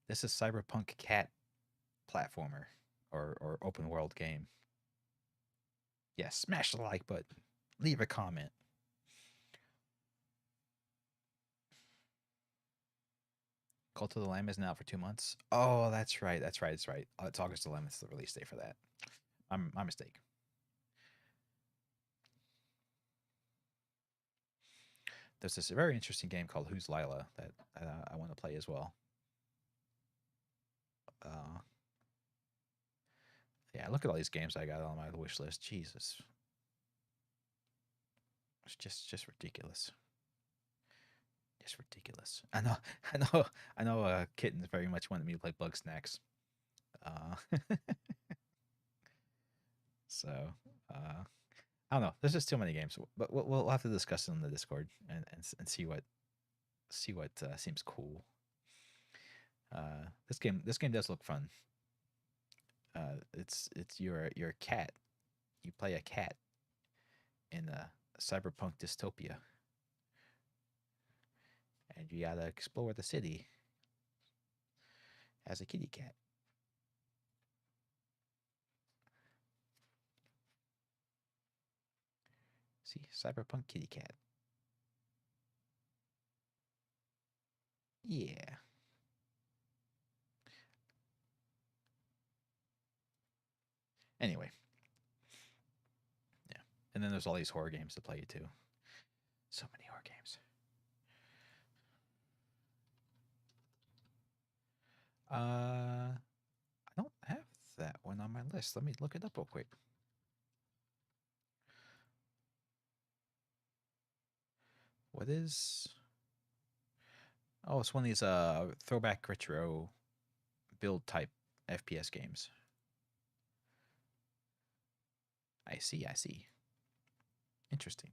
[SPEAKER 1] This is Cyberpunk Cat platformer or open world game. Yes, smash the like button. Leave a comment. Cult of the Lamb isn't out for 2 months. Oh, that's right. That's right. That's right. It's August 11th, the release date for that. My mistake. There's this very interesting game called Who's Lila that I want to play as well. Yeah, look at all these games I got on my wish list. Jesus, it's just ridiculous. Just ridiculous. I know, I know, I know. Kittens very much wanted me to play Bug Snacks. So I don't know. There's just too many games, but we'll have to discuss it on the Discord and see what seems cool. This game does look fun. It's you're a cat. You play a cat in a cyberpunk dystopia, and you gotta explore the city as a kitty cat. See, cyberpunk kitty cat. Yeah. Anyway, yeah. And then there's all these horror games to play too. So many horror games. I don't have that one on my list. Let me look it up real quick. What is? Oh, it's one of these throwback retro build type FPS games. I see. I see. Interesting.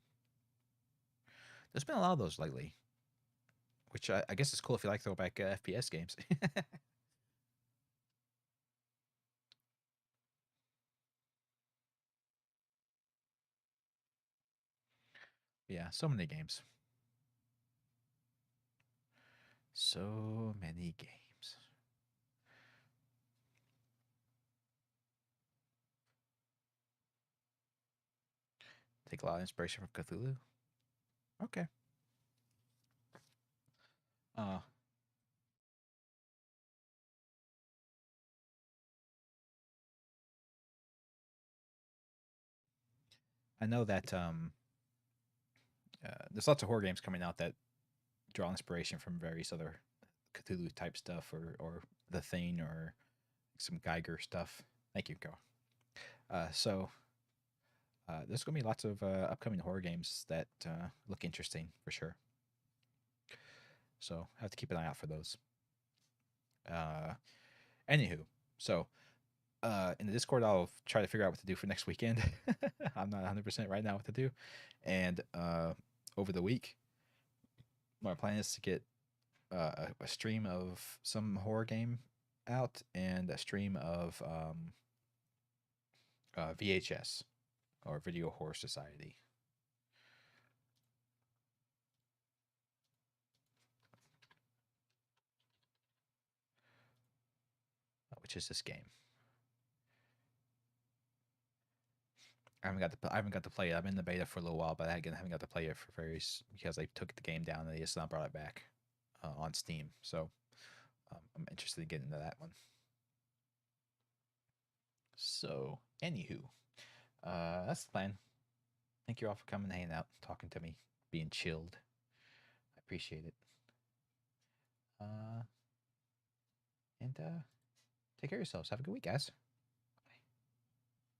[SPEAKER 1] There's been a lot of those lately, which I guess is cool if you like throwback FPS games. Yeah, so many games. So many games. Take a lot of inspiration from Cthulhu. Okay. Uh, I know that there's lots of horror games coming out that draw inspiration from various other Cthulhu type stuff or The Thing or some Geiger stuff. Thank you, Go. So there's going to be lots of upcoming horror games that look interesting for sure. So I have to keep an eye out for those. Anywho, so in the Discord, I'll try to figure out what to do for next weekend. I'm not 100% right now what to do. And over the week, my plan is to get a stream of some horror game out and a stream of VHS. or Video Horror Society. Which is this game. I haven't got to play it. I'm in the beta for a little while, but again, I haven't got to play it for various because I took the game down and they just not brought it back on Steam. So I'm interested in getting into that one. So, anywho, that's the plan. Thank you all for coming, hanging out, talking to me, being chilled. I appreciate it. And take care of yourselves. Have a good week, guys.